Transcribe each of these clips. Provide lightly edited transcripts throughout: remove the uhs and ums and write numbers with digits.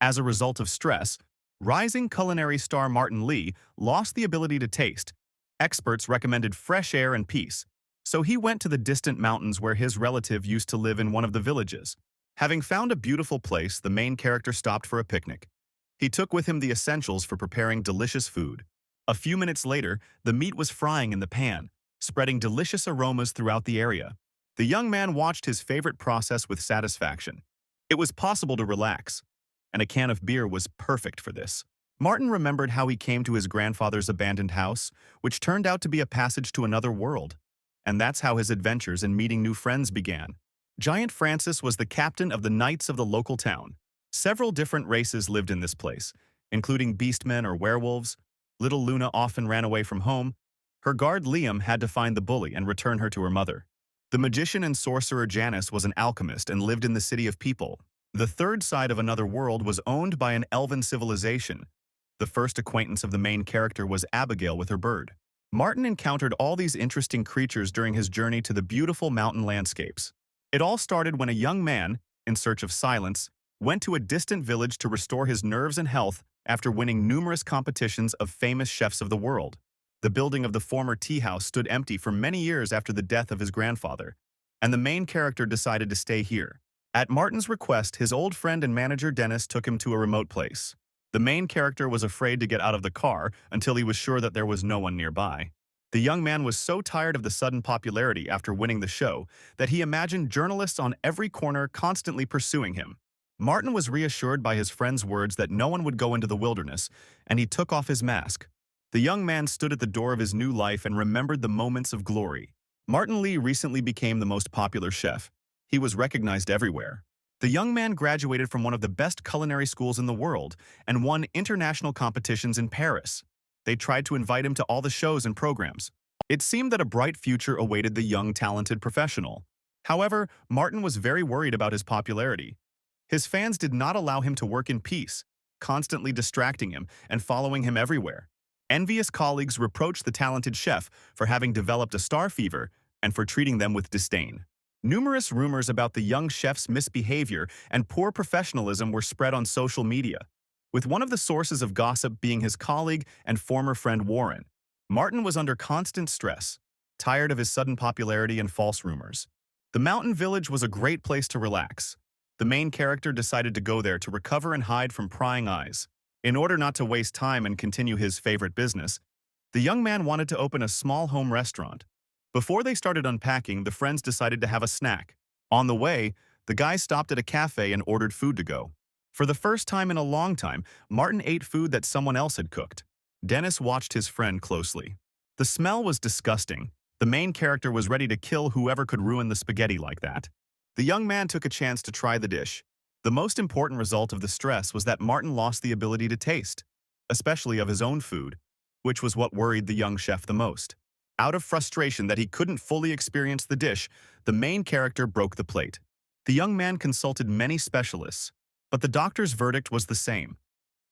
As a result of stress, rising culinary star Martin Lee lost the ability to taste. Experts recommended fresh air and peace, so he went to the distant mountains where his relative used to live in one of the villages. Having found a beautiful place, the main character stopped for a picnic. He took with him the essentials for preparing delicious food. A few minutes later, the meat was frying in the pan, spreading delicious aromas throughout the area. The young man watched his favorite process with satisfaction. It was possible to relax, and a can of beer was perfect for this. Martin remembered how he came to his grandfather's abandoned house, which turned out to be a passage to another world. And that's how his adventures in meeting new friends began. Giant Francis was the captain of the Knights of the local town. Several different races lived in this place, including beastmen or werewolves. Little Luna often ran away from home. Her guard Liam had to find the bully and return her to her mother. The magician and sorcerer Janice was an alchemist and lived in the city of people. The third side of another world was owned by an elven civilization. The first acquaintance of the main character was Abigail with her bird. Martin encountered all these interesting creatures during his journey to the beautiful mountain landscapes. It all started when a young man, in search of silence, went to a distant village to restore his nerves and health after winning numerous competitions of famous chefs of the world. The building of the former tea house stood empty for many years after the death of his grandfather, and the main character decided to stay here. At Martin's request, his old friend and manager Dennis took him to a remote place. The main character was afraid to get out of the car until he was sure that there was no one nearby. The young man was so tired of the sudden popularity after winning the show that he imagined journalists on every corner constantly pursuing him. Martin was reassured by his friend's words that no one would go into the wilderness, and he took off his mask. The young man stood at the door of his new life and remembered the moments of glory. Martin Lee recently became the most popular chef. He was recognized everywhere. The young man graduated from one of the best culinary schools in the world and won international competitions in Paris. They tried to invite him to all the shows and programs. It seemed that a bright future awaited the young, talented professional. However, Martin was very worried about his popularity. His fans did not allow him to work in peace, constantly distracting him and following him everywhere. Envious colleagues reproached the talented chef for having developed a star fever and for treating them with disdain. Numerous rumors about the young chef's misbehavior and poor professionalism were spread on social media, with one of the sources of gossip being his colleague and former friend Warren. Martin was under constant stress, tired of his sudden popularity and false rumors. The mountain village was a great place to relax. The main character decided to go there to recover and hide from prying eyes. In order not to waste time and continue his favorite business, the young man wanted to open a small home restaurant. Before they started unpacking, the friends decided to have a snack. On the way, the guys stopped at a cafe and ordered food to go. For the first time in a long time, Martin ate food that someone else had cooked. Dennis watched his friend closely. The smell was disgusting. The main character was ready to kill whoever could ruin the spaghetti like that. The young man took a chance to try the dish. The most important result of the stress was that Martin lost the ability to taste, especially of his own food, which was what worried the young chef the most. Out of frustration that he couldn't fully experience the dish, the main character broke the plate. The young man consulted many specialists, but the doctor's verdict was the same.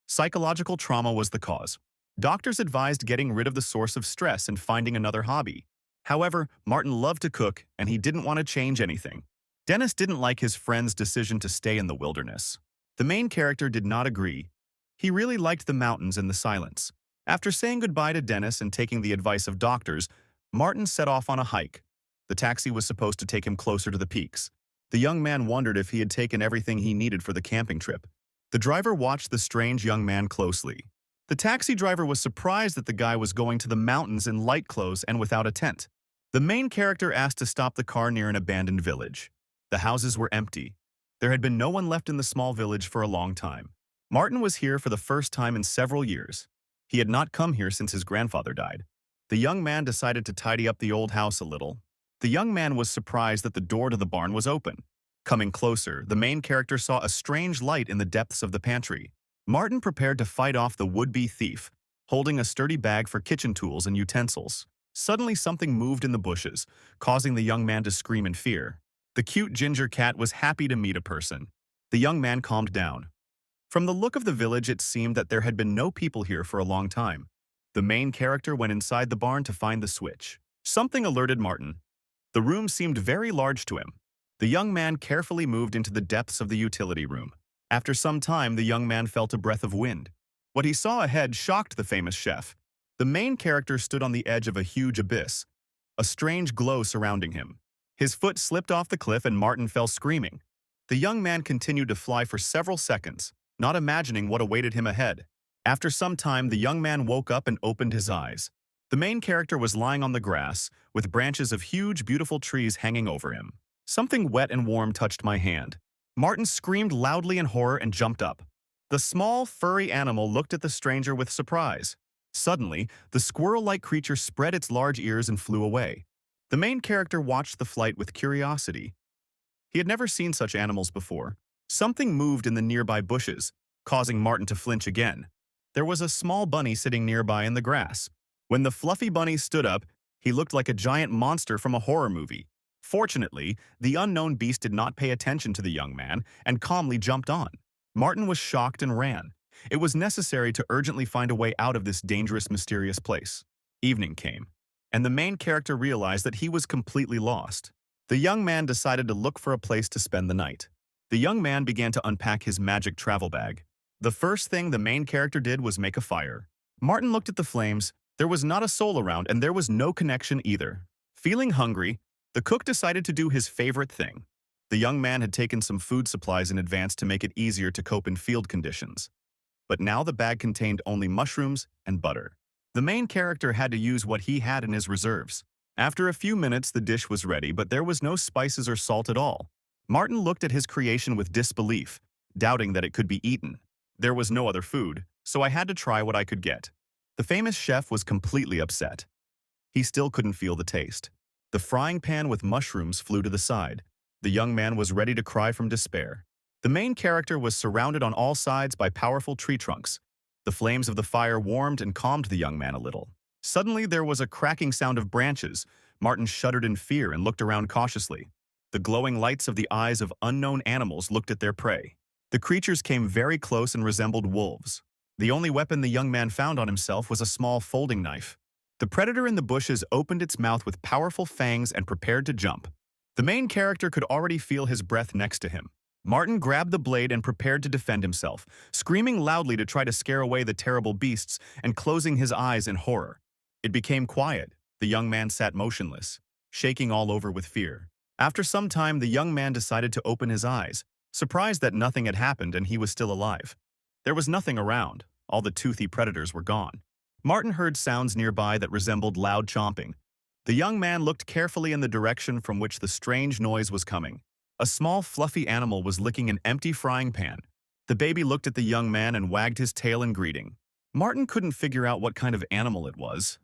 Psychological trauma was the cause. Doctors advised getting rid of the source of stress and finding another hobby. However, Martin loved to cook and he didn't want to change anything. Dennis didn't like his friend's decision to stay in the wilderness. The main character did not agree. He really liked the mountains and the silence. After saying goodbye to Dennis and taking the advice of doctors, Martin set off on a hike. The taxi was supposed to take him closer to the peaks. The young man wondered if he had taken everything he needed for the camping trip. The driver watched the strange young man closely. The taxi driver was surprised that the guy was going to the mountains in light clothes and without a tent. The main character asked to stop the car near an abandoned village. The houses were empty. There had been no one left in the small village for a long time. Martin was here for the first time in several years. He had not come here since his grandfather died. The young man decided to tidy up the old house a little. The young man was surprised that the door to the barn was open. Coming closer, the main character saw a strange light in the depths of the pantry. Martin prepared to fight off the would-be thief, holding a sturdy bag for kitchen tools and utensils. Suddenly something moved in the bushes, causing the young man to scream in fear. The cute ginger cat was happy to meet a person. The young man calmed down. From the look of the village, it seemed that there had been no people here for a long time. The main character went inside the barn to find the switch. Something alerted Martin. The room seemed very large to him. The young man carefully moved into the depths of the utility room. After some time, the young man felt a breath of wind. What he saw ahead shocked the famous chef. The main character stood on the edge of a huge abyss, a strange glow surrounding him. His foot slipped off the cliff and Martin fell screaming. The young man continued to fly for several seconds, not imagining what awaited him ahead. After some time, the young man woke up and opened his eyes. The main character was lying on the grass, with branches of huge, beautiful trees hanging over him. Something wet and warm touched my hand. Martin screamed loudly in horror and jumped up. The small, furry animal looked at the stranger with surprise. Suddenly, the squirrel-like creature spread its large ears and flew away. The main character watched the flight with curiosity. He had never seen such animals before. Something moved in the nearby bushes, causing Martin to flinch again. There was a small bunny sitting nearby in the grass. When the fluffy bunny stood up, he looked like a giant monster from a horror movie. Fortunately, the unknown beast did not pay attention to the young man and calmly jumped on. Martin was shocked and ran. It was necessary to urgently find a way out of this dangerous, mysterious place. Evening came, and the main character realized that he was completely lost. The young man decided to look for a place to spend the night. The young man began to unpack his magic travel bag. The first thing the main character did was make a fire. Martin looked at the flames. There was not a soul around, and there was no connection either. Feeling hungry, the cook decided to do his favorite thing. The young man had taken some food supplies in advance to make it easier to cope in field conditions. But now the bag contained only mushrooms and butter. The main character had to use what he had in his reserves. After a few minutes, the dish was ready, but there was no spices or salt at all. Martin looked at his creation with disbelief, doubting that it could be eaten. There was no other food, so I had to try what I could get. The famous chef was completely upset. He still couldn't feel the taste. The frying pan with mushrooms flew to the side. The young man was ready to cry from despair. The main character was surrounded on all sides by powerful tree trunks. The flames of the fire warmed and calmed the young man a little. Suddenly, there was a cracking sound of branches. Martin shuddered in fear and looked around cautiously. The glowing lights of the eyes of unknown animals looked at their prey. The creatures came very close and resembled wolves. The only weapon the young man found on himself was a small folding knife. The predator in the bushes opened its mouth with powerful fangs and prepared to jump. The main character could already feel his breath next to him. Martin grabbed the blade and prepared to defend himself, screaming loudly to try to scare away the terrible beasts and closing his eyes in horror. It became quiet. The young man sat motionless, shaking all over with fear. After some time, the young man decided to open his eyes, surprised that nothing had happened and he was still alive. There was nothing around. All the toothy predators were gone. Martin heard sounds nearby that resembled loud chomping. The young man looked carefully in the direction from which the strange noise was coming. A small, fluffy animal was licking an empty frying pan. The baby looked at the young man and wagged his tail in greeting. Martin couldn't figure out what kind of animal it was.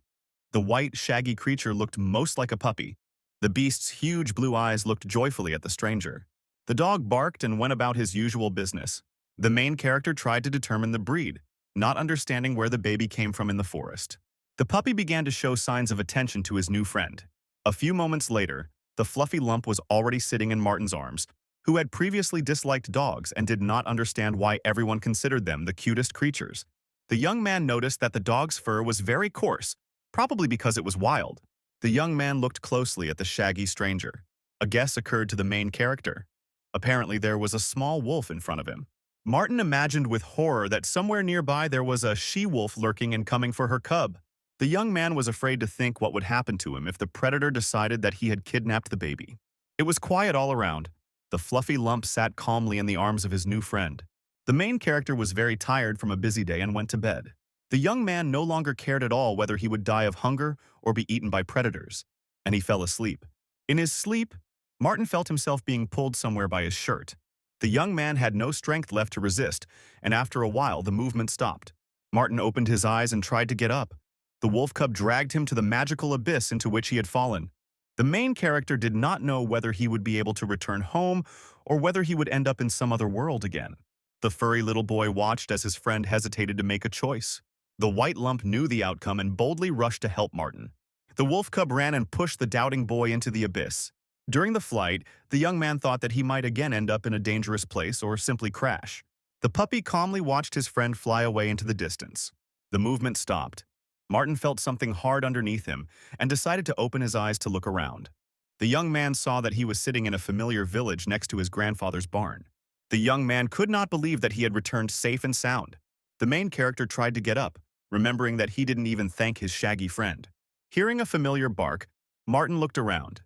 The white, shaggy creature looked most like a puppy. The beast's huge blue eyes looked joyfully at the stranger. The dog barked and went about his usual business. The main character tried to determine the breed, not understanding where the baby came from in the forest. The puppy began to show signs of attention to his new friend. A few moments later, the fluffy lump was already sitting in Martin's arms, who had previously disliked dogs and did not understand why everyone considered them the cutest creatures. The young man noticed that the dog's fur was very coarse, probably because it was wild. The young man looked closely at the shaggy stranger. A guess occurred to the main character. Apparently, there was a small wolf in front of him. Martin imagined with horror that somewhere nearby there was a she-wolf lurking and coming for her cub. The young man was afraid to think what would happen to him if the predator decided that he had kidnapped the baby. It was quiet all around. The fluffy lump sat calmly in the arms of his new friend. The main character was very tired from a busy day and went to bed. The young man no longer cared at all whether he would die of hunger or be eaten by predators, and he fell asleep. In his sleep, Martin felt himself being pulled somewhere by his shirt. The young man had no strength left to resist, and after a while the movement stopped. Martin opened his eyes and tried to get up. The wolf cub dragged him to the magical abyss into which he had fallen. The main character did not know whether he would be able to return home or whether he would end up in some other world again. The furry little boy watched as his friend hesitated to make a choice. The white lump knew the outcome and boldly rushed to help Martin. The wolf cub ran and pushed the doubting boy into the abyss. During the flight, the young man thought that he might again end up in a dangerous place or simply crash. The puppy calmly watched his friend fly away into the distance. The movement stopped. Martin felt something hard underneath him and decided to open his eyes to look around. The young man saw that he was sitting in a familiar village next to his grandfather's barn. The young man could not believe that he had returned safe and sound. The main character tried to get up, remembering that he didn't even thank his shaggy friend. Hearing a familiar bark, Martin looked around.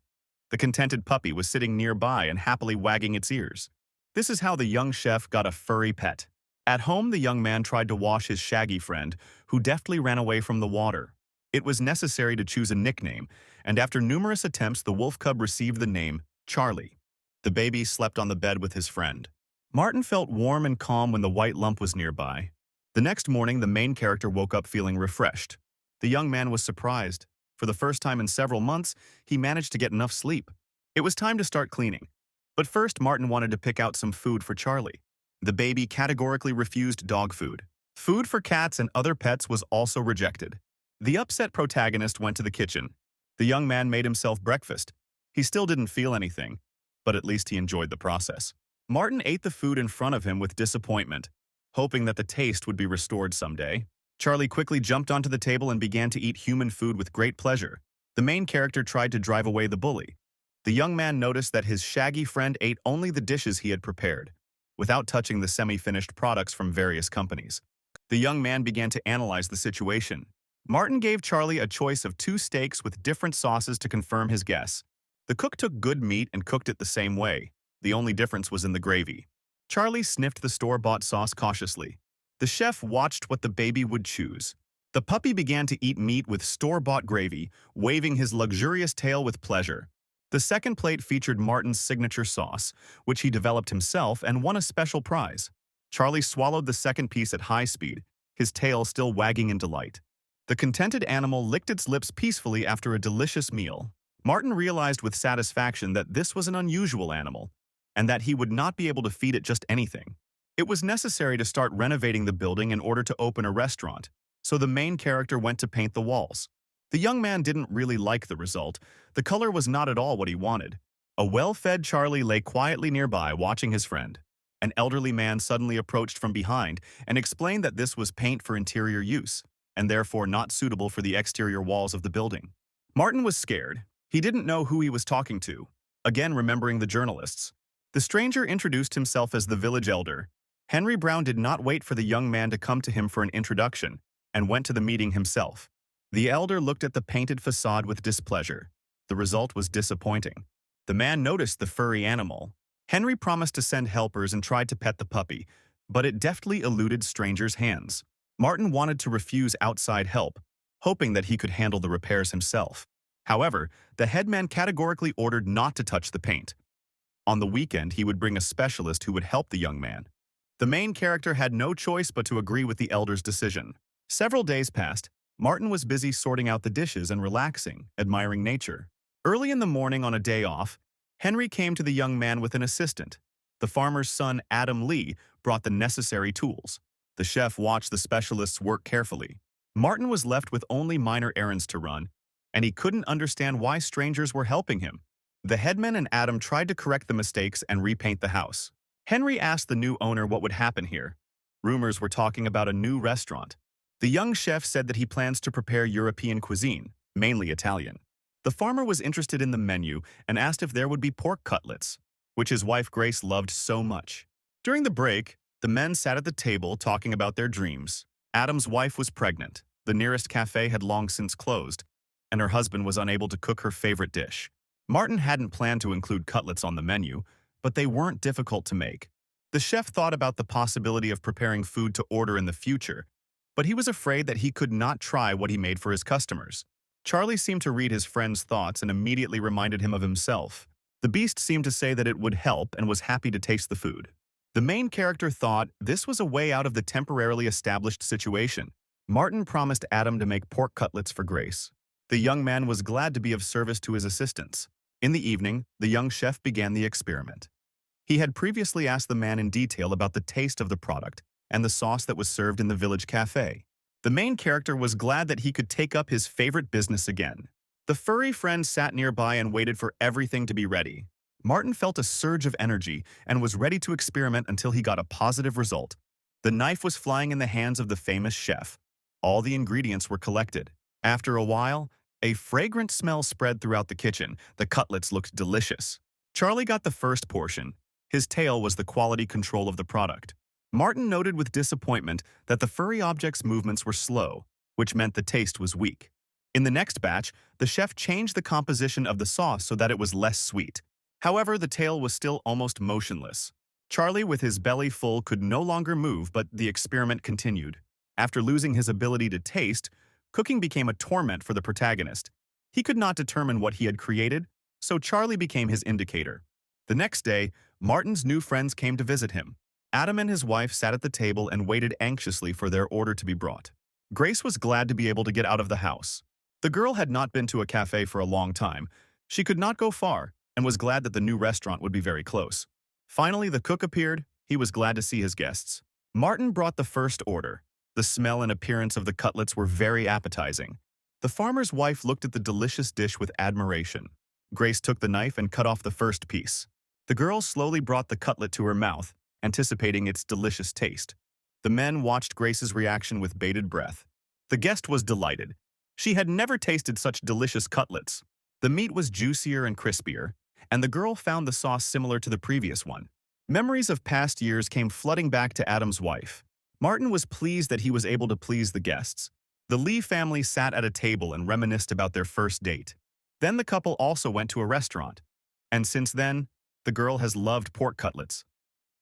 The contented puppy was sitting nearby and happily wagging its ears. This is how the young chef got a furry pet. At home, the young man tried to wash his shaggy friend, who deftly ran away from the water. It was necessary to choose a nickname, and after numerous attempts, the wolf cub received the name Charlie. The baby slept on the bed with his friend. Martin felt warm and calm when the white lump was nearby. The next morning, the main character woke up feeling refreshed. The young man was surprised. For the first time in several months, he managed to get enough sleep. It was time to start cleaning. But first, Martin wanted to pick out some food for Charlie. The baby categorically refused dog food. Food for cats and other pets was also rejected. The upset protagonist went to the kitchen. The young man made himself breakfast. He still didn't feel anything, but at least he enjoyed the process. Martin ate the food in front of him with disappointment, hoping that the taste would be restored someday. Charlie quickly jumped onto the table and began to eat human food with great pleasure. The main character tried to drive away the bully. The young man noticed that his shaggy friend ate only the dishes he had prepared, without touching the semi-finished products from various companies. The young man began to analyze the situation. Martin gave Charlie a choice of 2 steaks with different sauces to confirm his guess. The cook took good meat and cooked it the same way. The only difference was in the gravy. Charlie sniffed the store-bought sauce cautiously. The chef watched what the baby would choose. The puppy began to eat meat with store-bought gravy, waving his luxurious tail with pleasure. The second plate featured Martin's signature sauce, which he developed himself and won a special prize. Charlie swallowed the second piece at high speed, his tail still wagging in delight. The contented animal licked its lips peacefully after a delicious meal. Martin realized with satisfaction that this was an unusual animal, and that he would not be able to feed it just anything. It was necessary to start renovating the building in order to open a restaurant, so the main character went to paint the walls. The young man didn't really like the result. The color was not at all what he wanted. A well-fed Charlie lay quietly nearby watching his friend. An elderly man suddenly approached from behind and explained that this was paint for interior use, and therefore not suitable for the exterior walls of the building. Martin was scared. He didn't know who he was talking to, again remembering the journalists. The stranger introduced himself as the village elder. Henry Brown did not wait for the young man to come to him for an introduction, and went to the meeting himself. The elder looked at the painted facade with displeasure. The result was disappointing. The man noticed the furry animal. Henry promised to send helpers and tried to pet the puppy, but it deftly eluded strangers' hands. Martin wanted to refuse outside help, hoping that he could handle the repairs himself. However, the headman categorically ordered not to touch the paint. On the weekend, he would bring a specialist who would help the young man. The main character had no choice but to agree with the elder's decision. Several days passed. Martin was busy sorting out the dishes and relaxing, admiring nature. Early in the morning on a day off, Henry came to the young man with an assistant. The farmer's son, Adam Lee, brought the necessary tools. The chef watched the specialist's work carefully. Martin was left with only minor errands to run, and he couldn't understand why strangers were helping him. The headman and Adam tried to correct the mistakes and repaint the house. Henry asked the new owner what would happen here. Rumors were talking about a new restaurant. The young chef said that he plans to prepare European cuisine, mainly Italian. The farmer was interested in the menu and asked if there would be pork cutlets, which his wife Grace loved so much. During the break, the men sat at the table talking about their dreams. Adam's wife was pregnant. The nearest cafe had long since closed, and her husband was unable to cook her favorite dish. Martin hadn't planned to include cutlets on the menu, but they weren't difficult to make. The chef thought about the possibility of preparing food to order in the future, but he was afraid that he could not try what he made for his customers. Charlie seemed to read his friend's thoughts and immediately reminded him of himself. The beast seemed to say that it would help and was happy to taste the food. The main character thought this was a way out of the temporarily established situation. Martin promised Adam to make pork cutlets for Grace. The young man was glad to be of service to his assistants. In the evening, the young chef began the experiment. He had previously asked the man in detail about the taste of the product and the sauce that was served in the village cafe. The main character was glad that he could take up his favorite business again. The furry friend sat nearby and waited for everything to be ready. Martin felt a surge of energy and was ready to experiment until he got a positive result. The knife was flying in the hands of the famous chef. All the ingredients were collected. After a while, a fragrant smell spread throughout the kitchen. The cutlets looked delicious. Charlie got the first portion. His tail was the quality control of the product. Martin noted with disappointment that the furry object's movements were slow, which meant the taste was weak. In the next batch, the chef changed the composition of the sauce so that it was less sweet. However, the tail was still almost motionless. Charlie, with his belly full, could no longer move, but the experiment continued. After losing his ability to taste, cooking became a torment for the protagonist. He could not determine what he had created, so Charlie became his indicator. The next day, Martin's new friends came to visit him. Adam and his wife sat at the table and waited anxiously for their order to be brought. Grace was glad to be able to get out of the house. The girl had not been to a cafe for a long time. She could not go far and was glad that the new restaurant would be very close. Finally, the cook appeared. He was glad to see his guests. Martin brought the first order. The smell and appearance of the cutlets were very appetizing. The farmer's wife looked at the delicious dish with admiration. Grace took the knife and cut off the first piece. The girl slowly brought the cutlet to her mouth, anticipating its delicious taste. The men watched Grace's reaction with bated breath. The guest was delighted. She had never tasted such delicious cutlets. The meat was juicier and crispier, and the girl found the sauce similar to the previous one. Memories of past years came flooding back to Adam's wife. Martin was pleased that he was able to please the guests. The Lee family sat at a table and reminisced about their first date. Then the couple also went to a restaurant. And since then, the girl has loved pork cutlets.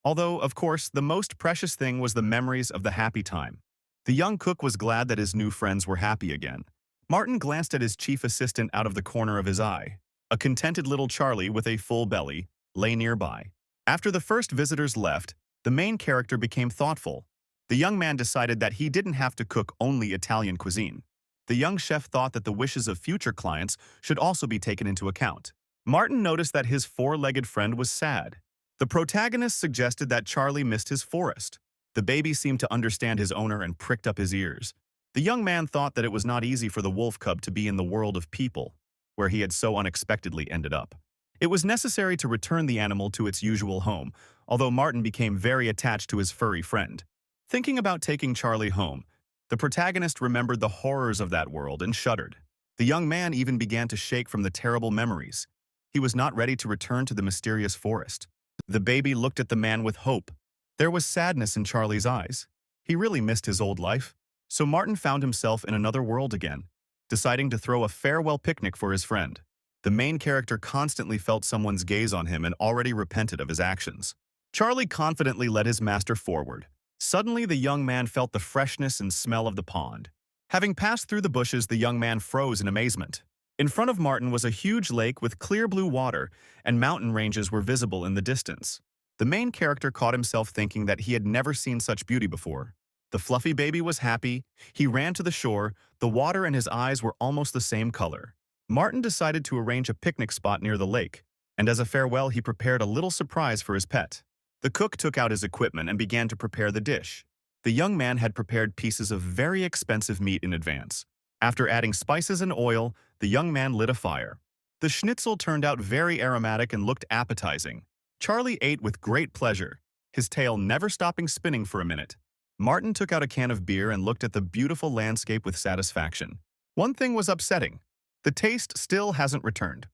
Although, of course, the most precious thing was the memories of the happy time. The young cook was glad that his new friends were happy again. Martin glanced at his chief assistant out of the corner of his eye. A contented little Charlie with a full belly lay nearby. After the first visitors left, the main character became thoughtful. The young man decided that he didn't have to cook only Italian cuisine. The young chef thought that the wishes of future clients should also be taken into account. Martin noticed that his four-legged friend was sad. The protagonist suggested that Charlie missed his forest. The baby seemed to understand his owner and pricked up his ears. The young man thought that it was not easy for the wolf cub to be in the world of people, where he had so unexpectedly ended up. It was necessary to return the animal to its usual home, although Martin became very attached to his furry friend. Thinking about taking Charlie home, the protagonist remembered the horrors of that world and shuddered. The young man even began to shake from the terrible memories. He was not ready to return to the mysterious forest. The baby looked at the man with hope. There was sadness in Charlie's eyes. He really missed his old life. So Martin found himself in another world again, deciding to throw a farewell picnic for his friend. The main character constantly felt someone's gaze on him and already repented of his actions. Charlie confidently led his master forward. Suddenly, the young man felt the freshness and smell of the pond. Having passed through the bushes, the young man froze in amazement. In front of Martin was a huge lake with clear blue water, and mountain ranges were visible in the distance. The main character caught himself thinking that he had never seen such beauty before. The fluffy baby was happy. He ran to the shore. The water and his eyes were almost the same color. Martin decided to arrange a picnic spot near the lake, and as a farewell, he prepared a little surprise for his pet. The cook took out his equipment and began to prepare the dish. The young man had prepared pieces of very expensive meat in advance. After adding spices and oil, the young man lit a fire. The schnitzel turned out very aromatic and looked appetizing. Charlie ate with great pleasure, his tail never stopping spinning for a minute. Martin took out a can of beer and looked at the beautiful landscape with satisfaction. One thing was upsetting. The taste still hasn't returned.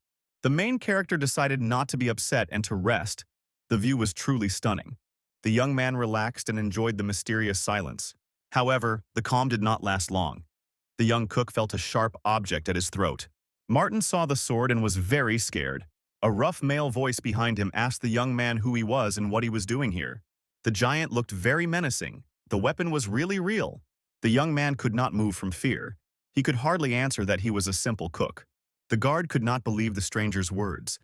The main character decided not to be upset and to rest. The view was truly stunning. The young man relaxed and enjoyed the mysterious silence. However, the calm did not last long. The young cook felt a sharp object at his throat. Martin saw the sword and was very scared. A rough male voice behind him asked the young man who he was and what he was doing here. The giant looked very menacing. The weapon was really real. The young man could not move from fear. He could hardly answer that he was a simple cook. The guard could not believe the stranger's words.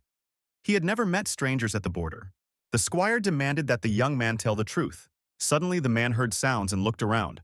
He had never met strangers at the border. The squire demanded that the young man tell the truth. Suddenly, the man heard sounds and looked around.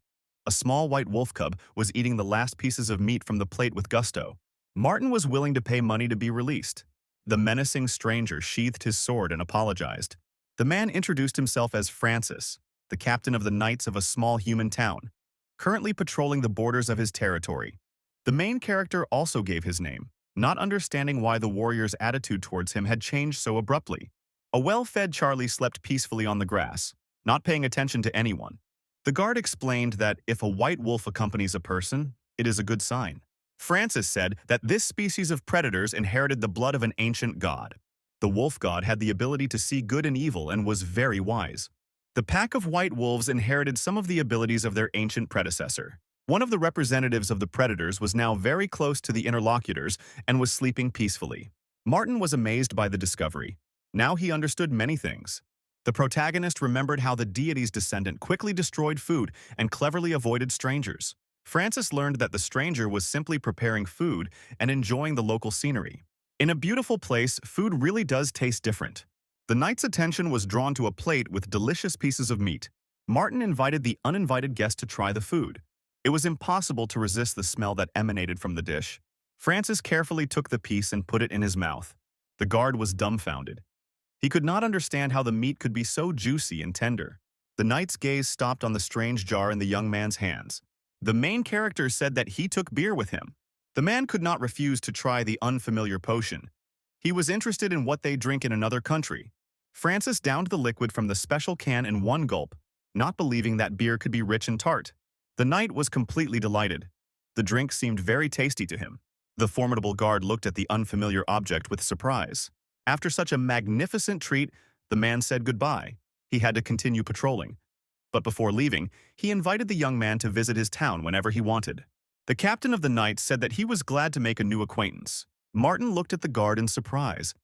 A small white wolf cub was eating the last pieces of meat from the plate with gusto. Martin was willing to pay money to be released. The menacing stranger sheathed his sword and apologized. The man introduced himself as Francis, the captain of the knights of a small human town, currently patrolling the borders of his territory. The main character also gave his name, not understanding why the warrior's attitude towards him had changed so abruptly. A well-fed Charlie slept peacefully on the grass, not paying attention to anyone. The guard explained that if a white wolf accompanies a person, it is a good sign. Francis said that this species of predators inherited the blood of an ancient god. The wolf god had the ability to see good and evil and was very wise. The pack of white wolves inherited some of the abilities of their ancient predecessor. One of the representatives of the predators was now very close to the interlocutors and was sleeping peacefully. Martin was amazed by the discovery. Now he understood many things. The protagonist remembered how the deity's descendant quickly destroyed food and cleverly avoided strangers. Francis learned that the stranger was simply preparing food and enjoying the local scenery. In a beautiful place, food really does taste different. The knight's attention was drawn to a plate with delicious pieces of meat. Martin invited the uninvited guest to try the food. It was impossible to resist the smell that emanated from the dish. Francis carefully took the piece and put it in his mouth. The guard was dumbfounded. He could not understand how the meat could be so juicy and tender. The knight's gaze stopped on the strange jar in the young man's hands. The main character said that he took beer with him. The man could not refuse to try the unfamiliar potion. He was interested in what they drink in another country. Francis downed the liquid from the special can in one gulp, not believing that beer could be rich and tart. The knight was completely delighted. The drink seemed very tasty to him. The formidable guard looked at the unfamiliar object with surprise. After such a magnificent treat, the man said goodbye. He had to continue patrolling. But before leaving, he invited the young man to visit his town whenever he wanted. The captain of the knights said that he was glad to make a new acquaintance. Martin looked at the guard in surprise.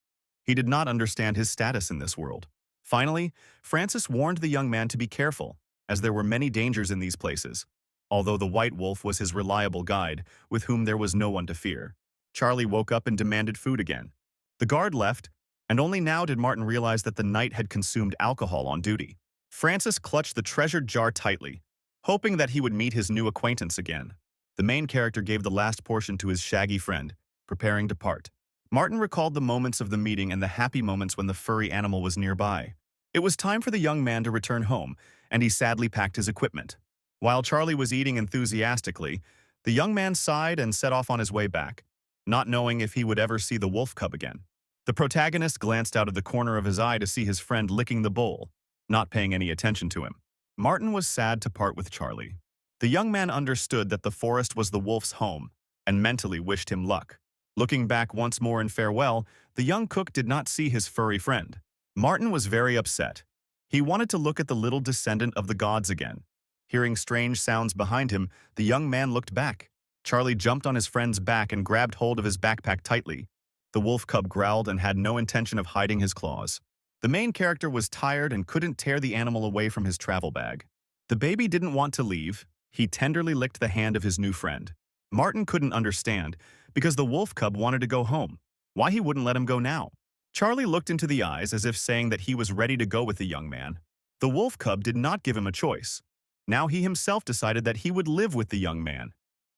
He did not understand his status in this world. Finally, Francis warned the young man to be careful, as there were many dangers in these places. Although the white wolf was his reliable guide, with whom there was no one to fear. Charlie woke up and demanded food again. The guard left, and only now did Martin realize that the knight had consumed alcohol on duty. Francis clutched the treasured jar tightly, hoping that he would meet his new acquaintance again. The main character gave the last portion to his shaggy friend, preparing to part. Martin recalled the moments of the meeting and the happy moments when the furry animal was nearby. It was time for the young man to return home, and he sadly packed his equipment. While Charlie was eating enthusiastically, the young man sighed and set off on his way back, not knowing if he would ever see the wolf cub again. The protagonist glanced out of the corner of his eye to see his friend licking the bowl, not paying any attention to him. Martin was sad to part with Charlie. The young man understood that the forest was the wolf's home, and mentally wished him luck. Looking back once more in farewell, the young cook did not see his furry friend. Martin was very upset. He wanted to look at the little descendant of the gods again. Hearing strange sounds behind him, the young man looked back. Charlie jumped on his friend's back and grabbed hold of his backpack tightly. The wolf cub growled and had no intention of hiding his claws. The main character was tired and couldn't tear the animal away from his travel bag. The baby didn't want to leave. He tenderly licked the hand of his new friend. Martin couldn't understand, because the wolf cub wanted to go home. Why he wouldn't let him go now? Charlie looked into the eyes as if saying that he was ready to go with the young man. The wolf cub did not give him a choice. Now he himself decided that he would live with the young man.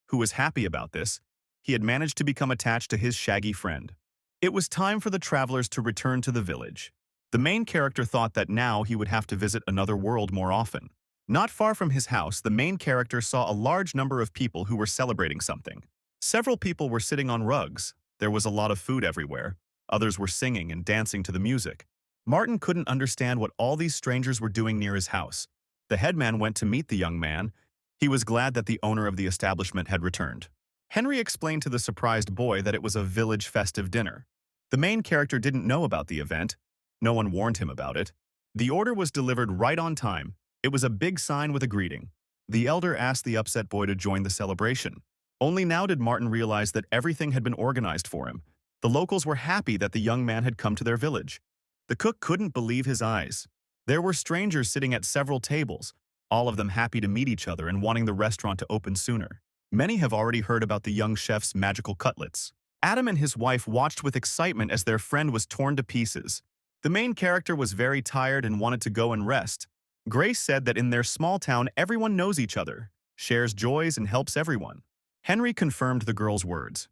Who was happy about this? He had managed to become attached to his shaggy friend. It was time for the travelers to return to the village. The main character thought that now he would have to visit another world more often. Not far from his house, the main character saw a large number of people who were celebrating something. Several people were sitting on rugs. There was a lot of food everywhere. Others were singing and dancing to the music. Martin couldn't understand what all these strangers were doing near his house. The headman went to meet the young man. He was glad that the owner of the establishment had returned. Henry explained to the surprised boy that it was a village festive dinner. The main character didn't know about the event. No one warned him about it. The order was delivered right on time. It was a big sign with a greeting. The elder asked the upset boy to join the celebration. Only now did Martin realize that everything had been organized for him. The locals were happy that the young man had come to their village. The cook couldn't believe his eyes. There were strangers sitting at several tables, all of them happy to meet each other and wanting the restaurant to open sooner. Many have already heard about the young chef's magical cutlets. Adam and his wife watched with excitement as their friend was torn to pieces. The main character was very tired and wanted to go and rest. Grace said that in their small town everyone knows each other, shares joys and helps everyone. Henry confirmed the girl's words.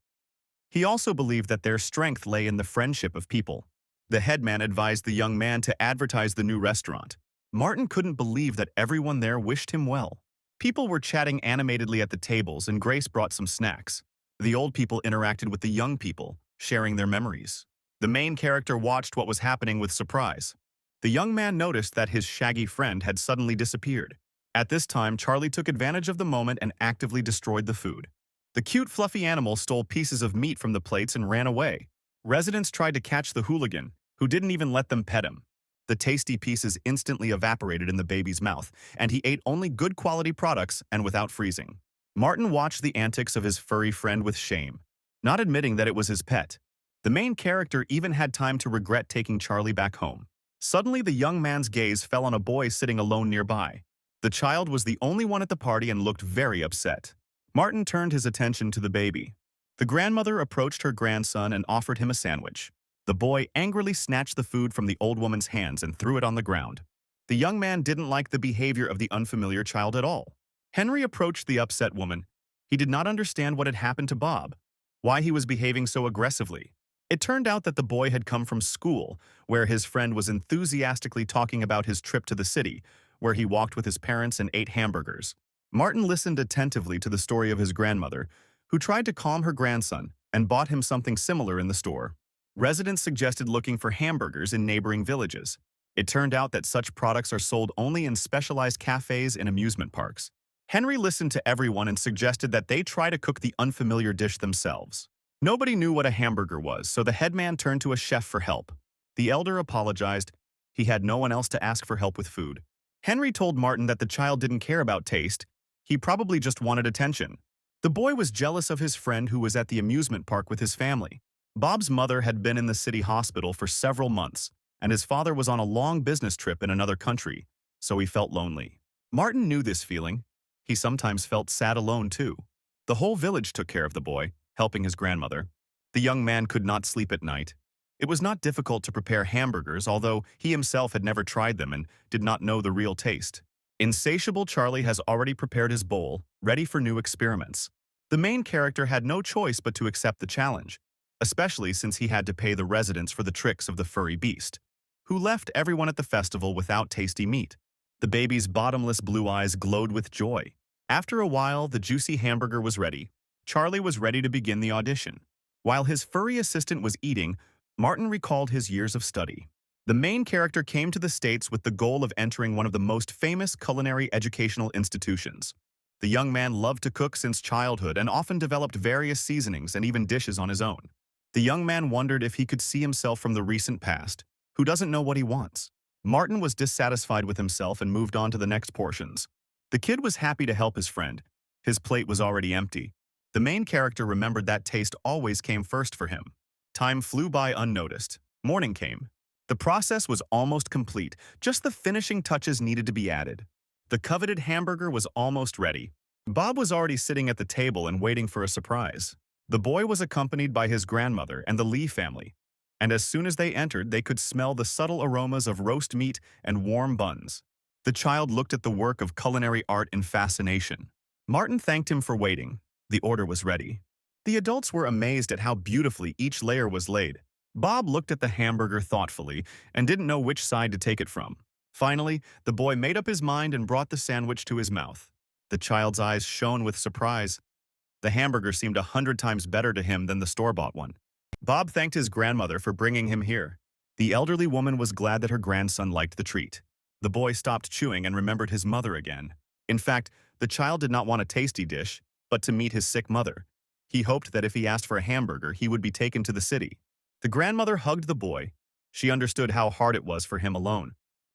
He also believed that their strength lay in the friendship of people. The headman advised the young man to advertise the new restaurant. Martin couldn't believe that everyone there wished him well. People were chatting animatedly at the tables and Grace brought some snacks. The old people interacted with the young people, sharing their memories. The main character watched what was happening with surprise. The young man noticed that his shaggy friend had suddenly disappeared. At this time, Charlie took advantage of the moment and actively destroyed the food. The cute, fluffy animal stole pieces of meat from the plates and ran away. Residents tried to catch the hooligan. who didn't even let them pet him. The tasty pieces instantly evaporated in the baby's mouth, and he ate only good quality products and without freezing. Martin watched the antics of his furry friend with shame, not admitting that it was his pet. The main character even had time to regret taking Charlie back home. Suddenly, the young man's gaze fell on a boy sitting alone nearby. The child was the only one at the party and looked very upset. Martin turned his attention to the baby. The grandmother approached her grandson and offered him a sandwich. The boy angrily snatched the food from the old woman's hands and threw it on the ground. The young man didn't like the behavior of the unfamiliar child at all. Henry approached the upset woman. He did not understand what had happened to Bob, why he was behaving so aggressively. It turned out that the boy had come from school, where his friend was enthusiastically talking about his trip to the city, where he walked with his parents and ate hamburgers. Martin listened attentively to the story of his grandmother, who tried to calm her grandson and bought him something similar in the store. Residents suggested looking for hamburgers in neighboring villages. It turned out that such products are sold only in specialized cafes and amusement parks. Henry listened to everyone and suggested that they try to cook the unfamiliar dish themselves. Nobody knew what a hamburger was, so the headman turned to a chef for help. The elder apologized. He had no one else to ask for help with food. Henry told Martin that the child didn't care about taste. He probably just wanted attention. The boy was jealous of his friend who was at the amusement park with his family. Bob's mother had been in the city hospital for several months, and his father was on a long business trip in another country, so he felt lonely. Martin knew this feeling. He sometimes felt sad alone too. The whole village took care of the boy, helping his grandmother. The young man could not sleep at night. It was not difficult to prepare hamburgers, although he himself had never tried them and did not know the real taste. Insatiable Charlie has already prepared his bowl, ready for new experiments. The main character had no choice but to accept the challenge, especially since he had to pay the residents for the tricks of the furry beast, who left everyone at the festival without tasty meat. The baby's bottomless blue eyes glowed with joy. After a while, the juicy hamburger was ready. Charlie was ready to begin the audition. While his furry assistant was eating, Martin recalled his years of study. The main character came to the States with the goal of entering one of the most famous culinary educational institutions. The young man loved to cook since childhood and often developed various seasonings and even dishes on his own. The young man wondered if he could see himself from the recent past, who doesn't know what he wants. Martin was dissatisfied with himself and moved on to the next portions. The kid was happy to help his friend. His plate was already empty. The main character remembered that taste always came first for him. Time flew by unnoticed. Morning came. The process was almost complete, just the finishing touches needed to be added. The coveted hamburger was almost ready. Bob was already sitting at the table and waiting for a surprise. The boy was accompanied by his grandmother and the Lee family, and as soon as they entered, they could smell the subtle aromas of roast meat and warm buns. The child looked at the work of culinary art in fascination. Martin thanked him for waiting. The order was ready. The adults were amazed at how beautifully each layer was laid. Bob looked at the hamburger thoughtfully and didn't know which side to take it from. Finally, the boy made up his mind and brought the sandwich to his mouth. The child's eyes shone with surprise. The hamburger seemed 100 times better to him than the store-bought one. Bob thanked his grandmother for bringing him here. The elderly woman was glad that her grandson liked the treat. The boy stopped chewing and remembered his mother again. In fact, the child did not want a tasty dish, but to meet his sick mother. He hoped that if he asked for a hamburger, he would be taken to the city. The grandmother hugged the boy. She understood how hard it was for him alone.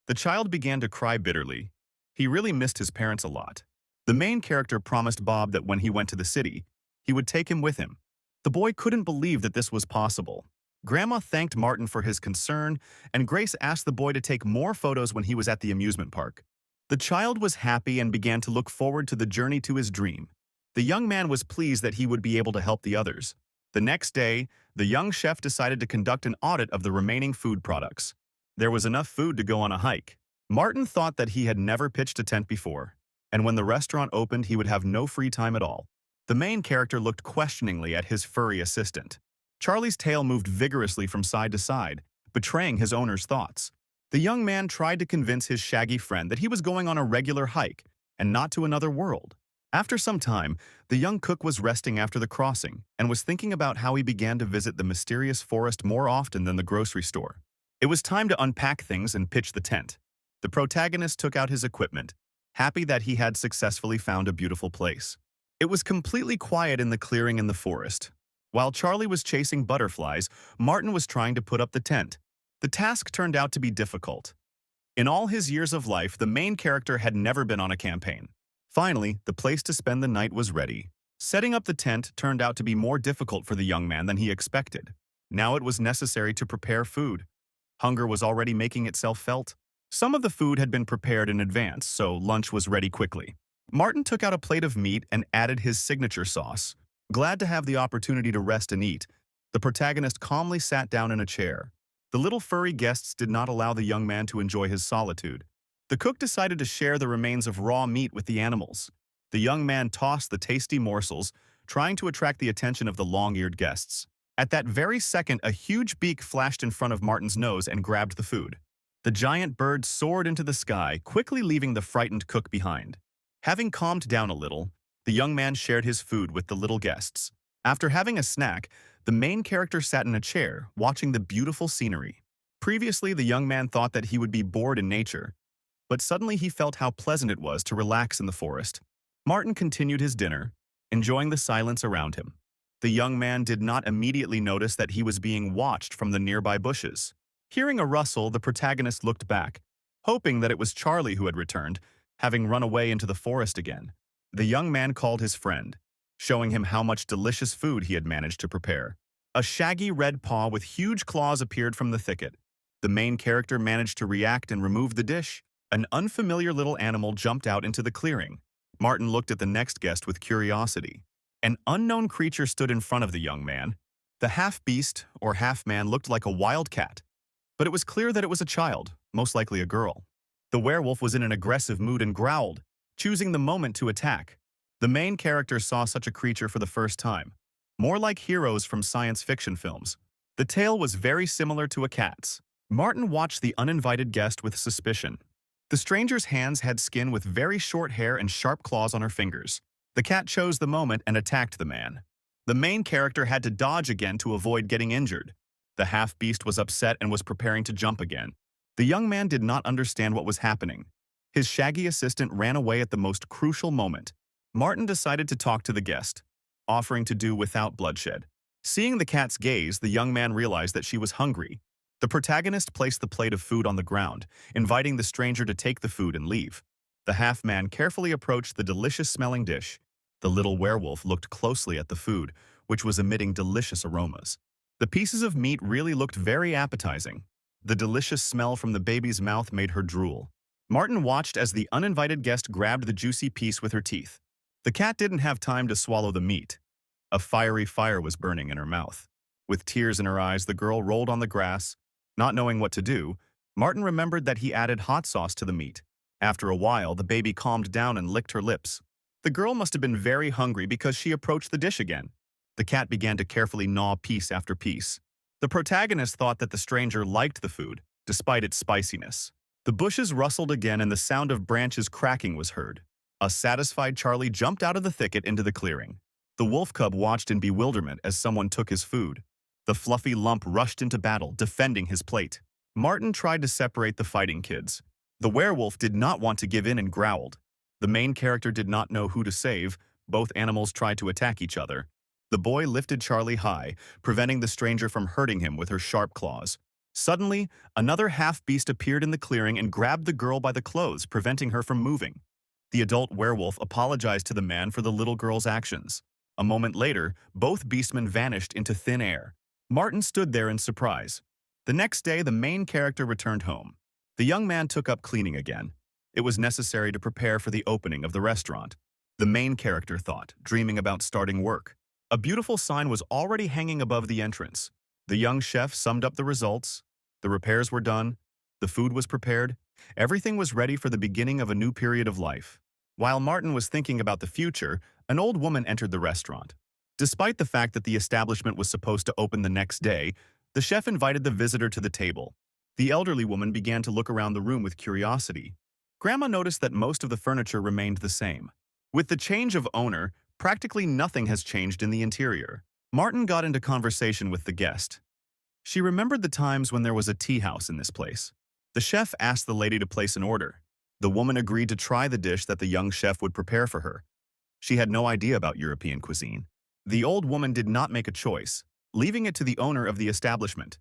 The child began to cry bitterly. He really missed his parents a lot. The main character promised Bob that when he went to the city, he would take him with him. The boy couldn't believe that this was possible. Grandma thanked Martin for his concern, and Grace asked the boy to take more photos when he was at the amusement park. The child was happy and began to look forward to the journey to his dream. The young man was pleased that he would be able to help the others. The next day, the young chef decided to conduct an audit of the remaining food products. There was enough food to go on a hike. Martin thought that he had never pitched a tent before, and when the restaurant opened, he would have no free time at all. The main character looked questioningly at his furry assistant. Charlie's tail moved vigorously from side to side, betraying his owner's thoughts. The young man tried to convince his shaggy friend that he was going on a regular hike and not to another world. After some time, the young cook was resting after the crossing and was thinking about how he began to visit the mysterious forest more often than the grocery store. It was time to unpack things and pitch the tent. The protagonist took out his equipment, happy that he had successfully found a beautiful place. It was completely quiet in the clearing in the forest. While Charlie was chasing butterflies, Martin was trying to put up the tent. The task turned out to be difficult. In all his years of life, the main character had never been on a campaign. Finally, the place to spend the night was ready. Setting up the tent turned out to be more difficult for the young man than he expected. Now it was necessary to prepare food. Hunger was already making itself felt. Some of the food had been prepared in advance, so lunch was ready quickly. Martin took out a plate of meat and added his signature sauce. Glad to have the opportunity to rest and eat, the protagonist calmly sat down in a chair. The little furry guests did not allow the young man to enjoy his solitude. The cook decided to share the remains of raw meat with the animals. The young man tossed the tasty morsels, trying to attract the attention of the long-eared guests. At that very second, a huge beak flashed in front of Martin's nose and grabbed the food. The giant bird soared into the sky, quickly leaving the frightened cook behind. Having calmed down a little, the young man shared his food with the little guests. After having a snack, the main character sat in a chair, watching the beautiful scenery. Previously, the young man thought that he would be bored in nature, but suddenly he felt how pleasant it was to relax in the forest. Martin continued his dinner, enjoying the silence around him. The young man did not immediately notice that he was being watched from the nearby bushes. Hearing a rustle, the protagonist looked back, hoping that it was Charlie who had returned, having run away into the forest again. The young man called his friend, showing him how much delicious food he had managed to prepare. A shaggy red paw with huge claws appeared from the thicket. The main character managed to react and remove the dish. An unfamiliar little animal jumped out into the clearing. Martin looked at the next guest with curiosity. An unknown creature stood in front of the young man. The half-beast or half-man looked like a wild cat, but it was clear that it was a child, most likely a girl. The werewolf was in an aggressive mood and growled, choosing the moment to attack. The main character saw such a creature for the first time, more like heroes from science fiction films. The tail was very similar to a cat's. Martin watched the uninvited guest with suspicion. The stranger's hands had skin with very short hair and sharp claws on her fingers. The cat chose the moment and attacked the man. The main character had to dodge again to avoid getting injured. The half-beast was upset and was preparing to jump again. The young man did not understand what was happening. His shaggy assistant ran away at the most crucial moment. Martin decided to talk to the guest, offering to do without bloodshed. Seeing the cat's gaze, the young man realized that she was hungry. The protagonist placed the plate of food on the ground, inviting the stranger to take the food and leave. The half-man carefully approached the delicious-smelling dish. The little werewolf looked closely at the food, which was emitting delicious aromas. The pieces of meat really looked very appetizing. The delicious smell from the baby's mouth made her drool. Martin watched as the uninvited guest grabbed the juicy piece with her teeth. The cat didn't have time to swallow the meat. A fiery fire was burning in her mouth. With tears in her eyes, the girl rolled on the grass. Not knowing what to do, Martin remembered that he added hot sauce to the meat. After a while, the baby calmed down and licked her lips. The girl must have been very hungry because she approached the dish again. The cat began to carefully gnaw piece after piece. The protagonist thought that the stranger liked the food, despite its spiciness. The bushes rustled again and the sound of branches cracking was heard. A satisfied Charlie jumped out of the thicket into the clearing. The wolf cub watched in bewilderment as someone took his food. The fluffy lump rushed into battle, defending his plate. Martin tried to separate the fighting kids. The werewolf did not want to give in and growled. The main character did not know who to save. Both animals tried to attack each other. The boy lifted Charlie high, preventing the stranger from hurting him with her sharp claws. Suddenly, another half-beast appeared in the clearing and grabbed the girl by the clothes, preventing her from moving. The adult werewolf apologized to the man for the little girl's actions. A moment later, both beastmen vanished into thin air. Martin stood there in surprise. The next day, the main character returned home. The young man took up cleaning again. It was necessary to prepare for the opening of the restaurant. The main character thought, dreaming about starting work. A beautiful sign was already hanging above the entrance. The young chef summed up the results. The repairs were done. The food was prepared. Everything was ready for the beginning of a new period of life. While Martin was thinking about the future, an old woman entered the restaurant. Despite the fact that the establishment was supposed to open the next day, the chef invited the visitor to the table. The elderly woman began to look around the room with curiosity. Grandma noticed that most of the furniture remained the same. With the change of owner, practically nothing has changed in the interior. Martin got into conversation with the guest. She remembered the times when there was a tea house in this place. The chef asked the lady to place an order. The woman agreed to try the dish that the young chef would prepare for her. She had no idea about European cuisine. The old woman did not make a choice, leaving it to the owner of the establishment.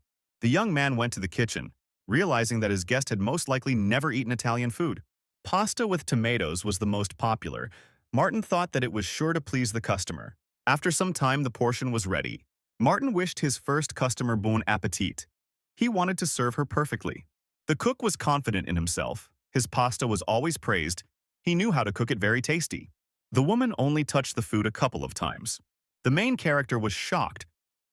The young man went to the kitchen, realizing that his guest had most likely never eaten Italian food. Pasta with tomatoes was the most popular. Martin thought that it was sure to please the customer. After some time, the portion was ready. Martin wished his first customer bon appetit. He wanted to serve her perfectly. The cook was confident in himself. His pasta was always praised. He knew how to cook it very tasty. The woman only touched the food a couple of times. The main character was shocked.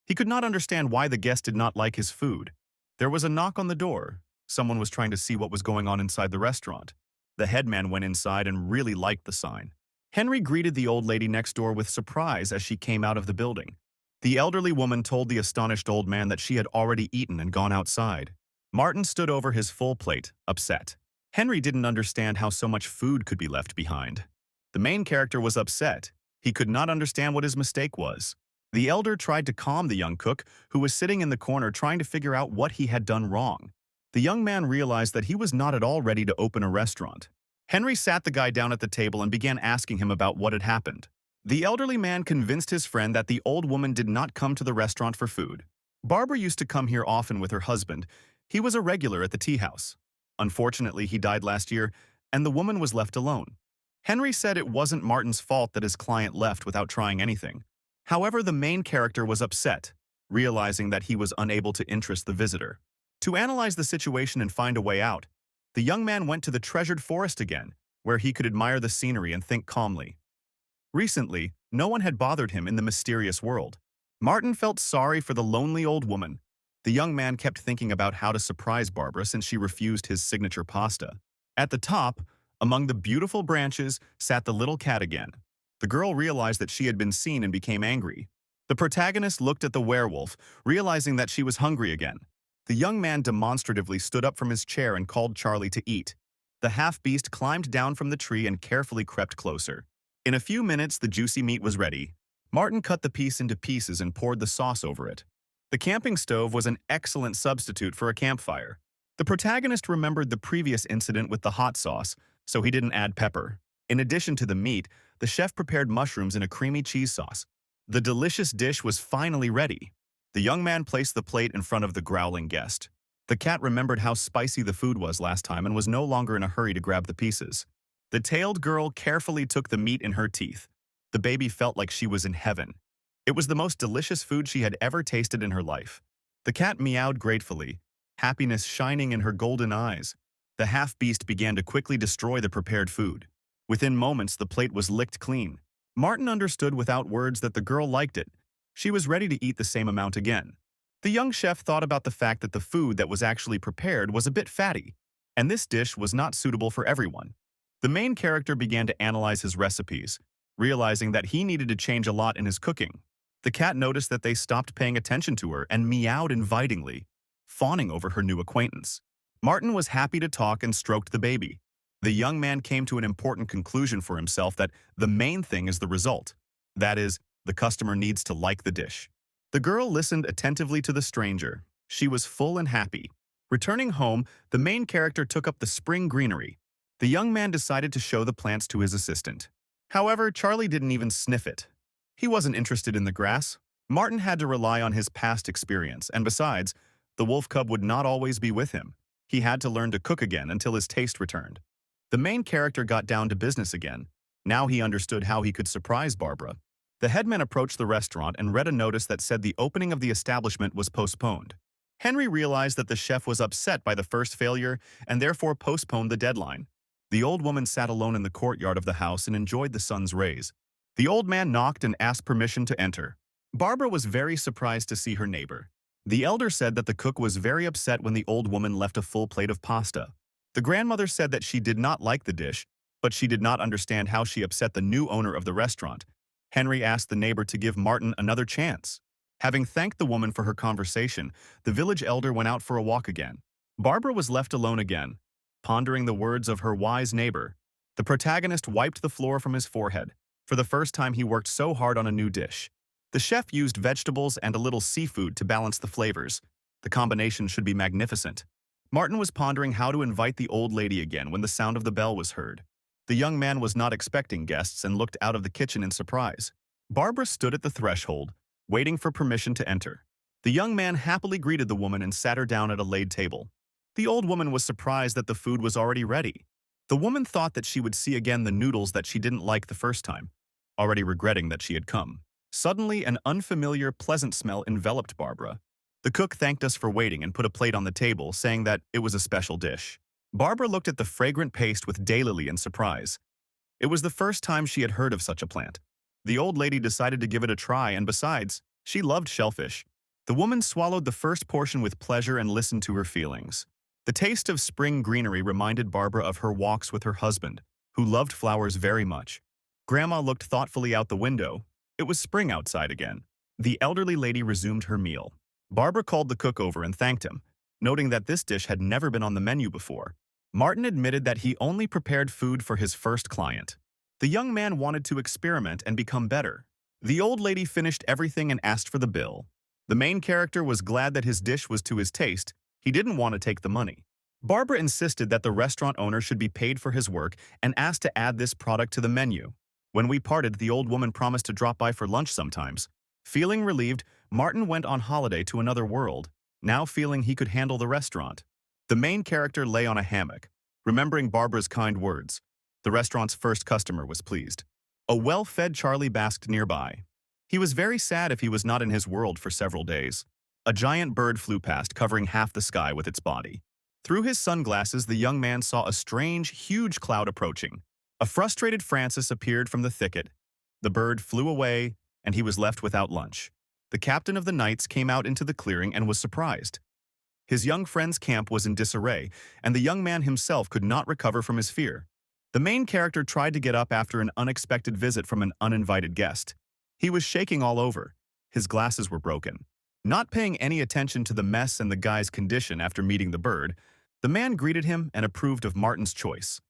He could not understand why the guest did not like his food. There was a knock on the door. Someone was trying to see what was going on inside the restaurant. The headman went inside and really liked the sign. Henry greeted the old lady next door with surprise as she came out of the building. The elderly woman told the astonished old man that she had already eaten and gone outside. Martin stood over his full plate, upset. Henry didn't understand how so much food could be left behind. The main character was upset. He could not understand what his mistake was. The elder tried to calm the young cook, who was sitting in the corner trying to figure out what he had done wrong. The young man realized that he was not at all ready to open a restaurant. Henry sat the guy down at the table and began asking him about what had happened. The elderly man convinced his friend that the old woman did not come to the restaurant for food. Barbara used to come here often with her husband. He was a regular at the tea house. Unfortunately, he died last year, and the woman was left alone. Henry said it wasn't Martin's fault that his client left without trying anything. However, the main character was upset, realizing that he was unable to interest the visitor. To analyze the situation and find a way out, the young man went to the treasured forest again, where he could admire the scenery and think calmly. Recently, no one had bothered him in the mysterious world. Martin felt sorry for the lonely old woman. The young man kept thinking about how to surprise Barbara since she refused his signature pasta. At the top, among the beautiful branches, sat the little cat again. The girl realized that she had been seen and became angry. The protagonist looked at the werewolf, realizing that she was hungry again. The young man demonstratively stood up from his chair and called Charlie to eat. The half-beast climbed down from the tree and carefully crept closer. In a few minutes, the juicy meat was ready. Martin cut the piece into pieces and poured the sauce over it. The camping stove was an excellent substitute for a campfire. The protagonist remembered the previous incident with the hot sauce, so he didn't add pepper. In addition to the meat, the chef prepared mushrooms in a creamy cheese sauce. The delicious dish was finally ready. The young man placed the plate in front of the growling guest. The cat remembered how spicy the food was last time and was no longer in a hurry to grab the pieces. The tailed girl carefully took the meat in her teeth. The baby felt like she was in heaven. It was the most delicious food she had ever tasted in her life. The cat meowed gratefully, happiness shining in her golden eyes. The half-beast began to quickly destroy the prepared food. Within moments, the plate was licked clean. Martin understood without words that the girl liked it. She was ready to eat the same amount again. The young chef thought about the fact that the food that was actually prepared was a bit fatty, and this dish was not suitable for everyone. The main character began to analyze his recipes, realizing that he needed to change a lot in his cooking. The cat noticed that they stopped paying attention to her and meowed invitingly, fawning over her new acquaintance. Martin was happy to talk and stroked the baby. The young man came to an important conclusion for himself that the main thing is the result. That is, the customer needs to like the dish. The girl listened attentively to the stranger. She was full and happy. Returning home, the main character took up the spring greenery. The young man decided to show the plants to his assistant. However, Charlie didn't even sniff it. He wasn't interested in the grass. Martin had to rely on his past experience, and besides, the wolf cub would not always be with him. He had to learn to cook again until his taste returned. The main character got down to business again. Now he understood how he could surprise Barbara. The headman approached the restaurant and read a notice that said the opening of the establishment was postponed. Henry realized that the chef was upset by the first failure and therefore postponed the deadline. The old woman sat alone in the courtyard of the house and enjoyed the sun's rays. The old man knocked and asked permission to enter. Barbara was very surprised to see her neighbor. The elder said that the cook was very upset when the old woman left a full plate of pasta. The grandmother said that she did not like the dish, but she did not understand how she upset the new owner of the restaurant. Henry asked the neighbor to give Martin another chance. Having thanked the woman for her conversation, the village elder went out for a walk again. Barbara was left alone again, pondering the words of her wise neighbor. The protagonist wiped the floor from his forehead. For the first time, he worked so hard on a new dish. The chef used vegetables and a little seafood to balance the flavors. The combination should be magnificent. Martin was pondering how to invite the old lady again when the sound of the bell was heard. The young man was not expecting guests and looked out of the kitchen in surprise. Barbara stood at the threshold, waiting for permission to enter. The young man happily greeted the woman and sat her down at a laid table. The old woman was surprised that the food was already ready. The woman thought that she would see again the noodles that she didn't like the first time, already regretting that she had come. Suddenly, an unfamiliar, pleasant smell enveloped Barbara. The cook thanked us for waiting and put a plate on the table, saying that it was a special dish. Barbara looked at the fragrant paste with daylily in surprise. It was the first time she had heard of such a plant. The old lady decided to give it a try, and besides, she loved shellfish. The woman swallowed the first portion with pleasure and listened to her feelings. The taste of spring greenery reminded Barbara of her walks with her husband, who loved flowers very much. Grandma looked thoughtfully out the window. It was spring outside again. The elderly lady resumed her meal. Barbara called the cook over and thanked him, noting that this dish had never been on the menu before. Martin admitted that he only prepared food for his first client. The young man wanted to experiment and become better. The old lady finished everything and asked for the bill. The main character was glad that his dish was to his taste. He didn't want to take the money. Barbara insisted that the restaurant owner should be paid for his work and asked to add this product to the menu. When we parted, the old woman promised to drop by for lunch sometimes. Feeling relieved, Martin went on holiday to another world, now feeling he could handle the restaurant. The main character lay on a hammock, remembering Barbara's kind words. The restaurant's first customer was pleased. A well-fed Charlie basked nearby. He was very sad if he was not in his world for several days. A giant bird flew past, covering half the sky with its body. Through his sunglasses, the young man saw a strange, huge cloud approaching. A frustrated Francis appeared from the thicket. The bird flew away, and he was left without lunch. The captain of the knights came out into the clearing and was surprised. His young friend's camp was in disarray, and the young man himself could not recover from his fear. The main character tried to get up after an unexpected visit from an uninvited guest. He was shaking all over. His glasses were broken. Not paying any attention to the mess and the guy's condition after meeting the bird, the man greeted him and approved of Martin's choice.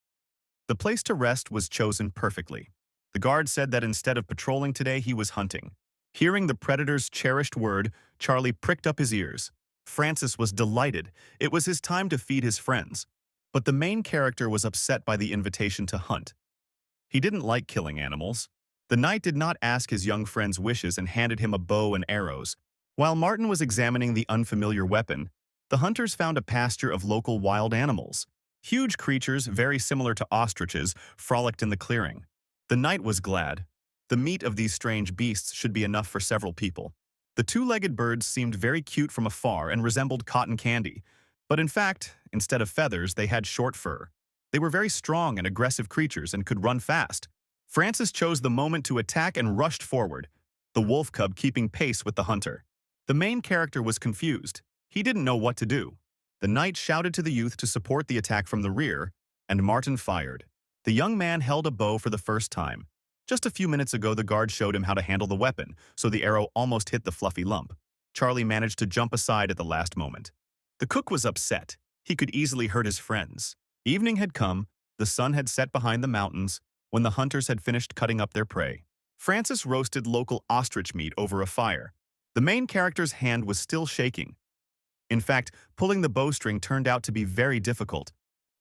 The place to rest was chosen perfectly. The guard said that instead of patrolling today, he was hunting. Hearing the predator's cherished word, Charlie pricked up his ears. Francis was delighted. It was his time to feed his friends. But the main character was upset by the invitation to hunt. He didn't like killing animals. The knight did not ask his young friend's wishes and handed him a bow and arrows. While Martin was examining the unfamiliar weapon, the hunters found a pasture of local wild animals. Huge creatures, very similar to ostriches, frolicked in the clearing. The knight was glad. The meat of these strange beasts should be enough for several people. The two-legged birds seemed very cute from afar and resembled cotton candy. But in fact, instead of feathers, they had short fur. They were very strong and aggressive creatures and could run fast. Francis chose the moment to attack and rushed forward, the wolf cub keeping pace with the hunter. The main character was confused. He didn't know what to do. The knight shouted to the youth to support the attack from the rear, and Martin fired. The young man held a bow for the first time. Just a few minutes ago, the guard showed him how to handle the weapon, so the arrow almost hit the fluffy lump. Charlie managed to jump aside at the last moment. The cook was upset. He could easily hurt his friends. Evening had come, the sun had set behind the mountains, when the hunters had finished cutting up their prey. Francis roasted local ostrich meat over a fire. The main character's hand was still shaking. In fact, pulling the bowstring turned out to be very difficult.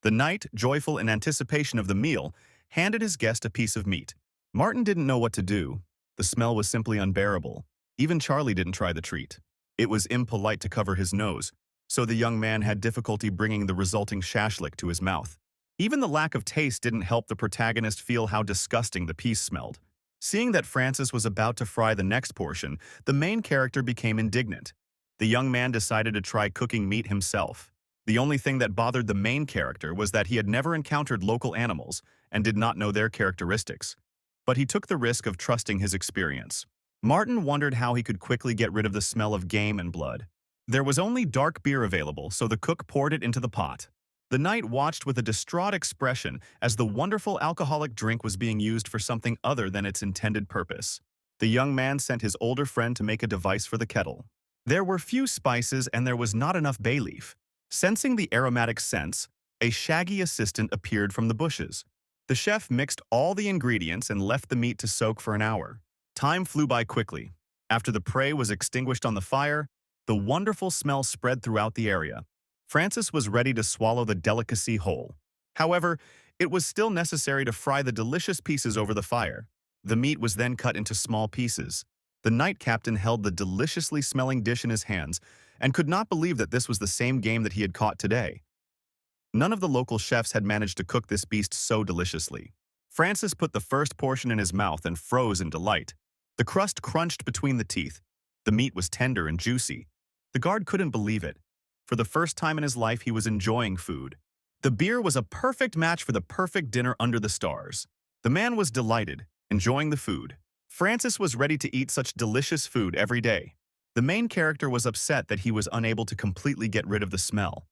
The knight, joyful in anticipation of the meal, handed his guest a piece of meat. Martin didn't know what to do. The smell was simply unbearable. Even Charlie didn't try the treat. It was impolite to cover his nose, so the young man had difficulty bringing the resulting shashlik to his mouth. Even the lack of taste didn't help the protagonist feel how disgusting the piece smelled. Seeing that Francis was about to fry the next portion, the main character became indignant. The young man decided to try cooking meat himself. The only thing that bothered the main character was that he had never encountered local animals and did not know their characteristics. But he took the risk of trusting his experience. Martin wondered how he could quickly get rid of the smell of game and blood. There was only dark beer available, so the cook poured it into the pot. The knight watched with a distraught expression as the wonderful alcoholic drink was being used for something other than its intended purpose. The young man sent his older friend to make a device for the kettle. There were few spices and there was not enough bay leaf. Sensing the aromatic scents, a shaggy assistant appeared from the bushes. The chef mixed all the ingredients and left the meat to soak for an hour. Time flew by quickly. After the prey was extinguished on the fire, the wonderful smell spread throughout the area. Francis was ready to swallow the delicacy whole. However, it was still necessary to fry the delicious pieces over the fire. The meat was then cut into small pieces. The night captain held the deliciously smelling dish in his hands and could not believe that this was the same game that he had caught today. None of the local chefs had managed to cook this beast so deliciously. Francis put the first portion in his mouth and froze in delight. The crust crunched between the teeth. The meat was tender and juicy. The guard couldn't believe it. For the first time in his life, he was enjoying food. The beer was a perfect match for the perfect dinner under the stars. The man was delighted, enjoying the food. Francis was ready to eat such delicious food every day. The main character was upset that he was unable to completely get rid of the smell.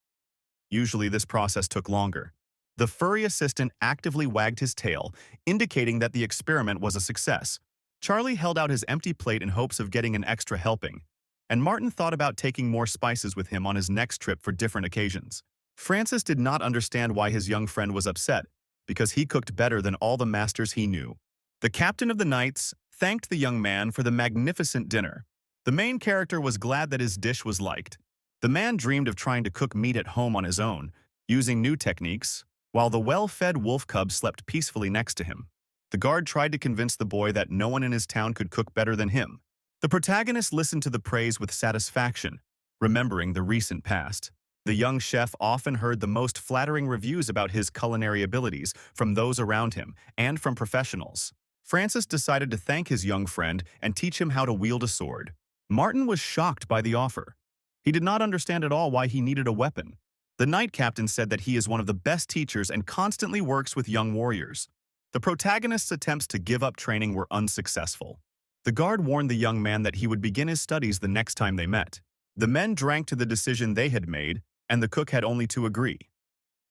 Usually this process took longer. The furry assistant actively wagged his tail, indicating that the experiment was a success. Charlie held out his empty plate in hopes of getting an extra helping, and Martin thought about taking more spices with him on his next trip for different occasions. Francis did not understand why his young friend was upset, because he cooked better than all the masters he knew. The captain of the knights thanked the young man for the magnificent dinner. The main character was glad that his dish was liked. The man dreamed of trying to cook meat at home on his own, using new techniques, while the well-fed wolf cub slept peacefully next to him. The guard tried to convince the boy that no one in his town could cook better than him. The protagonist listened to the praise with satisfaction, remembering the recent past. The young chef often heard the most flattering reviews about his culinary abilities from those around him and from professionals. Francis decided to thank his young friend and teach him how to wield a sword. Martin was shocked by the offer. He did not understand at all why he needed a weapon. The knight captain said that he is one of the best teachers and constantly works with young warriors. The protagonist's attempts to give up training were unsuccessful. The guard warned the young man that he would begin his studies the next time they met. The men drank to the decision they had made, and the cook had only to agree.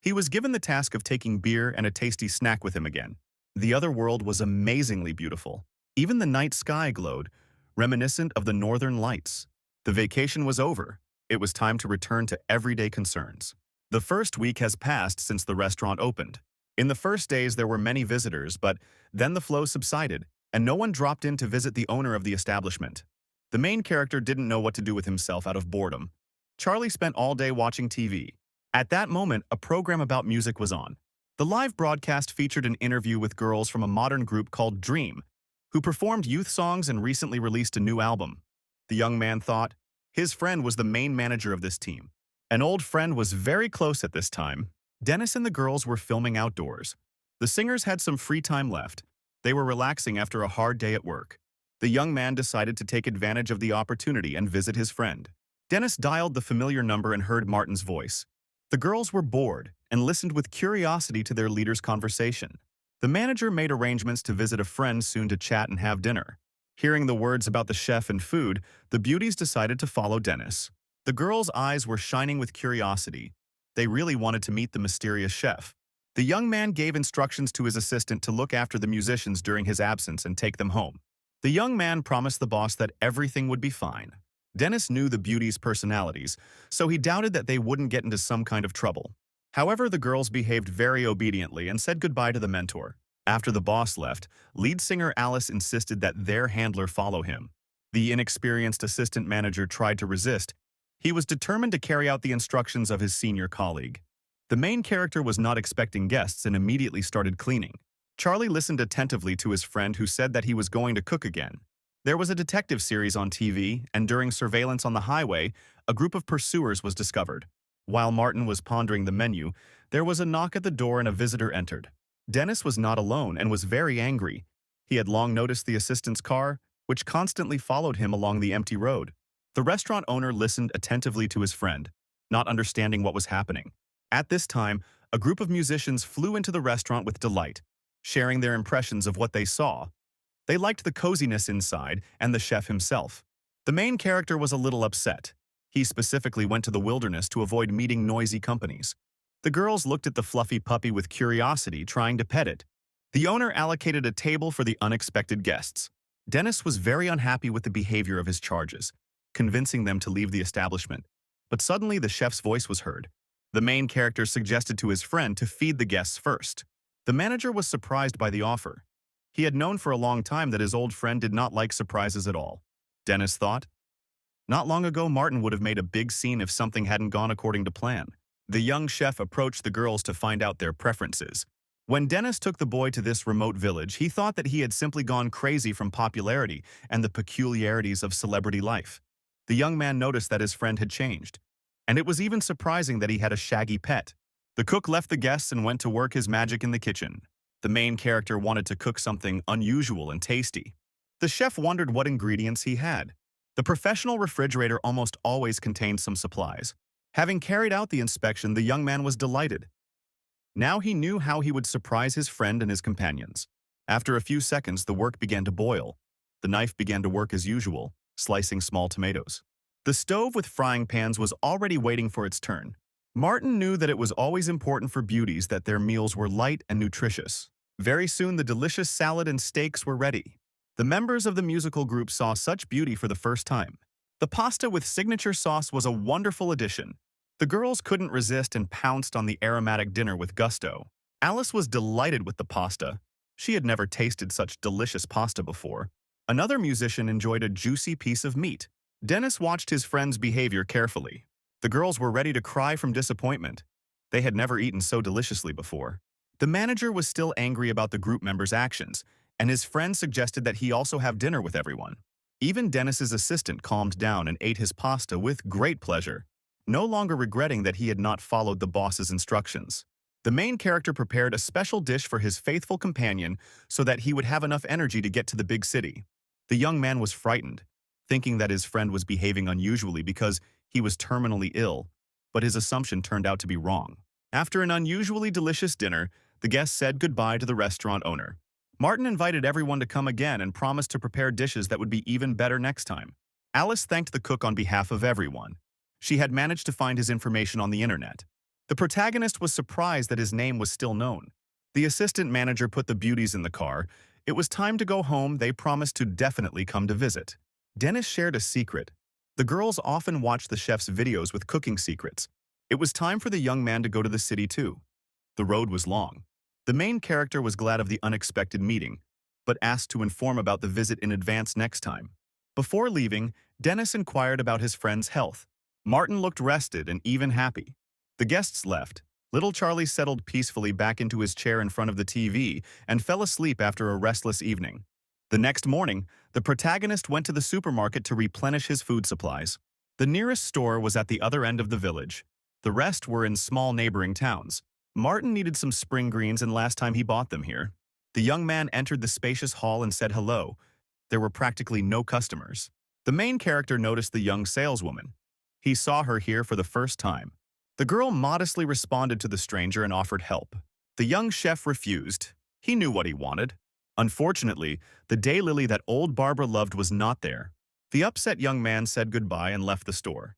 He was given the task of taking beer and a tasty snack with him again. The other world was amazingly beautiful. Even the night sky glowed, reminiscent of the northern lights. The vacation was over. It was time to return to everyday concerns. The first week has passed since the restaurant opened. In the first days, there were many visitors, but then the flow subsided, and no one dropped in to visit the owner of the establishment. The main character didn't know what to do with himself out of boredom. Charlie spent all day watching TV. At that moment, a program about music was on. The live broadcast featured an interview with girls from a modern group called Dream, who performed youth songs and recently released a new album. The young man thought his friend was the main manager of this team. An old friend was very close at this time. Dennis and the girls were filming outdoors. The singers had some free time left. They were relaxing after a hard day at work. The young man decided to take advantage of the opportunity and visit his friend. Dennis dialed the familiar number and heard Martin's voice. The girls were bored and listened with curiosity to their leader's conversation. The manager made arrangements to visit a friend soon to chat and have dinner. Hearing the words about the chef and food, the beauties decided to follow Dennis. The girls' eyes were shining with curiosity. They really wanted to meet the mysterious chef. The young man gave instructions to his assistant to look after the musicians during his absence and take them home. The young man promised the boss that everything would be fine. Dennis knew the beauties' personalities, so he doubted that they wouldn't get into some kind of trouble. However, the girls behaved very obediently and said goodbye to the mentor. After the boss left, lead singer Alice insisted that their handler follow him. The inexperienced assistant manager tried to resist. He was determined to carry out the instructions of his senior colleague. The main character was not expecting guests and immediately started cleaning. Charlie listened attentively to his friend who said that he was going to cook again. There was a detective series on TV, and during surveillance on the highway, a group of pursuers was discovered. While Martin was pondering the menu, there was a knock at the door and a visitor entered. Dennis was not alone and was very angry. He had long noticed the assistant's car, which constantly followed him along the empty road. The restaurant owner listened attentively to his friend, not understanding what was happening. At this time, a group of musicians flew into the restaurant with delight, sharing their impressions of what they saw. They liked the coziness inside and the chef himself. The main character was a little upset. He specifically went to the wilderness to avoid meeting noisy companies. The girls looked at the fluffy puppy with curiosity, trying to pet it. The owner allocated a table for the unexpected guests. Dennis was very unhappy with the behavior of his charges, convincing them to leave the establishment. But suddenly the chef's voice was heard. The main character suggested to his friend to feed the guests first. The manager was surprised by the offer. He had known for a long time that his old friend did not like surprises at all. Dennis thought, not long ago Martin would have made a big scene if something hadn't gone according to plan. The young chef approached the girls to find out their preferences. When Dennis took the boy to this remote village, he thought that he had simply gone crazy from popularity and the peculiarities of celebrity life. The young man noticed that his friend had changed, and it was even surprising that he had a shaggy pet. The cook left the guests and went to work his magic in the kitchen. The main character wanted to cook something unusual and tasty. The chef wondered what ingredients he had. The professional refrigerator almost always contained some supplies. Having carried out the inspection, the young man was delighted. Now he knew how he would surprise his friend and his companions. After a few seconds, the work began to boil. The knife began to work as usual, slicing small tomatoes. The stove with frying pans was already waiting for its turn. Martin knew that it was always important for beauties that their meals were light and nutritious. Very soon, the delicious salad and steaks were ready. The members of the musical group saw such beauty for the first time. The pasta with signature sauce was a wonderful addition. The girls couldn't resist and pounced on the aromatic dinner with gusto. Alice was delighted with the pasta. She had never tasted such delicious pasta before. Another musician enjoyed a juicy piece of meat. Dennis watched his friend's behavior carefully. The girls were ready to cry from disappointment. They had never eaten so deliciously before. The manager was still angry about the group members' actions, and his friend suggested that he also have dinner with everyone. Even Dennis's assistant calmed down and ate his pasta with great pleasure, no longer regretting that he had not followed the boss's instructions. The main character prepared a special dish for his faithful companion so that he would have enough energy to get to the big city. The young man was frightened, thinking that his friend was behaving unusually because he was terminally ill, but his assumption turned out to be wrong. After an unusually delicious dinner, the guests said goodbye to the restaurant owner. Martin invited everyone to come again and promised to prepare dishes that would be even better next time. Alice thanked the cook on behalf of everyone. She had managed to find his information on the internet. The protagonist was surprised that his name was still known. The assistant manager put the beauties in the car. It was time to go home. They promised to definitely come to visit. Dennis shared a secret. The girls often watched the chef's videos with cooking secrets. It was time for the young man to go to the city too. The road was long. The main character was glad of the unexpected meeting, but asked to inform about the visit in advance next time. Before leaving, Dennis inquired about his friend's health. Martin looked rested and even happy. The guests left. Little Charlie settled peacefully back into his chair in front of the TV and fell asleep after a restless evening. The next morning, the protagonist went to the supermarket to replenish his food supplies. The nearest store was at the other end of the village. The rest were in small neighboring towns. Martin needed some spring greens, and last time he bought them here. The young man entered the spacious hall and said hello. There were practically no customers. The main character noticed the young saleswoman. He saw her here for the first time. The girl modestly responded to the stranger and offered help. The young chef refused. He knew what he wanted. Unfortunately, the daylily that old Barbara loved was not there. The upset young man said goodbye and left the store.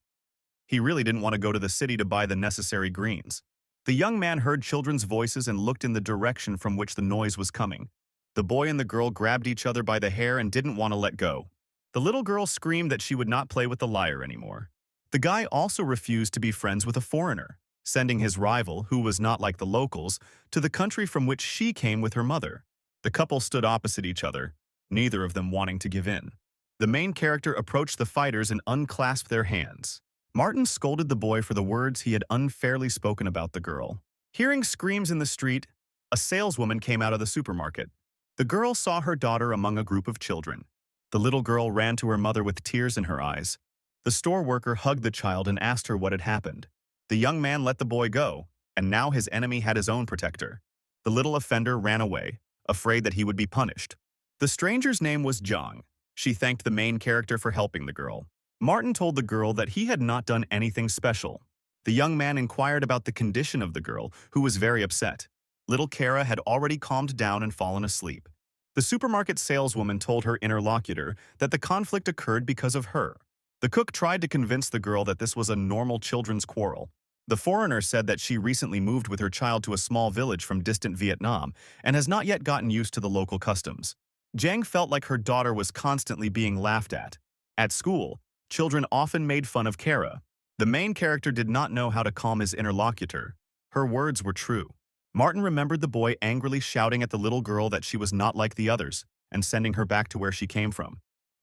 He really didn't want to go to the city to buy the necessary greens. The young man heard children's voices and looked in the direction from which the noise was coming. The boy and the girl grabbed each other by the hair and didn't want to let go. The little girl screamed that she would not play with the liar anymore. The guy also refused to be friends with a foreigner, sending his rival, who was not like the locals, to the country from which she came with her mother. The couple stood opposite each other, neither of them wanting to give in. The main character approached the fighters and unclasped their hands. Martin scolded the boy for the words he had unfairly spoken about the girl. Hearing screams in the street, a saleswoman came out of the supermarket. The girl saw her daughter among a group of children. The little girl ran to her mother with tears in her eyes. The store worker hugged the child and asked her what had happened. The young man let the boy go, and now his enemy had his own protector. The little offender ran away, afraid that he would be punished. The stranger's name was Zhang. She thanked the main character for helping the girl. Martin told the girl that he had not done anything special. The young man inquired about the condition of the girl, who was very upset. Little Kara had already calmed down and fallen asleep. The supermarket saleswoman told her interlocutor that the conflict occurred because of her. The cook tried to convince the girl that this was a normal children's quarrel. The foreigner said that she recently moved with her child to a small village from distant Vietnam and has not yet gotten used to the local customs. Zhang felt like her daughter was constantly being laughed at. At school, children often made fun of Kara. The main character did not know how to calm his interlocutor. Her words were true. Martin remembered the boy angrily shouting at the little girl that she was not like the others and sending her back to where she came from.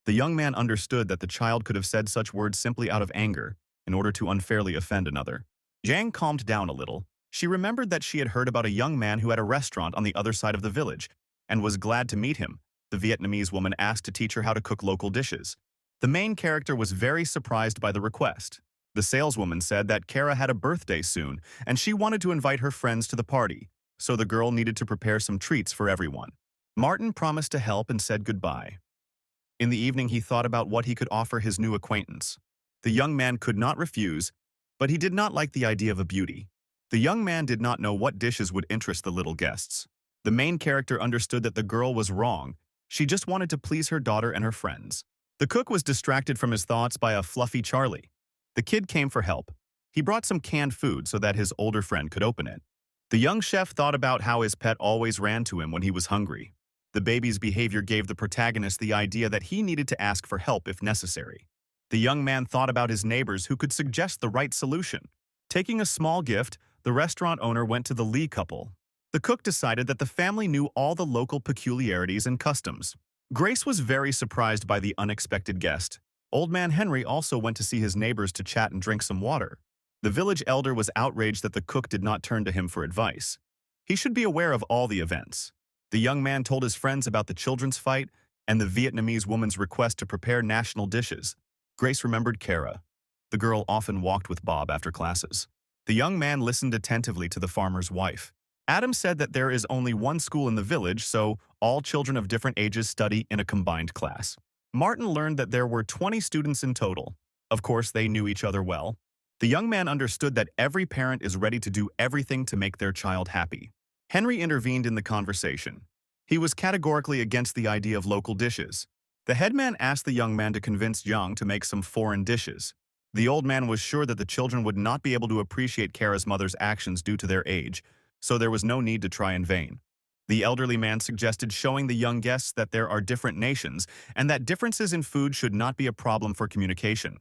The young man understood that the child could have said such words simply out of anger in order to unfairly offend another. Zhang calmed down a little. She remembered that she had heard about a young man who had a restaurant on the other side of the village and was glad to meet him. The Vietnamese woman asked to teach her how to cook local dishes. The main character was very surprised by the request. The saleswoman said that Kara had a birthday soon and she wanted to invite her friends to the party, so the girl needed to prepare some treats for everyone. Martin promised to help and said goodbye. In the evening, he thought about what he could offer his new acquaintance. The young man could not refuse, but he did not like the idea of a beauty. The young man did not know what dishes would interest the little guests. The main character understood that the girl was wrong. She just wanted to please her daughter and her friends. The cook was distracted from his thoughts by a fluffy Charlie. The kid came for help. He brought some canned food so that his older friend could open it. The young chef thought about how his pet always ran to him when he was hungry. The baby's behavior gave the protagonist the idea that he needed to ask for help if necessary. The young man thought about his neighbors who could suggest the right solution. Taking a small gift, the restaurant owner went to the Lee couple. The cook decided that the family knew all the local peculiarities and customs. Grace was very surprised by the unexpected guest. Old man Henry also went to see his neighbors to chat and drink some water. The village elder was outraged that the cook did not turn to him for advice. He should be aware of all the events. The young man told his friends about the children's fight and the Vietnamese woman's request to prepare national dishes. Grace remembered Kara. The girl often walked with Bob after classes. The young man listened attentively to the farmer's wife. Adam said that there is only one school in the village, so all children of different ages study in a combined class. Martin learned that there were 20 students in total. Of course, they knew each other well. The young man understood that every parent is ready to do everything to make their child happy. Henry intervened in the conversation. He was categorically against the idea of local dishes. The headman asked the young man to convince Jiang to make some foreign dishes. The old man was sure that the children would not be able to appreciate Kara's mother's actions due to their age, so there was no need to try in vain. The elderly man suggested showing the young guests that there are different nations and that differences in food should not be a problem for communication.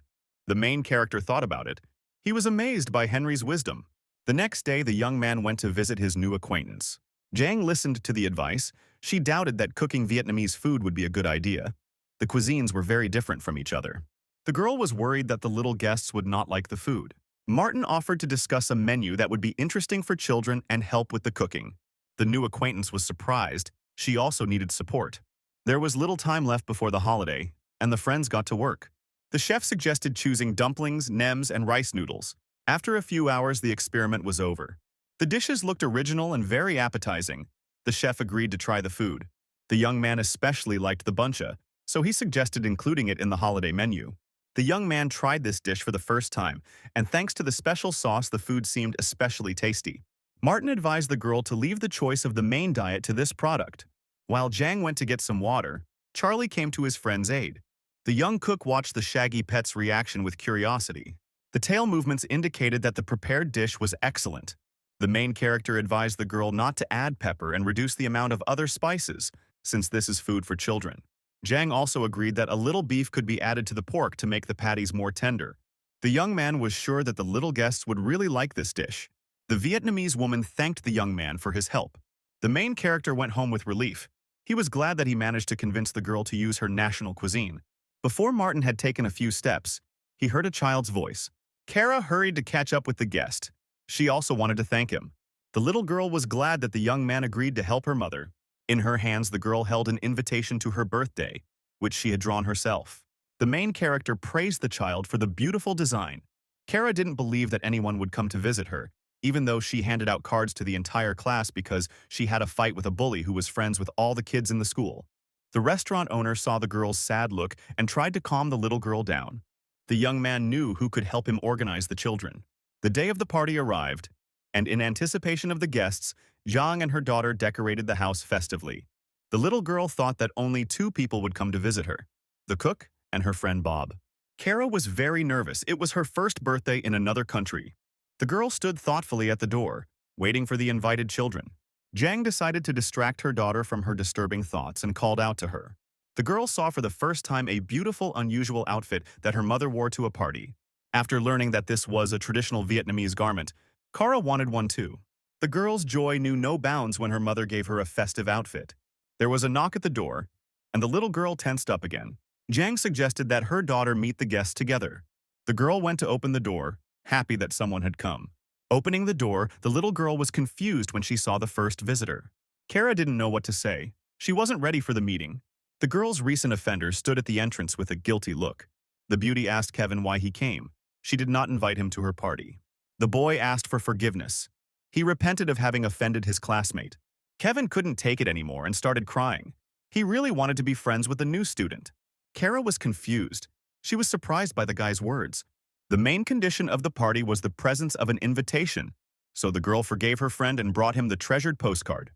The main character thought about it. He was amazed by Henry's wisdom. The next day, the young man went to visit his new acquaintance. Jiang listened to the advice. She doubted that cooking Vietnamese food would be a good idea. The cuisines were very different from each other. The girl was worried that the little guests would not like the food. Martin offered to discuss a menu that would be interesting for children and help with the cooking. The new acquaintance was surprised. She also needed support. There was little time left before the holiday, and the friends got to work. The chef suggested choosing dumplings, nems, and rice noodles. After a few hours, the experiment was over. The dishes looked original and very appetizing. The chef agreed to try the food. The young man especially liked the buncha, so he suggested including it in the holiday menu. The young man tried this dish for the first time, and thanks to the special sauce, the food seemed especially tasty. Martin advised the girl to leave the choice of the main diet to this product. While Jiang went to get some water, Charlie came to his friend's aid. The young cook watched the shaggy pet's reaction with curiosity. The tail movements indicated that the prepared dish was excellent. The main character advised the girl not to add pepper and reduce the amount of other spices, since this is food for children. Jiang also agreed that a little beef could be added to the pork to make the patties more tender. The young man was sure that the little guests would really like this dish. The Vietnamese woman thanked the young man for his help. The main character went home with relief. He was glad that he managed to convince the girl to use her national cuisine. Before Martin had taken a few steps, he heard a child's voice. Kara hurried to catch up with the guest. She also wanted to thank him. The little girl was glad that the young man agreed to help her mother. In her hands, the girl held an invitation to her birthday, which she had drawn herself. The main character praised the child for the beautiful design. Kara didn't believe that anyone would come to visit her, even though she handed out cards to the entire class because she had a fight with a bully who was friends with all the kids in the school. The restaurant owner saw the girl's sad look and tried to calm the little girl down. The young man knew who could help him organize the children. The day of the party arrived, and in anticipation of the guests, Jiang and her daughter decorated the house festively. The little girl thought that only 2 people would come to visit her, the cook and her friend Bob. Kara was very nervous. It was her first birthday in another country. The girl stood thoughtfully at the door, waiting for the invited children. Jiang decided to distract her daughter from her disturbing thoughts and called out to her. The girl saw for the first time a beautiful, unusual outfit that her mother wore to a party. After learning that this was a traditional Vietnamese garment, Kara wanted one too. The girl's joy knew no bounds when her mother gave her a festive outfit. There was a knock at the door, and the little girl tensed up again. Jiang suggested that her daughter meet the guests together. The girl went to open the door, happy that someone had come. Opening the door, the little girl was confused when she saw the first visitor. Kara didn't know what to say. She wasn't ready for the meeting. The girl's recent offender stood at the entrance with a guilty look. The beauty asked Kevin why he came. She did not invite him to her party. The boy asked for forgiveness. He repented of having offended his classmate. Kevin couldn't take it anymore and started crying. He really wanted to be friends with the new student. Kara was confused. She was surprised by the guy's words. The main condition of the party was the presence of an invitation, so the girl forgave her friend and brought him the treasured postcard.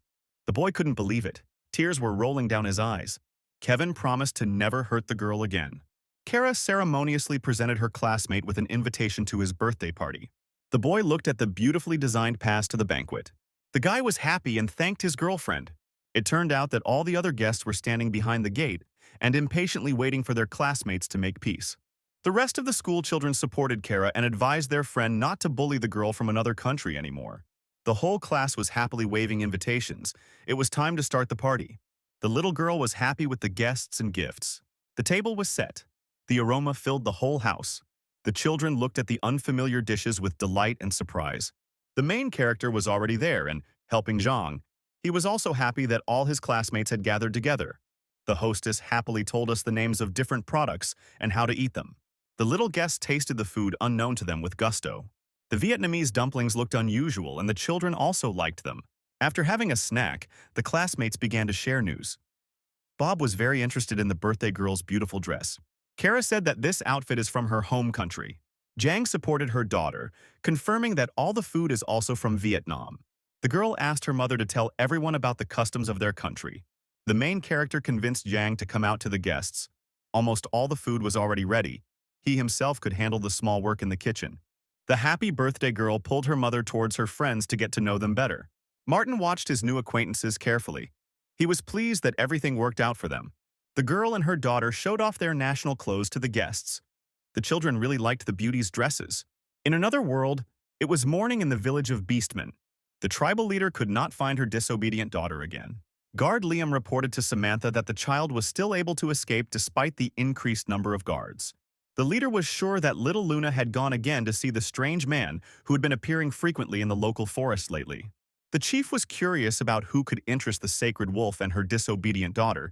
The boy couldn't believe it. Tears were rolling down his eyes. Kevin promised to never hurt the girl again. Kara ceremoniously presented her classmate with an invitation to his birthday party. The boy looked at the beautifully designed pass to the banquet. The guy was happy and thanked his girlfriend. It turned out that all the other guests were standing behind the gate and impatiently waiting for their classmates to make peace. The rest of the school children supported Kara and advised their friend not to bully the girl from another country anymore. The whole class was happily waving invitations. It was time to start the party. The little girl was happy with the guests and gifts. The table was set. The aroma filled the whole house. The children looked at the unfamiliar dishes with delight and surprise. The main character was already there and helping Zhang. He was also happy that all his classmates had gathered together. The hostess happily told us the names of different products and how to eat them. The little guests tasted the food unknown to them with gusto. The Vietnamese dumplings looked unusual and the children also liked them. After having a snack, the classmates began to share news. Bob was very interested in the birthday girl's beautiful dress. Kara said that this outfit is from her home country. Jiang supported her daughter, confirming that all the food is also from Vietnam. The girl asked her mother to tell everyone about the customs of their country. The main character convinced Jiang to come out to the guests. Almost all the food was already ready. He himself could handle the small work in the kitchen. The happy birthday girl pulled her mother towards her friends to get to know them better. Martin watched his new acquaintances carefully. He was pleased that everything worked out for them. The girl and her daughter showed off their national clothes to the guests. The children really liked the beauty's dresses. In another world, it was morning in the village of Beastmen. The tribal leader could not find her disobedient daughter again. Guard Liam reported to Samantha that the child was still able to escape despite the increased number of guards. The leader was sure that little Luna had gone again to see the strange man who had been appearing frequently in the local forest lately. The chief was curious about who could interest the sacred wolf and her disobedient daughter,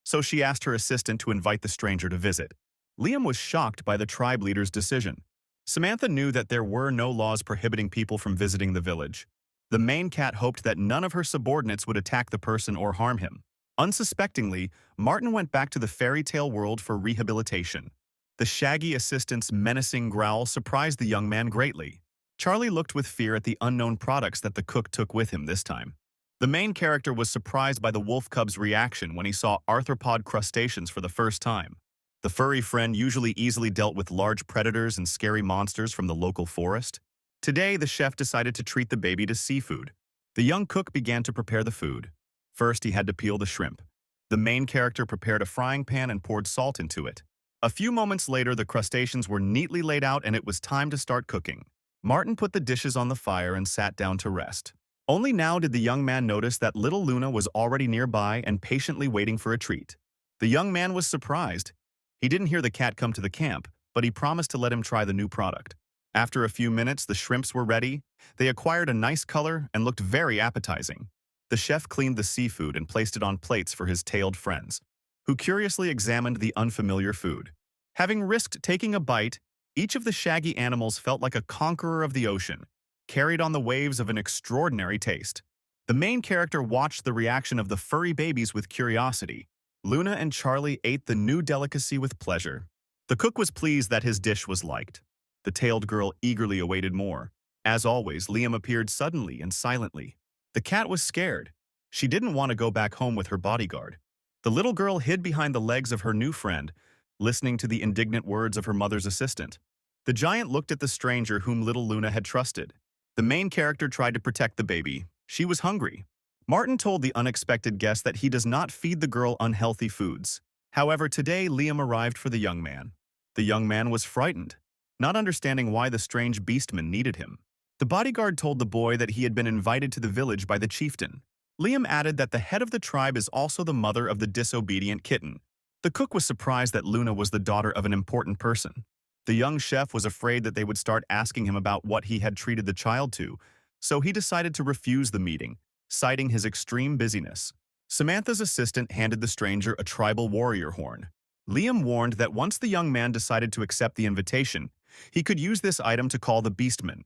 so she asked her assistant to invite the stranger to visit. Liam was shocked by the tribe leader's decision. Samantha knew that there were no laws prohibiting people from visiting the village. The main cat hoped that none of her subordinates would attack the person or harm him. Unsuspectingly, Martin went back to the fairy tale world for rehabilitation. The shaggy assistant's menacing growl surprised the young man greatly. Charlie looked with fear at the unknown products that the cook took with him this time. The main character was surprised by the wolf cub's reaction when he saw arthropod crustaceans for the first time. The furry friend usually easily dealt with large predators and scary monsters from the local forest. Today, the chef decided to treat the baby to seafood. The young cook began to prepare the food. First, he had to peel the shrimp. The main character prepared a frying pan and poured salt into it. A few moments later, the crustaceans were neatly laid out and it was time to start cooking. Martin put the dishes on the fire and sat down to rest. Only now did the young man notice that little Luna was already nearby and patiently waiting for a treat. The young man was surprised. He didn't hear the cat come to the camp, but he promised to let him try the new product. After a few minutes, the shrimps were ready. They acquired a nice color and looked very appetizing. The chef cleaned the seafood and placed it on plates for his tailed friends, who curiously examined the unfamiliar food. Having risked taking a bite, each of the shaggy animals felt like a conqueror of the ocean, carried on the waves of an extraordinary taste. The main character watched the reaction of the furry babies with curiosity. Luna and Charlie ate the new delicacy with pleasure. The cook was pleased that his dish was liked. The tailed girl eagerly awaited more. As always, Liam appeared suddenly and silently. The cat was scared. She didn't want to go back home with her bodyguard. The little girl hid behind the legs of her new friend, listening to the indignant words of her mother's assistant. The giant looked at the stranger whom little Luna had trusted. The main character tried to protect the baby. She was hungry. Martin told the unexpected guest that he does not feed the girl unhealthy foods. However, today Liam arrived for the young man. The young man was frightened, not understanding why the strange beastman needed him. The bodyguard told the boy that he had been invited to the village by the chieftain. Liam added that the head of the tribe is also the mother of the disobedient kitten. The cook was surprised that Luna was the daughter of an important person. The young chef was afraid that they would start asking him about what he had treated the child to, so he decided to refuse the meeting, citing his extreme busyness. Samantha's assistant handed the stranger a tribal warrior horn. Liam warned that once the young man decided to accept the invitation, he could use this item to call the beastman.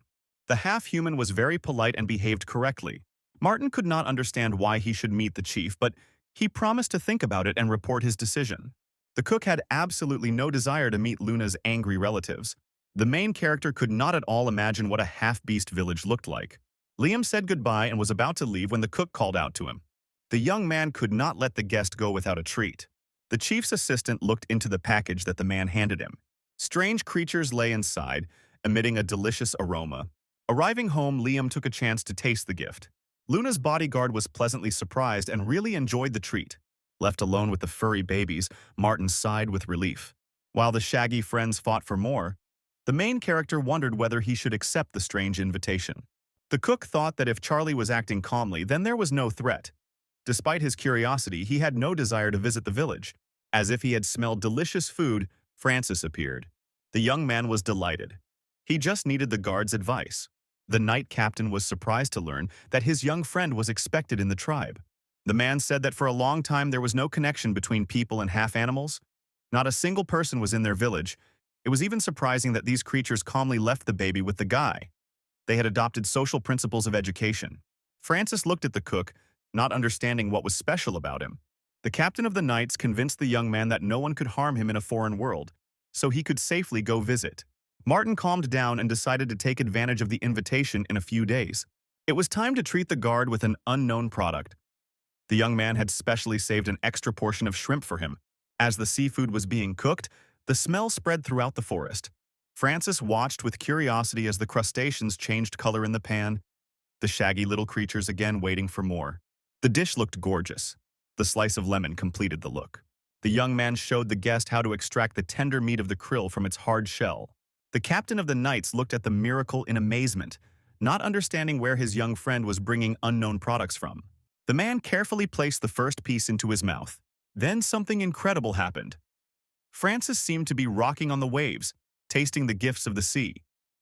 The half-human was very polite and behaved correctly. Martin could not understand why he should meet the chief, but he promised to think about it and report his decision. The cook had absolutely no desire to meet Luna's angry relatives. The main character could not at all imagine what a half-beast village looked like. Liam said goodbye and was about to leave when the cook called out to him. The young man could not let the guest go without a treat. The chief's assistant looked into the package that the man handed him. Strange creatures lay inside, emitting a delicious aroma. Arriving home, Liam took a chance to taste the gift. Luna's bodyguard was pleasantly surprised and really enjoyed the treat. Left alone with the furry babies, Martin sighed with relief. While the shaggy friends fought for more, the main character wondered whether he should accept the strange invitation. The cook thought that if Charlie was acting calmly, then there was no threat. Despite his curiosity, he had no desire to visit the village. As if he had smelled delicious food, Francis appeared. The young man was delighted. He just needed the guard's advice. The knight captain was surprised to learn that his young friend was expected in the tribe. The man said that for a long time there was no connection between people and half-animals. Not a single person was in their village. It was even surprising that these creatures calmly left the baby with the guy. They had adopted social principles of education. Francis looked at the cook, not understanding what was special about him. The captain of the knights convinced the young man that no one could harm him in a foreign world, so he could safely go visit. Martin calmed down and decided to take advantage of the invitation in a few days. It was time to treat the guard with an unknown product. The young man had specially saved an extra portion of shrimp for him. As the seafood was being cooked, the smell spread throughout the forest. Francis watched with curiosity as the crustaceans changed color in the pan, the shaggy little creatures again waiting for more. The dish looked gorgeous. The slice of lemon completed the look. The young man showed the guest how to extract the tender meat of the krill from its hard shell. The captain of the knights looked at the miracle in amazement, not understanding where his young friend was bringing unknown products from. The man carefully placed the first piece into his mouth. Then something incredible happened. Francis seemed to be rocking on the waves, tasting the gifts of the sea.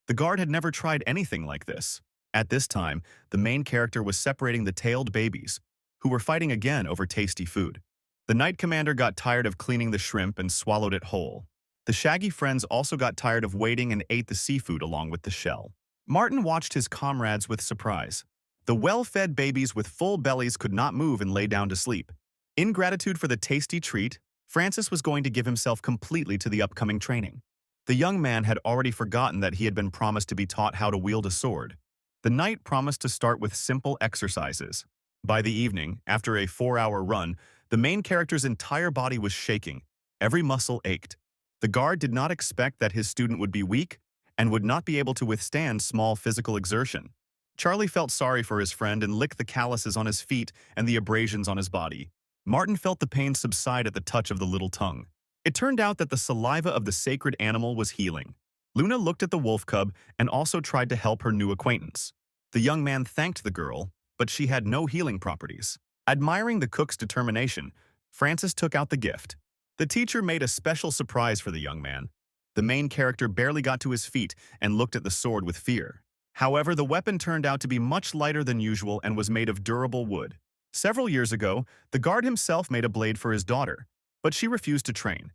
The guard had never tried anything like this. At this time, the main character was separating the tailed babies, who were fighting again over tasty food. The knight commander got tired of cleaning the shrimp and swallowed it whole. The shaggy friends also got tired of waiting and ate the seafood along with the shell. Martin watched his comrades with surprise. The well-fed babies with full bellies could not move and lay down to sleep. In gratitude for the tasty treat, Francis was going to give himself completely to the upcoming training. The young man had already forgotten that he had been promised to be taught how to wield a sword. The knight promised to start with simple exercises. By the evening, after a 4-hour run, the main character's entire body was shaking. Every muscle ached. The guard did not expect that his student would be weak and would not be able to withstand small physical exertion. Charlie felt sorry for his friend and licked the calluses on his feet and the abrasions on his body. Martin felt the pain subside at the touch of the little tongue. It turned out that the saliva of the sacred animal was healing. Luna looked at the wolf cub and also tried to help her new acquaintance. The young man thanked the girl, but she had no healing properties. Admiring the cook's determination, Francis took out the gift. The teacher made a special surprise for the young man. The main character barely got to his feet and looked at the sword with fear. However, the weapon turned out to be much lighter than usual and was made of durable wood. Several years ago, the guard himself made a blade for his daughter, but she refused to train.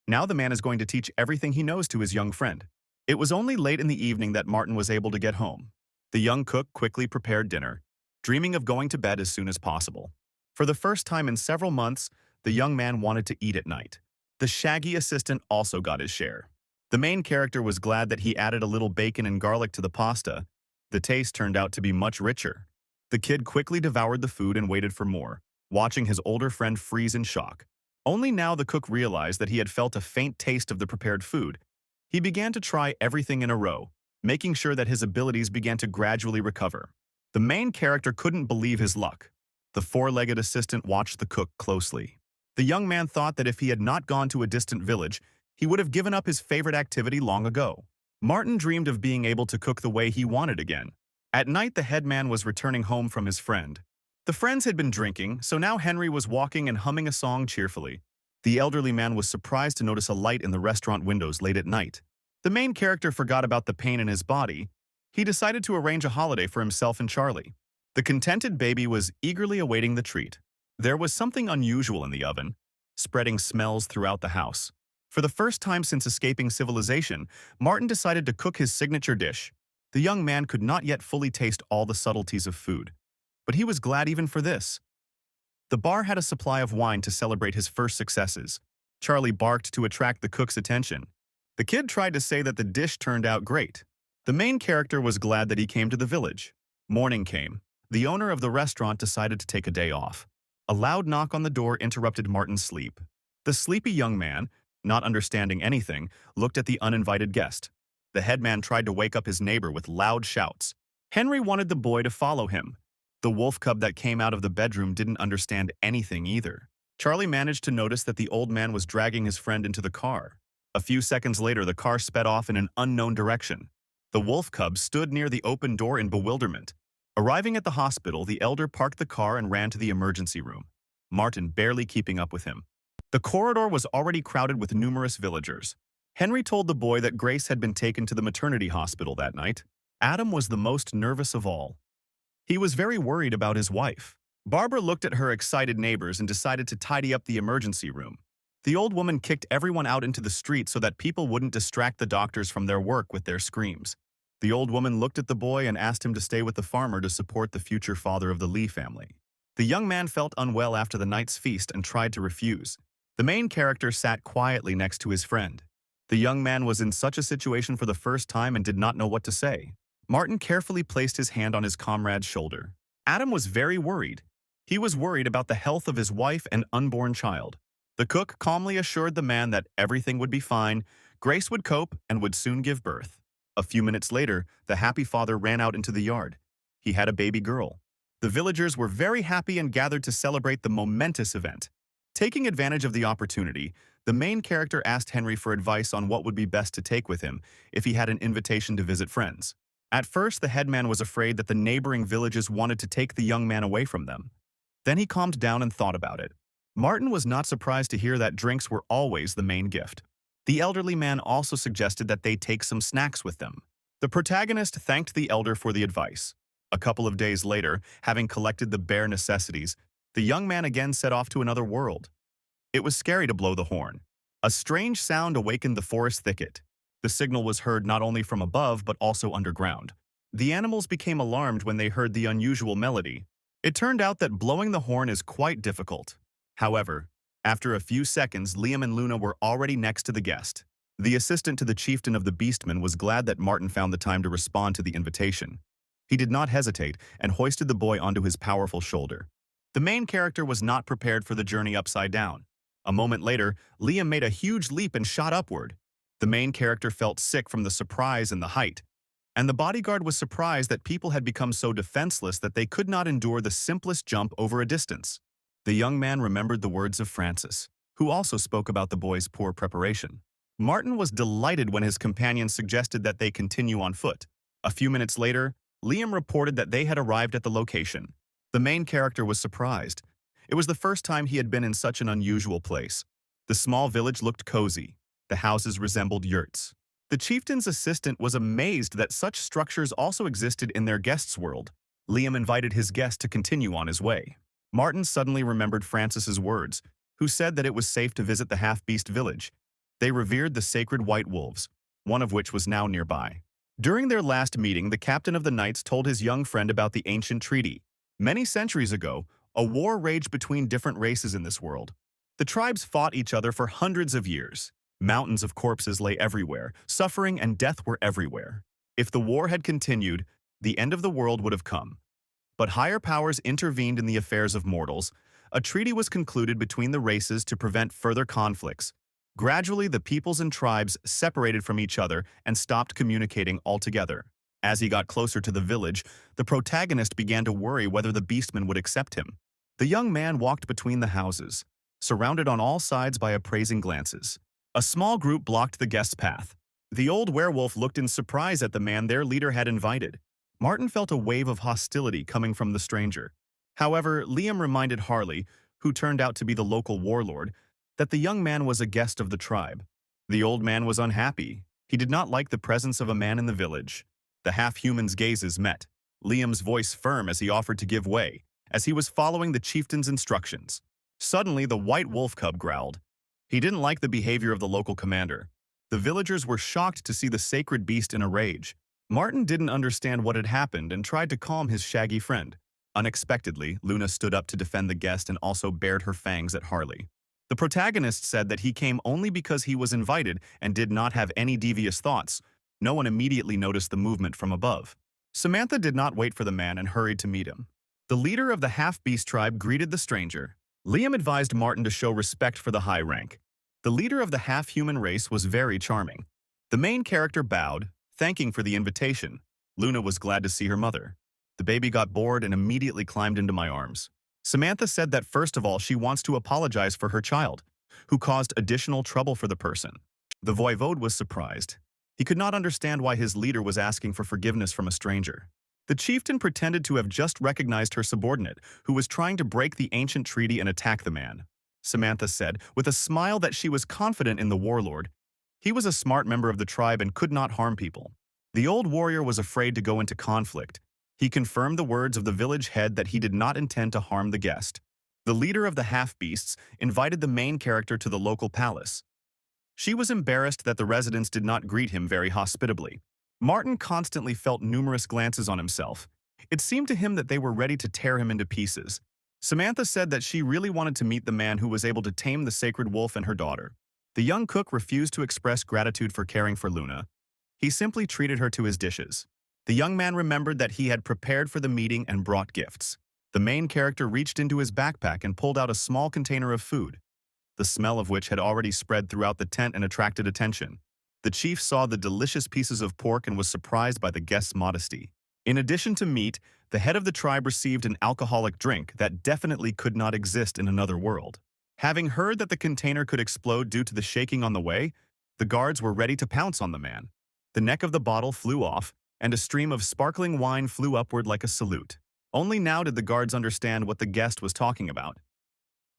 Now the man is going to teach everything he knows to his young friend. It was only late in the evening that Martin was able to get home. The young cook quickly prepared dinner, dreaming of going to bed as soon as possible. For the first time in several months, the young man wanted to eat at night. The shaggy assistant also got his share. The main character was glad that he added a little bacon and garlic to the pasta. The taste turned out to be much richer. The kid quickly devoured the food and waited for more, watching his older friend freeze in shock. Only now the cook realized that he had felt a faint taste of the prepared food. He began to try everything in a row, making sure that his abilities began to gradually recover. The main character couldn't believe his luck. The four-legged assistant watched the cook closely. The young man thought that if he had not gone to a distant village, he would have given up his favorite activity long ago. Martin dreamed of being able to cook the way he wanted again. At night, the headman was returning home from his friend. The friends had been drinking, so now Henry was walking and humming a song cheerfully. The elderly man was surprised to notice a light in the restaurant windows late at night. The main character forgot about the pain in his body. He decided to arrange a holiday for himself and Charlie. The contented baby was eagerly awaiting the treat. There was something unusual in the oven, spreading smells throughout the house. For the first time since escaping civilization, Martin decided to cook his signature dish. The young man could not yet fully taste all the subtleties of food, but he was glad even for this. The bar had a supply of wine to celebrate his first successes. Charlie barked to attract the cook's attention. The kid tried to say that the dish turned out great. The main character was glad that he came to the village. Morning came. The owner of the restaurant decided to take a day off. A loud knock on the door interrupted Martin's sleep. The sleepy young man, not understanding anything, looked at the uninvited guest. The headman tried to wake up his neighbor with loud shouts. Henry wanted the boy to follow him. The wolf cub that came out of the bedroom didn't understand anything either. Charlie managed to notice that the old man was dragging his friend into the car. A few seconds later, the car sped off in an unknown direction. The wolf cub stood near the open door in bewilderment. Arriving at the hospital, the elder parked the car and ran to the emergency room, Martin barely keeping up with him. The corridor was already crowded with numerous villagers. Henry told the boy that Grace had been taken to the maternity hospital that night. Adam was the most nervous of all. He was very worried about his wife. Barbara looked at her excited neighbors and decided to tidy up the emergency room. The old woman kicked everyone out into the street so that people wouldn't distract the doctors from their work with their screams. The old woman looked at the boy and asked him to stay with the farmer to support the future father of the Lee family. The young man felt unwell after the night's feast and tried to refuse. The main character sat quietly next to his friend. The young man was in such a situation for the first time and did not know what to say. Martin carefully placed his hand on his comrade's shoulder. Adam was very worried. He was worried about the health of his wife and unborn child. The cook calmly assured the man that everything would be fine, Grace would cope and would soon give birth. A few minutes later, the happy father ran out into the yard. He had a baby girl. The villagers were very happy and gathered to celebrate the momentous event. Taking advantage of the opportunity, the main character asked Henry for advice on what would be best to take with him if he had an invitation to visit friends. At first, the headman was afraid that the neighboring villages wanted to take the young man away from them. Then he calmed down and thought about it. Martin was not surprised to hear that drinks were always the main gift. The elderly man also suggested that they take some snacks with them. The protagonist thanked the elder for the advice. A couple of days later, having collected the bare necessities, the young man again set off to another world. It was scary to blow the horn. A strange sound awakened the forest thicket. The signal was heard not only from above but also underground. The animals became alarmed when they heard the unusual melody. It turned out that blowing the horn is quite difficult. However, after a few seconds, Liam and Luna were already next to the guest. The assistant to the chieftain of the Beastmen was glad that Martin found the time to respond to the invitation. He did not hesitate and hoisted the boy onto his powerful shoulder. The main character was not prepared for the journey upside down. A moment later, Liam made a huge leap and shot upward. The main character felt sick from the surprise and the height, and the bodyguard was surprised that people had become so defenseless that they could not endure the simplest jump over a distance. The young man remembered the words of Francis, who also spoke about the boy's poor preparation. Martin was delighted when his companions suggested that they continue on foot. A few minutes later, Liam reported that they had arrived at the location. The main character was surprised. It was the first time he had been in such an unusual place. The small village looked cozy. The houses resembled yurts. The chieftain's assistant was amazed that such structures also existed in their guest's world. Liam invited his guest to continue on his way. Martin suddenly remembered Francis's words, who said that it was safe to visit the half-beast village. They revered the sacred white wolves, one of which was now nearby. During their last meeting, the captain of the knights told his young friend about the ancient treaty. Many centuries ago, a war raged between different races in this world. The tribes fought each other for hundreds of years. Mountains of corpses lay everywhere. Suffering and death were everywhere. If the war had continued, the end of the world would have come. But higher powers intervened in the affairs of mortals. A treaty was concluded between the races to prevent further conflicts. Gradually, the peoples and tribes separated from each other and stopped communicating altogether. As he got closer to the village, the protagonist began to worry whether the beastmen would accept him. The young man walked between the houses, surrounded on all sides by appraising glances. A small group blocked the guest's path. The old werewolf looked in surprise at the man their leader had invited. Martin felt a wave of hostility coming from the stranger. However, Liam reminded Harley, who turned out to be the local warlord, that the young man was a guest of the tribe. The old man was unhappy. He did not like the presence of a man in the village. The half-human's gazes met, Liam's voice firm as he offered to give way, as he was following the chieftain's instructions. Suddenly, the white wolf cub growled. He didn't like the behavior of the local commander. The villagers were shocked to see the sacred beast in a rage. Martin didn't understand what had happened and tried to calm his shaggy friend. Unexpectedly, Luna stood up to defend the guest and also bared her fangs at Harley. The protagonist said that he came only because he was invited and did not have any devious thoughts. No one immediately noticed the movement from above. Samantha did not wait for the man and hurried to meet him. The leader of the half-beast tribe greeted the stranger. Liam advised Martin to show respect for the high rank. The leader of the half-human race was very charming. The main character bowed, thanking for the invitation. Luna was glad to see her mother. The baby got bored and immediately climbed into my arms. Samantha said that first of all she wants to apologize for her child, who caused additional trouble for the person. The voivode was surprised. He could not understand why his leader was asking for forgiveness from a stranger. The chieftain pretended to have just recognized her subordinate, who was trying to break the ancient treaty and attack the man. Samantha said, with a smile, that she was confident in the warlord. He was a smart member of the tribe and could not harm people. The old warrior was afraid to go into conflict. He confirmed the words of the village head that he did not intend to harm the guest. The leader of the half-beasts invited the main character to the local palace. She was embarrassed that the residents did not greet him very hospitably. Martin constantly felt numerous glances on himself. It seemed to him that they were ready to tear him into pieces. Samantha said that she really wanted to meet the man who was able to tame the sacred wolf and her daughter. The young cook refused to express gratitude for caring for Luna. He simply treated her to his dishes. The young man remembered that he had prepared for the meeting and brought gifts. The main character reached into his backpack and pulled out a small container of food, the smell of which had already spread throughout the tent and attracted attention. The chief saw the delicious pieces of pork and was surprised by the guest's modesty. In addition to meat, the head of the tribe received an alcoholic drink that definitely could not exist in another world. Having heard that the container could explode due to the shaking on the way, the guards were ready to pounce on the man. The neck of the bottle flew off, and a stream of sparkling wine flew upward like a salute. Only now did the guards understand what the guest was talking about.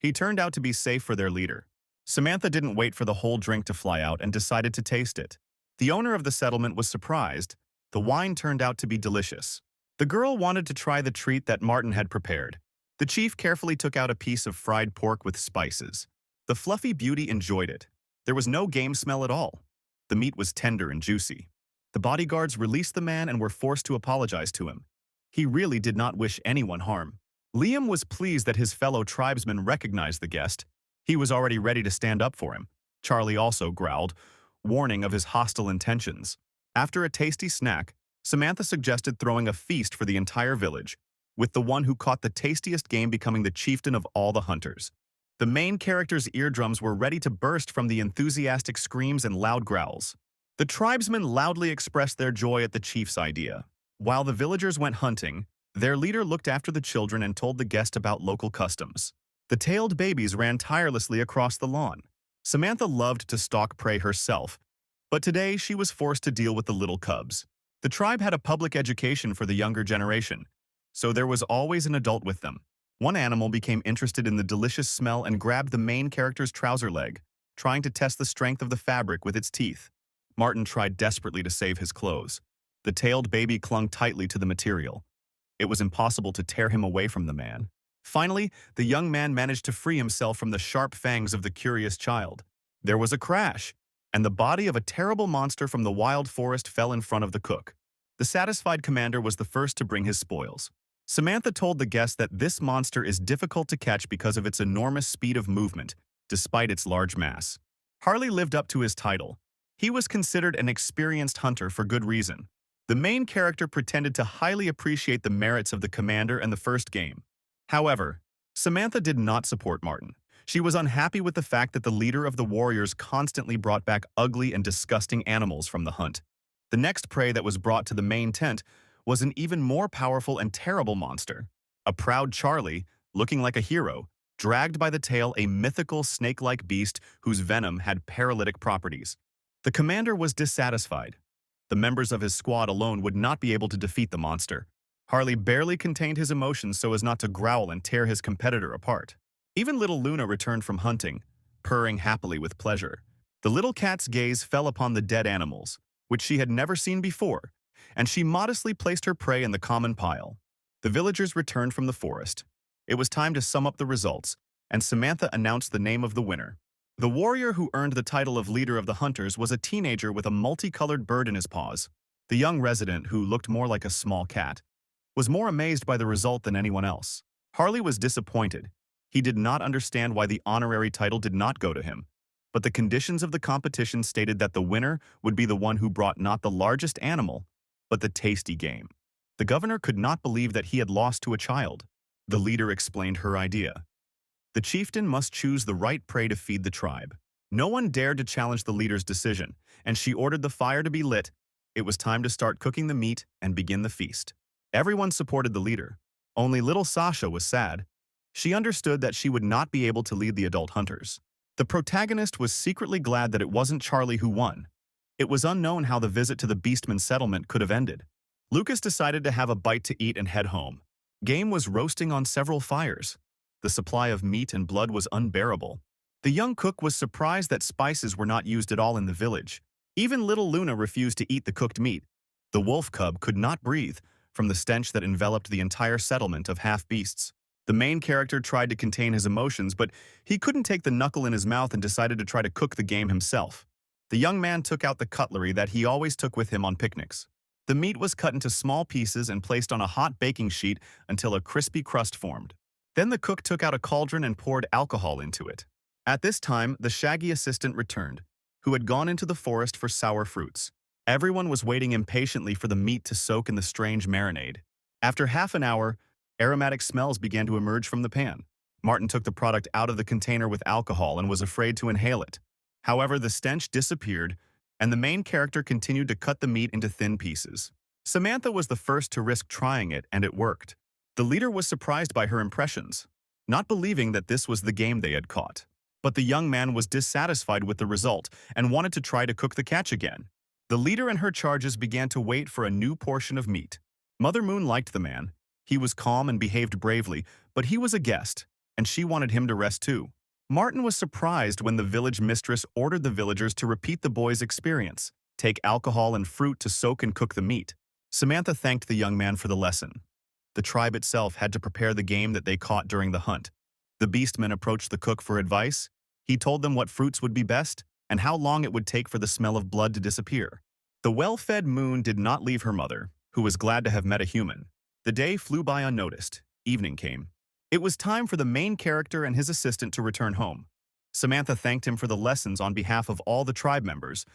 He turned out to be safe for their leader. Samantha didn't wait for the whole drink to fly out and decided to taste it. The owner of the settlement was surprised. The wine turned out to be delicious. The girl wanted to try the treat that Martin had prepared. The chief carefully took out a piece of fried pork with spices. The fluffy beauty enjoyed it. There was no game smell at all. The meat was tender and juicy. The bodyguards released the man and were forced to apologize to him. He really did not wish anyone harm. Liam was pleased that his fellow tribesmen recognized the guest. He was already ready to stand up for him. Charlie also growled, warning of his hostile intentions. After a tasty snack, Samantha suggested throwing a feast for the entire village, with the one who caught the tastiest game becoming the chieftain of all the hunters. The main character's eardrums were ready to burst from the enthusiastic screams and loud growls. The tribesmen loudly expressed their joy at the chief's idea. While the villagers went hunting, their leader looked after the children and told the guest about local customs. The tailed babies ran tirelessly across the lawn. Samantha loved to stalk prey herself, but today she was forced to deal with the little cubs. The tribe had a public education for the younger generation, so there was always an adult with them. One animal became interested in the delicious smell and grabbed the main character's trouser leg, trying to test the strength of the fabric with its teeth. Martin tried desperately to save his clothes. The tailed baby clung tightly to the material. It was impossible to tear him away from the man. Finally, the young man managed to free himself from the sharp fangs of the curious child. There was a crash, and the body of a terrible monster from the wild forest fell in front of the cook. The satisfied commander was the first to bring his spoils. Samantha told the guest that this monster is difficult to catch because of its enormous speed of movement, despite its large mass. Harley lived up to his title. He was considered an experienced hunter for good reason. The main character pretended to highly appreciate the merits of the commander and the first game. However, Samantha did not support Martin. She was unhappy with the fact that the leader of the warriors constantly brought back ugly and disgusting animals from the hunt. The next prey that was brought to the main tent was an even more powerful and terrible monster. A proud Charlie, looking like a hero, dragged by the tail a mythical snake-like beast whose venom had paralytic properties. The commander was dissatisfied. The members of his squad alone would not be able to defeat the monster. Harley barely contained his emotions so as not to growl and tear his competitor apart. Even little Luna returned from hunting, purring happily with pleasure. The little cat's gaze fell upon the dead animals, which she had never seen before, and she modestly placed her prey in the common pile. The villagers returned from the forest. It was time to sum up the results, and Samantha announced the name of the winner. The warrior who earned the title of leader of the hunters was a teenager with a multicolored bird in his paws. The young resident, who looked more like a small cat, was more amazed by the result than anyone else. Harley was disappointed. He did not understand why the honorary title did not go to him, but the conditions of the competition stated that the winner would be the one who brought not the largest animal, but the tasty game. The governor could not believe that he had lost to a child. The leader explained her idea. The chieftain must choose the right prey to feed the tribe. No one dared to challenge the leader's decision, and she ordered the fire to be lit. It was time to start cooking the meat and begin the feast. Everyone supported the leader. Only little Sasha was sad. She understood that she would not be able to lead the adult hunters. The protagonist was secretly glad that it wasn't Charlie who won. It was unknown how the visit to the Beastman settlement could have ended. Lucas decided to have a bite to eat and head home. Game was roasting on several fires. The supply of meat and blood was unbearable. The young cook was surprised that spices were not used at all in the village. Even little Luna refused to eat the cooked meat. The wolf cub could not breathe from the stench that enveloped the entire settlement of half-beasts. The main character tried to contain his emotions, but he couldn't take the knuckle in his mouth and decided to try to cook the game himself. The young man took out the cutlery that he always took with him on picnics. The meat was cut into small pieces and placed on a hot baking sheet until a crispy crust formed. Then the cook took out a cauldron and poured alcohol into it. At this time, the shaggy assistant returned, who had gone into the forest for sour fruits. Everyone was waiting impatiently for the meat to soak in the strange marinade. After half an hour, aromatic smells began to emerge from the pan. Martin took the product out of the container with alcohol and was afraid to inhale it. However, the stench disappeared, and the main character continued to cut the meat into thin pieces. Samantha was the first to risk trying it, and it worked. The leader was surprised by her impressions, not believing that this was the game they had caught. But the young man was dissatisfied with the result and wanted to try to cook the catch again. The leader and her charges began to wait for a new portion of meat. Mother Moon liked the man. He was calm and behaved bravely, but he was a guest, and she wanted him to rest too. Martin was surprised when the village mistress ordered the villagers to repeat the boy's experience, take alcohol and fruit to soak and cook the meat. Samantha thanked the young man for the lesson. The tribe itself had to prepare the game that they caught during the hunt. The beastmen approached the cook for advice. He told them what fruits would be best and how long it would take for the smell of blood to disappear. The well-fed Moon did not leave her mother, who was glad to have met a human. The day flew by unnoticed. Evening came. It was time for the main character and his assistant to return home. Samantha thanked him for the lessons on behalf of all the tribe members.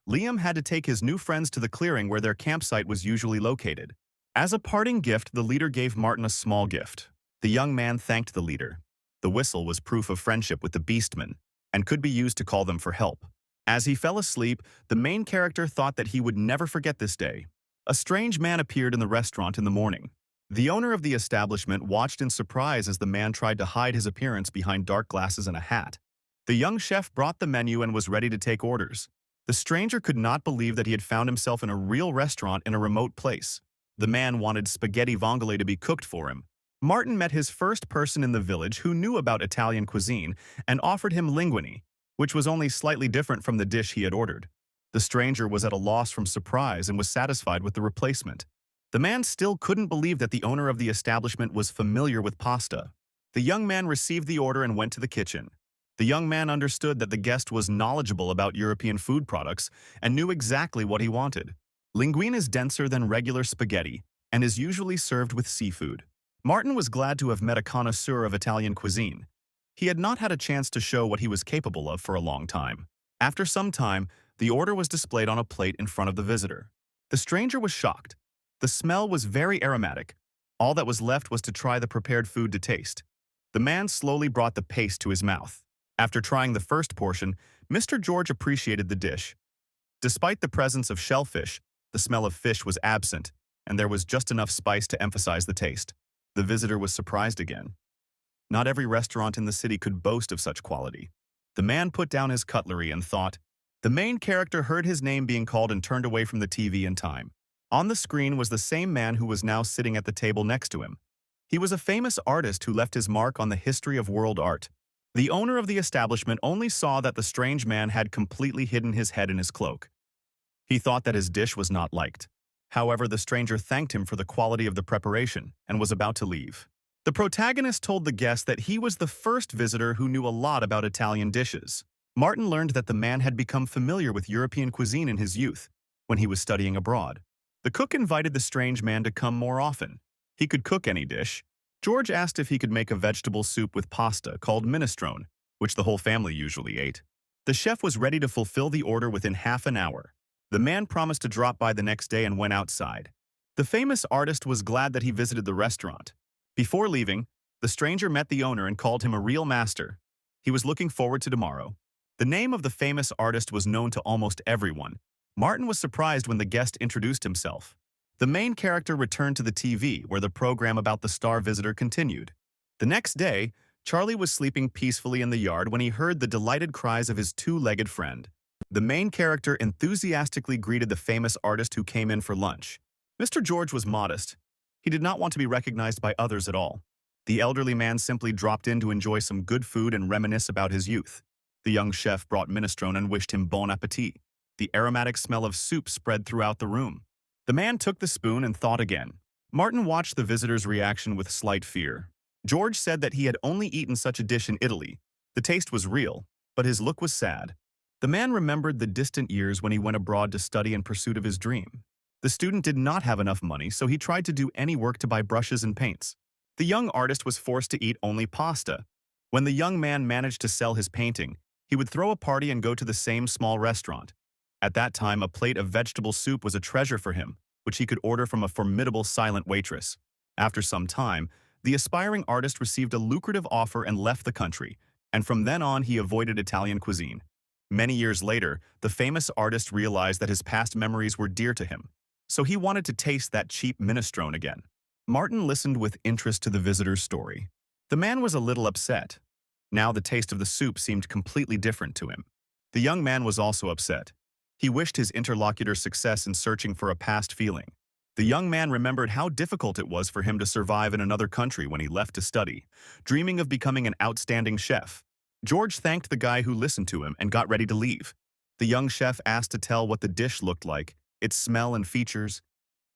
Liam had to take his new friends to the clearing where their campsite was usually located. As a parting gift, the leader gave Martin a small gift. The young man thanked the leader. The whistle was proof of friendship with the beastmen and could be used to call them for help. As he fell asleep, the main character thought that he would never forget this day. A strange man appeared in the restaurant in the morning. The owner of the establishment watched in surprise as the man tried to hide his appearance behind dark glasses and a hat. The young chef brought the menu and was ready to take orders. The stranger could not believe that he had found himself in a real restaurant in a remote place. The man wanted spaghetti vongole to be cooked for him. Martin met his first person in the village who knew about Italian cuisine and offered him linguine, which was only slightly different from the dish he had ordered. The stranger was at a loss from surprise and was satisfied with the replacement. The man still couldn't believe that the owner of the establishment was familiar with pasta. The young man received the order and went to the kitchen. The young man understood that the guest was knowledgeable about European food products and knew exactly what he wanted. Linguine is denser than regular spaghetti and is usually served with seafood. Martin was glad to have met a connoisseur of Italian cuisine. He had not had a chance to show what he was capable of for a long time. After some time, the order was displayed on a plate in front of the visitor. The stranger was shocked. The smell was very aromatic. All that was left was to try the prepared food to taste. The man slowly brought the paste to his mouth. After trying the first portion, Mr. George appreciated the dish. Despite the presence of shellfish, the smell of fish was absent, and there was just enough spice to emphasize the taste. The visitor was surprised again. Not every restaurant in the city could boast of such quality. The man put down his cutlery and thought. The main character heard his name being called and turned away from the TV in time. On the screen was the same man who was now sitting at the table next to him. He was a famous artist who left his mark on the history of world art. The owner of the establishment only saw that the strange man had completely hidden his head in his cloak. He thought that his dish was not liked. However, the stranger thanked him for the quality of the preparation and was about to leave. The protagonist told the guest that he was the first visitor who knew a lot about Italian dishes. Martin learned that the man had become familiar with European cuisine in his youth, when he was studying abroad. The cook invited the strange man to come more often. He could cook any dish. George asked if he could make a vegetable soup with pasta called minestrone, which the whole family usually ate. The chef was ready to fulfill the order within half an hour. The man promised to drop by the next day and went outside. The famous artist was glad that he visited the restaurant. Before leaving, the stranger met the owner and called him a real master. He was looking forward to tomorrow. The name of the famous artist was known to almost everyone. Martin was surprised when the guest introduced himself. The main character returned to the TV, where the program about the star visitor continued. The next day, Charlie was sleeping peacefully in the yard when he heard the delighted cries of his two-legged friend. The main character enthusiastically greeted the famous artist who came in for lunch. Mr. George was modest. He did not want to be recognized by others at all. The elderly man simply dropped in to enjoy some good food and reminisce about his youth. The young chef brought minestrone and wished him bon appétit. The aromatic smell of soup spread throughout the room. The man took the spoon and thought again. Martin watched the visitor's reaction with slight fear. George said that he had only eaten such a dish in Italy. The taste was real, but his look was sad. The man remembered the distant years when he went abroad to study in pursuit of his dream. The student did not have enough money, so he tried to do any work to buy brushes and paints. The young artist was forced to eat only pasta. When the young man managed to sell his painting, he would throw a party and go to the same small restaurant. At that time, a plate of vegetable soup was a treasure for him, which he could order from a formidable silent waitress. After some time, the aspiring artist received a lucrative offer and left the country, and from then on he avoided Italian cuisine. Many years later, the famous artist realized that his past memories were dear to him, so he wanted to taste that cheap minestrone again. Martin listened with interest to the visitor's story. The man was a little upset. Now the taste of the soup seemed completely different to him. The young man was also upset. He wished his interlocutor success in searching for a past feeling. The young man remembered how difficult it was for him to survive in another country when he left to study, dreaming of becoming an outstanding chef. George thanked the guy who listened to him and got ready to leave. The young chef asked to tell what the dish looked like, its smell and features.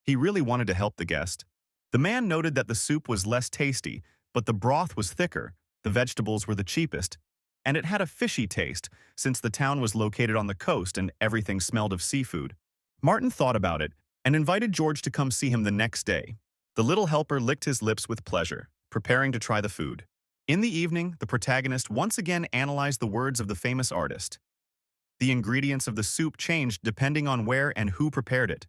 He really wanted to help the guest. The man noted that the soup was less tasty, but the broth was thicker, the vegetables were the cheapest, and it had a fishy taste since the town was located on the coast and everything smelled of seafood. Martin thought about it and invited George to come see him the next day. The little helper licked his lips with pleasure, preparing to try the food. In the evening, the protagonist once again analyzed the words of the famous artist. The ingredients of the soup changed depending on where and who prepared it.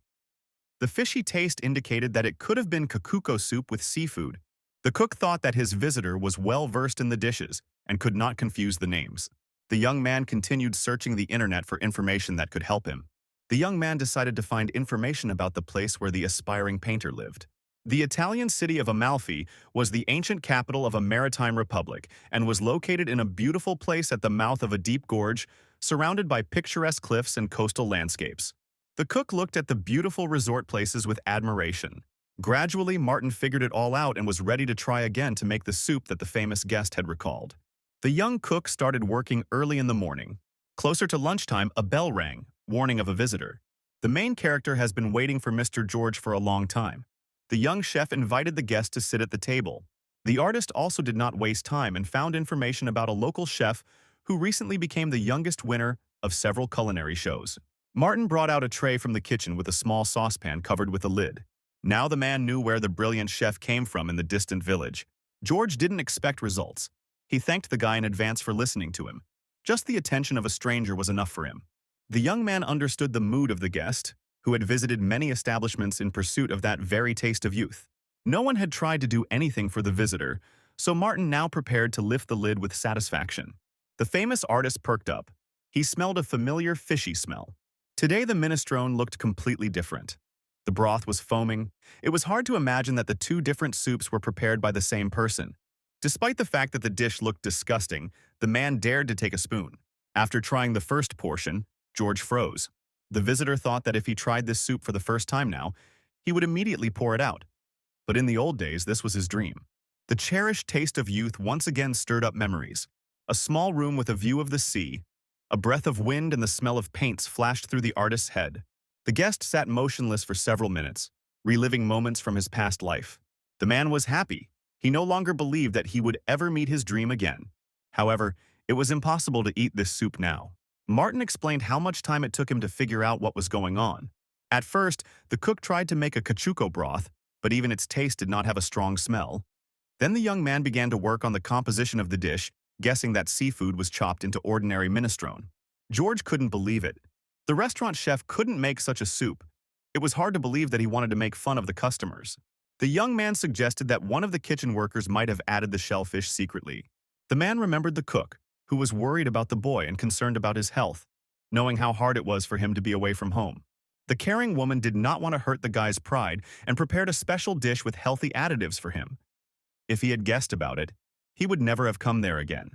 The fishy taste indicated that it could have been kakuko soup with seafood. The cook thought that his visitor was well versed in the dishes and could not confuse the names. The young man continued searching the internet for information that could help him. The young man decided to find information about the place where the aspiring painter lived. The Italian city of Amalfi was the ancient capital of a maritime republic and was located in a beautiful place at the mouth of a deep gorge, surrounded by picturesque cliffs and coastal landscapes. The cook looked at the beautiful resort places with admiration. Gradually, Martin figured it all out and was ready to try again to make the soup that the famous guest had recalled. The young cook started working early in the morning. Closer to lunchtime, a bell rang, warning of a visitor. The main character has been waiting for Mr. George for a long time. The young chef invited the guest to sit at the table. The artist also did not waste time and found information about a local chef who recently became the youngest winner of several culinary shows. Martin brought out a tray from the kitchen with a small saucepan covered with a lid. Now the man knew where the brilliant chef came from in the distant village. George didn't expect results. He thanked the guy in advance for listening to him. Just the attention of a stranger was enough for him. The young man understood the mood of the guest, who had visited many establishments in pursuit of that very taste of youth. No one had tried to do anything for the visitor, so Martin now prepared to lift the lid with satisfaction. The famous artist perked up. He smelled a familiar fishy smell. Today the minestrone looked completely different. The broth was foaming. It was hard to imagine that the two different soups were prepared by the same person. Despite the fact that the dish looked disgusting, the man dared to take a spoon. After trying the first portion, George froze. The visitor thought that if he tried this soup for the first time now, he would immediately pour it out. But in the old days, this was his dream. The cherished taste of youth once again stirred up memories. A small room with a view of the sea. A breath of wind and the smell of paints flashed through the artist's head. The guest sat motionless for several minutes, reliving moments from his past life. The man was happy. He no longer believed that he would ever meet his dream again. However, it was impossible to eat this soup now. Martin explained how much time it took him to figure out what was going on. At first, the cook tried to make a cachuco broth, but even its taste did not have a strong smell. Then the young man began to work on the composition of the dish, guessing that seafood was chopped into ordinary minestrone. George couldn't believe it. The restaurant chef couldn't make such a soup. It was hard to believe that he wanted to make fun of the customers. The young man suggested that one of the kitchen workers might have added the shellfish secretly. The man remembered the cook, who was worried about the boy and concerned about his health, knowing how hard it was for him to be away from home. The caring woman did not want to hurt the guy's pride and prepared a special dish with healthy additives for him. If he had guessed about it, he would never have come there again.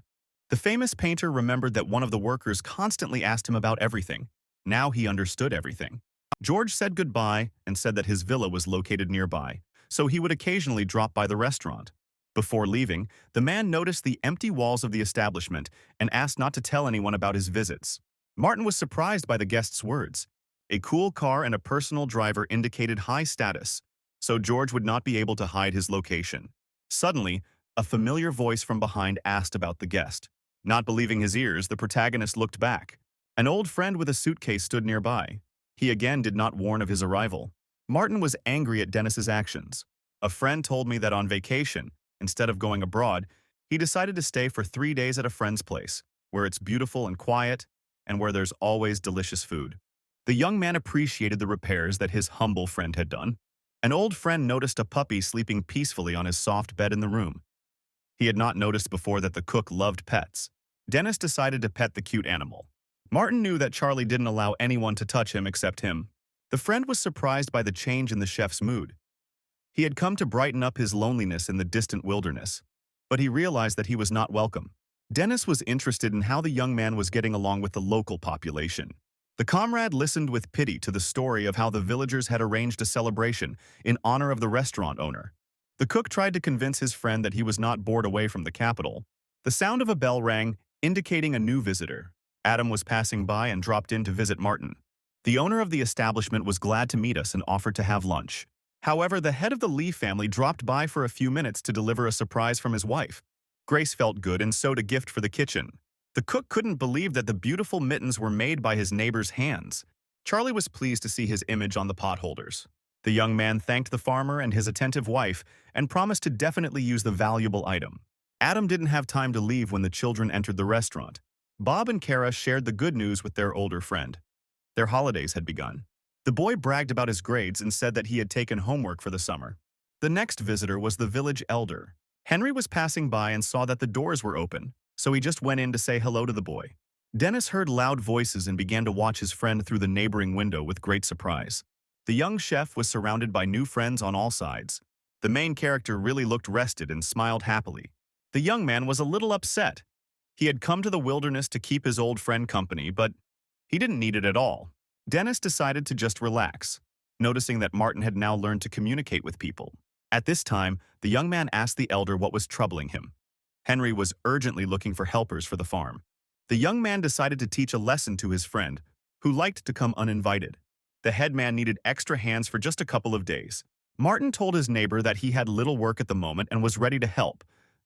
The famous painter remembered that one of the workers constantly asked him about everything. Now he understood everything. George said goodbye and said that his villa was located nearby, so he would occasionally drop by the restaurant. Before leaving, the man noticed the empty walls of the establishment and asked not to tell anyone about his visits. Martin was surprised by the guest's words. A cool car and a personal driver indicated high status, so George would not be able to hide his location. Suddenly, a familiar voice from behind asked about the guest. Not believing his ears, the protagonist looked back. An old friend with a suitcase stood nearby. He again did not warn of his arrival. Martin was angry at Dennis's actions. A friend told me that on vacation, instead of going abroad, he decided to stay for 3 days at a friend's place, where it's beautiful and quiet, and where there's always delicious food. The young man appreciated the repairs that his humble friend had done. An old friend noticed a puppy sleeping peacefully on his soft bed in the room. He had not noticed before that the cook loved pets. Dennis decided to pet the cute animal. Martin knew that Charlie didn't allow anyone to touch him except him. The friend was surprised by the change in the chef's mood. He had come to brighten up his loneliness in the distant wilderness, but he realized that he was not welcome. Dennis was interested in how the young man was getting along with the local population. The comrade listened with pity to the story of how the villagers had arranged a celebration in honor of the restaurant owner. The cook tried to convince his friend that he was not bored away from the capital. The sound of a bell rang, indicating a new visitor. Adam was passing by and dropped in to visit Martin. The owner of the establishment was glad to meet us and offered to have lunch. However, the head of the Lee family dropped by for a few minutes to deliver a surprise from his wife. Grace felt good and sewed a gift for the kitchen. The cook couldn't believe that the beautiful mittens were made by his neighbor's hands. Charlie was pleased to see his image on the potholders. The young man thanked the farmer and his attentive wife and promised to definitely use the valuable item. Adam didn't have time to leave when the children entered the restaurant. Bob and Kara shared the good news with their older friend. Their holidays had begun. The boy bragged about his grades and said that he had taken homework for the summer. The next visitor was the village elder. Henry was passing by and saw that the doors were open, so he just went in to say hello to the boy. Dennis heard loud voices and began to watch his friend through the neighboring window with great surprise. The young chef was surrounded by new friends on all sides. The main character really looked rested and smiled happily. The young man was a little upset. He had come to the wilderness to keep his old friend company, but he didn't need it at all. Dennis decided to just relax, noticing that Martin had now learned to communicate with people. At this time, the young man asked the elder what was troubling him. Henry was urgently looking for helpers for the farm. The young man decided to teach a lesson to his friend, who liked to come uninvited. The headman needed extra hands for just a couple of days. Martin told his neighbor that he had little work at the moment and was ready to help,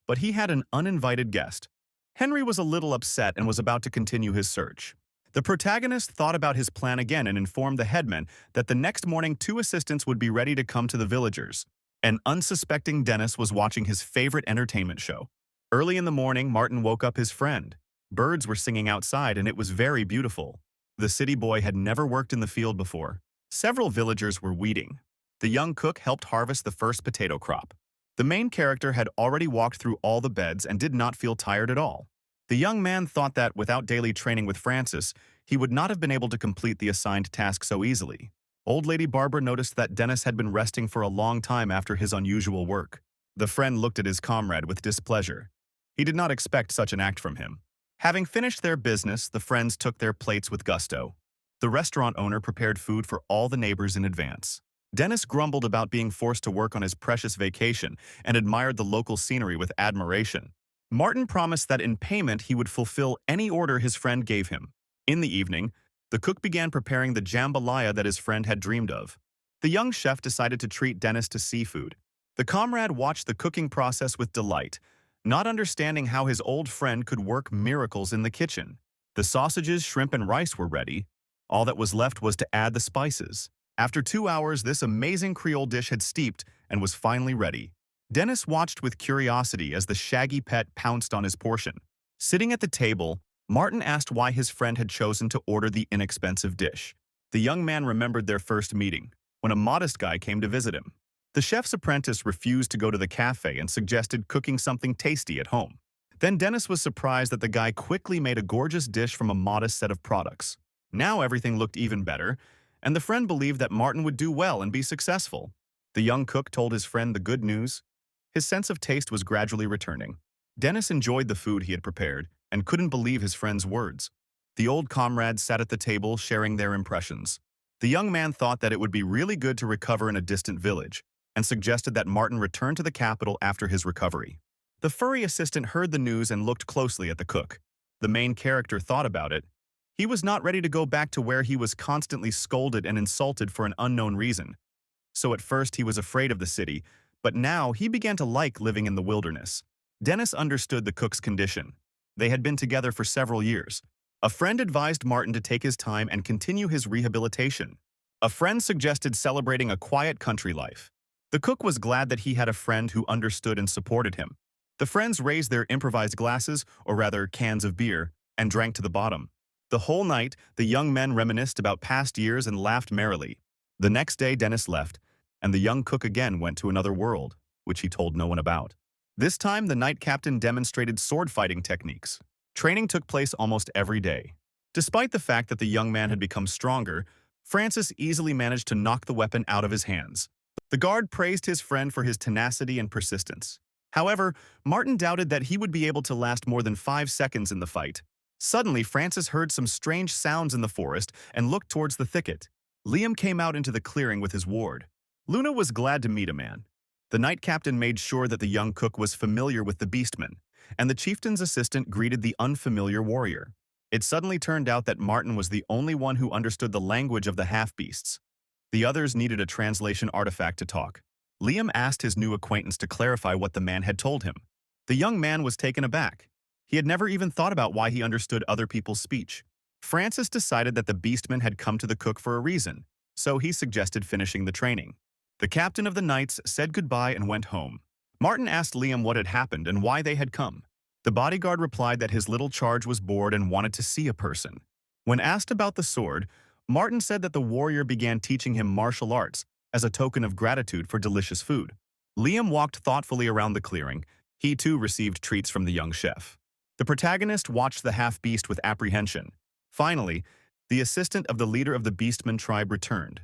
but he had an uninvited guest. Henry was a little upset and was about to continue his search. The protagonist thought about his plan again and informed the headman that the next morning 2 assistants would be ready to come to the villagers. An unsuspecting Dennis was watching his favorite entertainment show. Early in the morning, Martin woke up his friend. Birds were singing outside and it was very beautiful. The city boy had never worked in the field before. Several villagers were weeding. The young cook helped harvest the first potato crop. The main character had already walked through all the beds and did not feel tired at all. The young man thought that without daily training with Francis, he would not have been able to complete the assigned task so easily. Old Lady Barbara noticed that Dennis had been resting for a long time after his unusual work. The friend looked at his comrade with displeasure. He did not expect such an act from him. Having finished their business, the friends took their plates with gusto. The restaurant owner prepared food for all the neighbors in advance. Dennis grumbled about being forced to work on his precious vacation and admired the local scenery with admiration. Martin promised that in payment he would fulfill any order his friend gave him. In the evening, the cook began preparing the jambalaya that his friend had dreamed of. The young chef decided to treat Dennis to seafood. The comrade watched the cooking process with delight, not understanding how his old friend could work miracles in the kitchen. The sausages, shrimp, and rice were ready. All that was left was to add the spices. After 2 hours, this amazing Creole dish had steeped and was finally ready. Dennis watched with curiosity as the shaggy pet pounced on his portion. Sitting at the table, Martin asked why his friend had chosen to order the inexpensive dish. The young man remembered their first meeting, when a modest guy came to visit him. The chef's apprentice refused to go to the cafe and suggested cooking something tasty at home. Then Dennis was surprised that the guy quickly made a gorgeous dish from a modest set of products. Now everything looked even better, and the friend believed that Martin would do well and be successful. The young cook told his friend the good news. His sense of taste was gradually returning. Dennis enjoyed the food he had prepared and couldn't believe his friend's words. The old comrades sat at the table sharing their impressions. The young man thought that it would be really good to recover in a distant village and suggested that Martin return to the capital after his recovery. The furry assistant heard the news and looked closely at the cook. The main character thought about it. He was not ready to go back to where he was constantly scolded and insulted for an unknown reason. So at first he was afraid of the city, but now he began to like living in the wilderness. Dennis understood the cook's condition. They had been together for several years. A friend advised Martin to take his time and continue his rehabilitation. A friend suggested celebrating a quiet country life. The cook was glad that he had a friend who understood and supported him. The friends raised their improvised glasses, or rather cans of beer, and drank to the bottom. The whole night, the young men reminisced about past years and laughed merrily. The next day, Dennis left, and the young cook again went to another world, which he told no one about. This time, the night captain demonstrated sword-fighting techniques. Training took place almost every day. Despite the fact that the young man had become stronger, Francis easily managed to knock the weapon out of his hands. The guard praised his friend for his tenacity and persistence. However, Martin doubted that he would be able to last more than 5 seconds in the fight. Suddenly, Francis heard some strange sounds in the forest and looked towards the thicket. Liam came out into the clearing with his ward. Luna was glad to meet a man. The night captain made sure that the young cook was familiar with the beastmen, and the chieftain's assistant greeted the unfamiliar warrior. It suddenly turned out that Martin was the only one who understood the language of the half-beasts. The others needed a translation artifact to talk. Liam asked his new acquaintance to clarify what the man had told him. The young man was taken aback. He had never even thought about why he understood other people's speech. Francis decided that the beastmen had come to the cook for a reason, so he suggested finishing the training. The captain of the knights said goodbye and went home. Martin asked Liam what had happened and why they had come. The bodyguard replied that his little charge was bored and wanted to see a person. When asked about the sword, Martin said that the warrior began teaching him martial arts as a token of gratitude for delicious food. Liam walked thoughtfully around the clearing. He too received treats from the young chef. The protagonist watched the half-beast with apprehension. Finally, the assistant of the leader of the beastman tribe returned.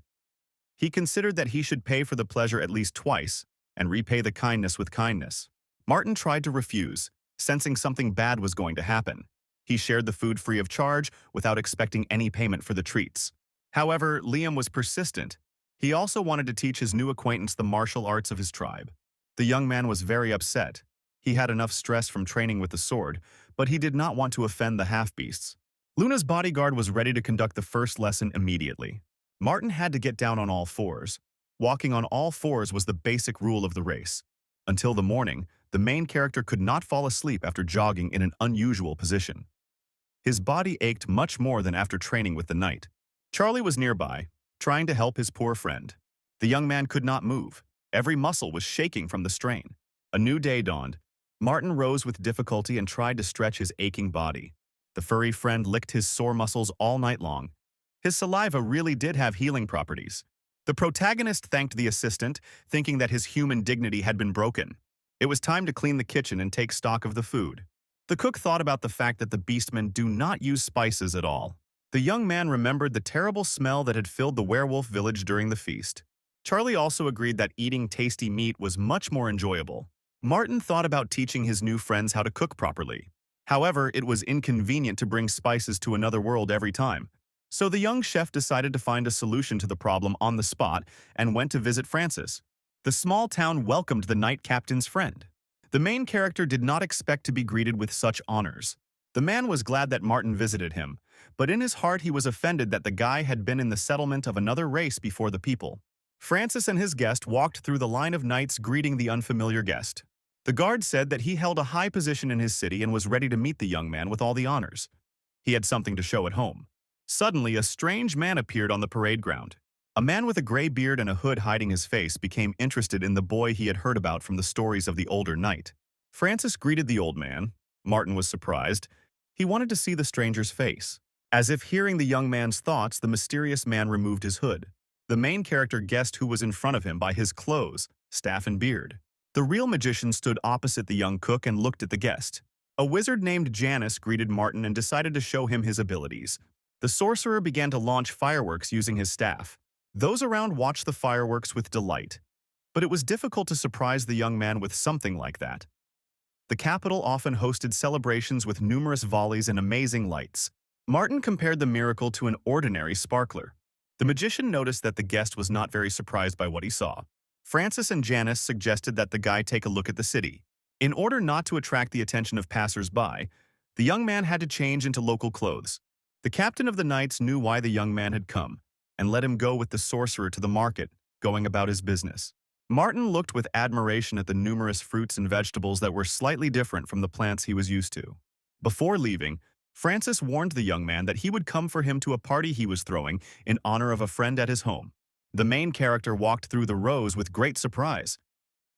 He considered that he should pay for the pleasure at least twice and repay the kindness with kindness. Martin tried to refuse, sensing something bad was going to happen. He shared the food free of charge without expecting any payment for the treats. However, Liam was persistent. He also wanted to teach his new acquaintance the martial arts of his tribe. The young man was very upset. He had enough stress from training with the sword, but he did not want to offend the half-beasts. Luna's bodyguard was ready to conduct the first lesson immediately. Martin had to get down on all fours. Walking on all fours was the basic rule of the race. Until the morning, the main character could not fall asleep after jogging in an unusual position. His body ached much more than after training with the knight. Charlie was nearby, trying to help his poor friend. The young man could not move. Every muscle was shaking from the strain. A new day dawned. Martin rose with difficulty and tried to stretch his aching body. The furry friend licked his sore muscles all night long. His saliva really did have healing properties. The protagonist thanked the assistant, thinking that his human dignity had been broken. It was time to clean the kitchen and take stock of the food. The cook thought about the fact that the beastmen do not use spices at all. The young man remembered the terrible smell that had filled the werewolf village during the feast. Charlie also agreed that eating tasty meat was much more enjoyable. Martin thought about teaching his new friends how to cook properly. However, it was inconvenient to bring spices to another world every time. So the young chef decided to find a solution to the problem on the spot and went to visit Francis. The small town welcomed the night captain's friend. The main character did not expect to be greeted with such honors. The man was glad that Martin visited him, but in his heart he was offended that the guy had been in the settlement of another race before the people. Francis and his guest walked through the line of knights greeting the unfamiliar guest. The guard said that he held a high position in his city and was ready to meet the young man with all the honors. He had something to show at home. Suddenly, a strange man appeared on the parade ground. A man with a gray beard and a hood hiding his face became interested in the boy he had heard about from the stories of the older knight. Francis greeted the old man. Martin was surprised. He wanted to see the stranger's face. As if hearing the young man's thoughts, the mysterious man removed his hood. The main character guessed who was in front of him by his clothes, staff and beard. The real magician stood opposite the young cook and looked at the guest. A wizard named Janus greeted Martin and decided to show him his abilities. The sorcerer began to launch fireworks using his staff. Those around watched the fireworks with delight. But it was difficult to surprise the young man with something like that. The capital often hosted celebrations with numerous volleys and amazing lights. Martin compared the miracle to an ordinary sparkler. The magician noticed that the guest was not very surprised by what he saw. Francis and Janus suggested that the guy take a look at the city. In order not to attract the attention of passers-by, the young man had to change into local clothes. The captain of the knights knew why the young man had come, and let him go with the sorcerer to the market, going about his business. Martin looked with admiration at the numerous fruits and vegetables that were slightly different from the plants he was used to. Before leaving, Francis warned the young man that he would come for him to a party he was throwing in honor of a friend at his home. The main character walked through the rows with great surprise.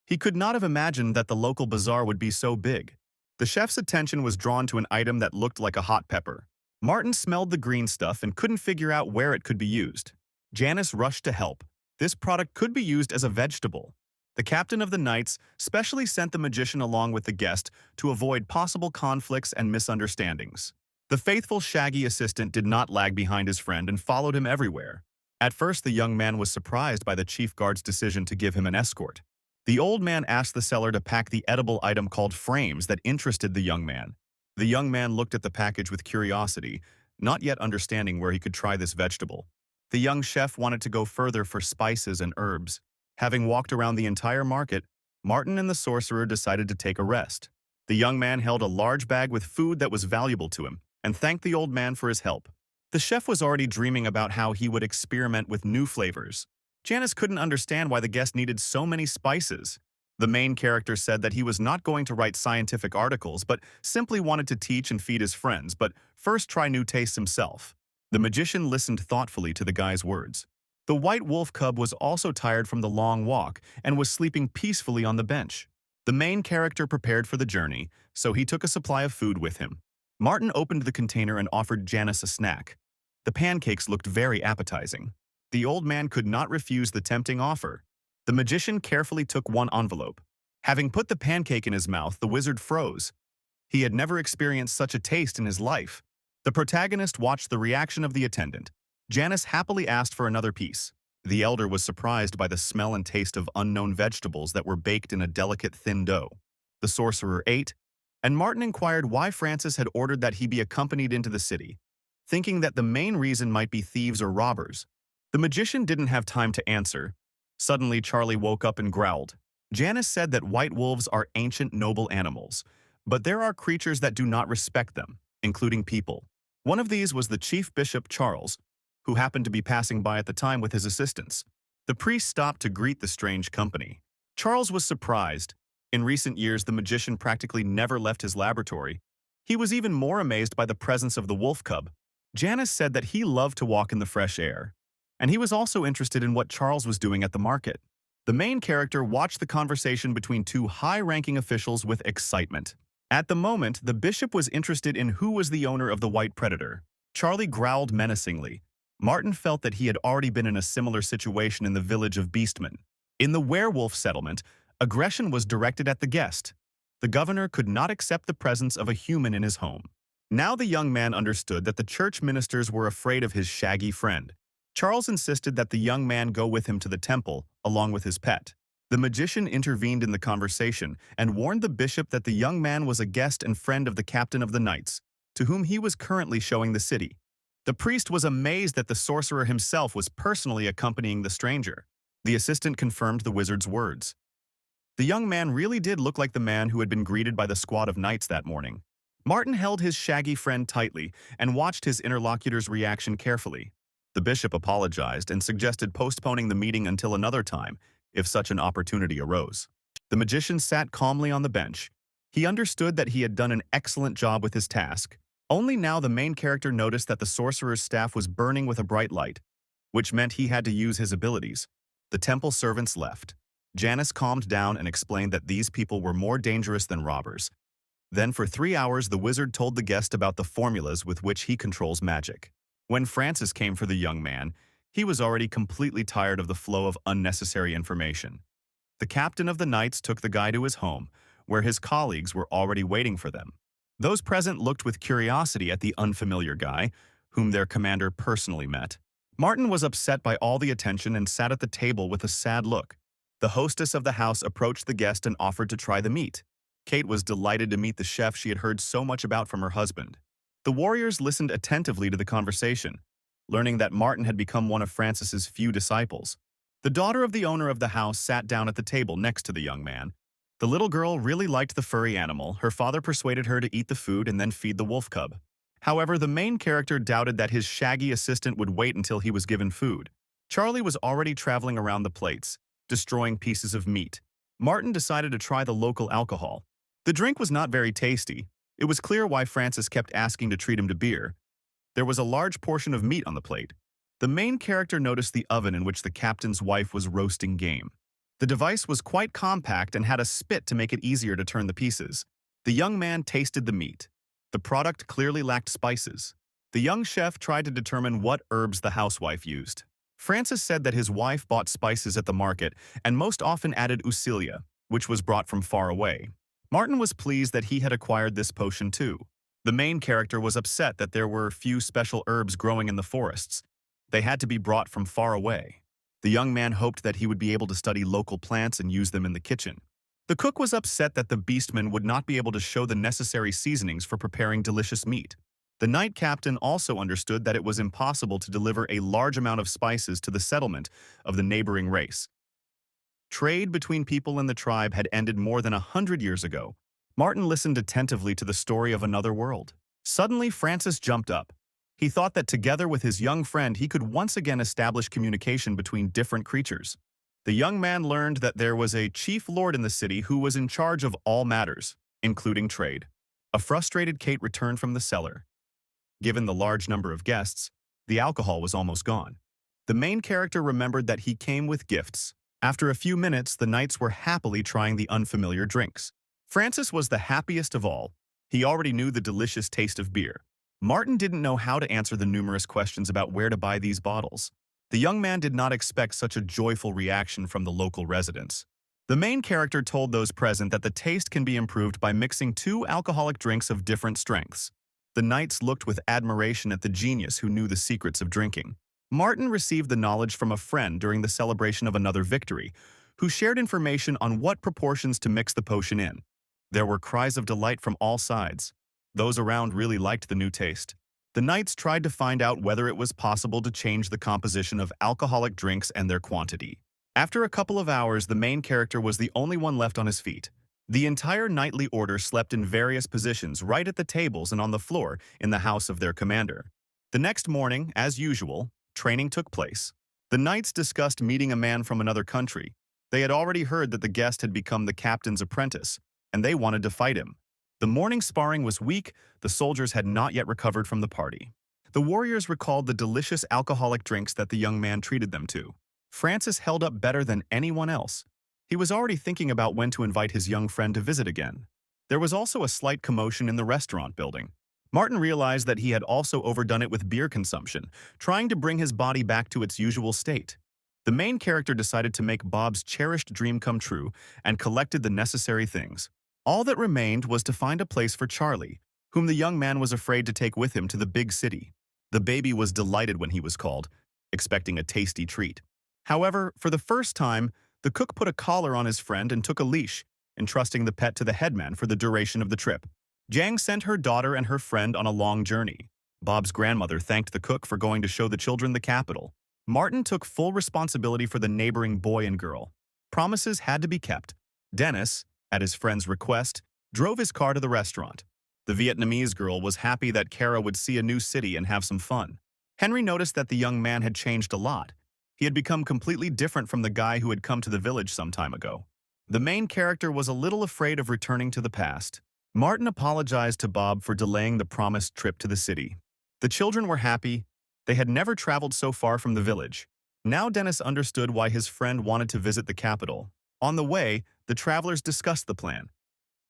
He could not have imagined that the local bazaar would be so big. The chef's attention was drawn to an item that looked like a hot pepper. Martin smelled the green stuff and couldn't figure out where it could be used. Janus rushed to help. This product could be used as a vegetable. The captain of the knights specially sent the magician along with the guest to avoid possible conflicts and misunderstandings. The faithful shaggy assistant did not lag behind his friend and followed him everywhere. At first, the young man was surprised by the chief guard's decision to give him an escort. The old man asked the seller to pack the edible item called frames that interested the young man. The young man looked at the package with curiosity, not yet understanding where he could try this vegetable. The young chef wanted to go further for spices and herbs. Having walked around the entire market, Martin and the sorcerer decided to take a rest. The young man held a large bag with food that was valuable to him and thanked the old man for his help. The chef was already dreaming about how he would experiment with new flavors. Janus couldn't understand why the guest needed so many spices. The main character said that he was not going to write scientific articles, but simply wanted to teach and feed his friends, but first try new tastes himself. The magician listened thoughtfully to the guy's words. The white wolf cub was also tired from the long walk and was sleeping peacefully on the bench. The main character prepared for the journey, so he took a supply of food with him. Martin opened the container and offered Janus a snack. The pancakes looked very appetizing. The old man could not refuse the tempting offer. The magician carefully took one envelope. Having put the pancake in his mouth, the wizard froze. He had never experienced such a taste in his life. The protagonist watched the reaction of the attendant. Janus happily asked for another piece. The elder was surprised by the smell and taste of unknown vegetables that were baked in a delicate thin dough. The sorcerer ate, and Martin inquired why Francis had ordered that he be accompanied into the city, thinking that the main reason might be thieves or robbers. The magician didn't have time to answer. Suddenly, Charlie woke up and growled. Janus said that white wolves are ancient noble animals, but there are creatures that do not respect them, including people. One of these was the chief bishop, Charles, who happened to be passing by at the time with his assistants. The priest stopped to greet the strange company. Charles was surprised. In recent years, the magician practically never left his laboratory. He was even more amazed by the presence of the wolf cub. Janus said that he loved to walk in the fresh air, and he was also interested in what Charles was doing at the market. The main character watched the conversation between two high-ranking officials with excitement. At the moment, the bishop was interested in who was the owner of the white predator. Charlie growled menacingly. Martin felt that he had already been in a similar situation in the village of Beastmen. In the werewolf settlement, aggression was directed at the guest. The governor could not accept the presence of a human in his home. Now the young man understood that the church ministers were afraid of his shaggy friend. Charles insisted that the young man go with him to the temple, along with his pet. The magician intervened in the conversation and warned the bishop that the young man was a guest and friend of the captain of the knights, to whom he was currently showing the city. The priest was amazed that the sorcerer himself was personally accompanying the stranger. The assistant confirmed the wizard's words. The young man really did look like the man who had been greeted by the squad of knights that morning. Martin held his shaggy friend tightly and watched his interlocutor's reaction carefully. The bishop apologized and suggested postponing the meeting until another time, if such an opportunity arose. The magician sat calmly on the bench. He understood that he had done an excellent job with his task. Only now the main character noticed that the sorcerer's staff was burning with a bright light, which meant he had to use his abilities. The temple servants left. Janice calmed down and explained that these people were more dangerous than robbers. Then for 3 hours the wizard told the guest about the formulas with which he controls magic. When Francis came for the young man, he was already completely tired of the flow of unnecessary information. The captain of the knights took the guy to his home, where his colleagues were already waiting for them. Those present looked with curiosity at the unfamiliar guy, whom their commander personally met. Martin was upset by all the attention and sat at the table with a sad look. The hostess of the house approached the guest and offered to try the meat. Kate was delighted to meet the chef she had heard so much about from her husband. The warriors listened attentively to the conversation, learning that Martin had become one of Francis's few disciples. The daughter of the owner of the house sat down at the table next to the young man. The little girl really liked the furry animal. Her father persuaded her to eat the food and then feed the wolf cub. However, the main character doubted that his shaggy assistant would wait until he was given food. Charlie was already traveling around the plates, destroying pieces of meat. Martin decided to try the local alcohol. The drink was not very tasty. It was clear why Francis kept asking to treat him to beer. There was a large portion of meat on the plate. The main character noticed the oven in which the captain's wife was roasting game. The device was quite compact and had a spit to make it easier to turn the pieces. The young man tasted the meat. The product clearly lacked spices. The young chef tried to determine what herbs the housewife used. Francis said that his wife bought spices at the market and most often added usilia, which was brought from far away. Martin was pleased that he had acquired this potion too. The main character was upset that there were few special herbs growing in the forests. They had to be brought from far away. The young man hoped that he would be able to study local plants and use them in the kitchen. The cook was upset that the beastman would not be able to show the necessary seasonings for preparing delicious meat. The knight captain also understood that it was impossible to deliver a large amount of spices to the settlement of the neighboring race. Trade between people in the tribe had ended more than 100 years ago. Martin listened attentively to the story of another world. Suddenly, Francis jumped up. He thought that together with his young friend, he could once again establish communication between different creatures. The young man learned that there was a chief lord in the city who was in charge of all matters, including trade. A frustrated Kate returned from the cellar. Given the large number of guests, the alcohol was almost gone. The main character remembered that he came with gifts. After a few minutes, the knights were happily trying the unfamiliar drinks. Francis was the happiest of all. He already knew the delicious taste of beer. Martin didn't know how to answer the numerous questions about where to buy these bottles. The young man did not expect such a joyful reaction from the local residents. The main character told those present that the taste can be improved by mixing 2 alcoholic drinks of different strengths. The knights looked with admiration at the genius who knew the secrets of drinking. Martin received the knowledge from a friend during the celebration of another victory, who shared information on what proportions to mix the potion in. There were cries of delight from all sides. Those around really liked the new taste. The knights tried to find out whether it was possible to change the composition of alcoholic drinks and their quantity. After a couple of hours, the main character was the only one left on his feet. The entire knightly order slept in various positions right at the tables and on the floor in the house of their commander. The next morning, as usual, training took place. The knights discussed meeting a man from another country. They had already heard that the guest had become the captain's apprentice, and they wanted to fight him. The morning sparring was weak. The soldiers had not yet recovered from the party. The warriors recalled the delicious alcoholic drinks that the young man treated them to. Francis held up better than anyone else. He was already thinking about when to invite his young friend to visit again. There was also a slight commotion in the restaurant building. Martin realized that he had also overdone it with beer consumption, trying to bring his body back to its usual state. The main character decided to make Bob's cherished dream come true and collected the necessary things. All that remained was to find a place for Charlie, whom the young man was afraid to take with him to the big city. The baby was delighted when he was called, expecting a tasty treat. However, for the first time, the cook put a collar on his friend and took a leash, entrusting the pet to the headman for the duration of the trip. Jang sent her daughter and her friend on a long journey. Bob's grandmother thanked the cook for going to show the children the capital. Martin took full responsibility for the neighboring boy and girl. Promises had to be kept. Dennis, at his friend's request, drove his car to the restaurant. The Vietnamese girl was happy that Kara would see a new city and have some fun. Henry noticed that the young man had changed a lot. He had become completely different from the guy who had come to the village some time ago. The main character was a little afraid of returning to the past. Martin apologized to Bob for delaying the promised trip to the city. The children were happy. They had never traveled so far from the village. Now Dennis understood why his friend wanted to visit the capital. On the way, the travelers discussed the plan.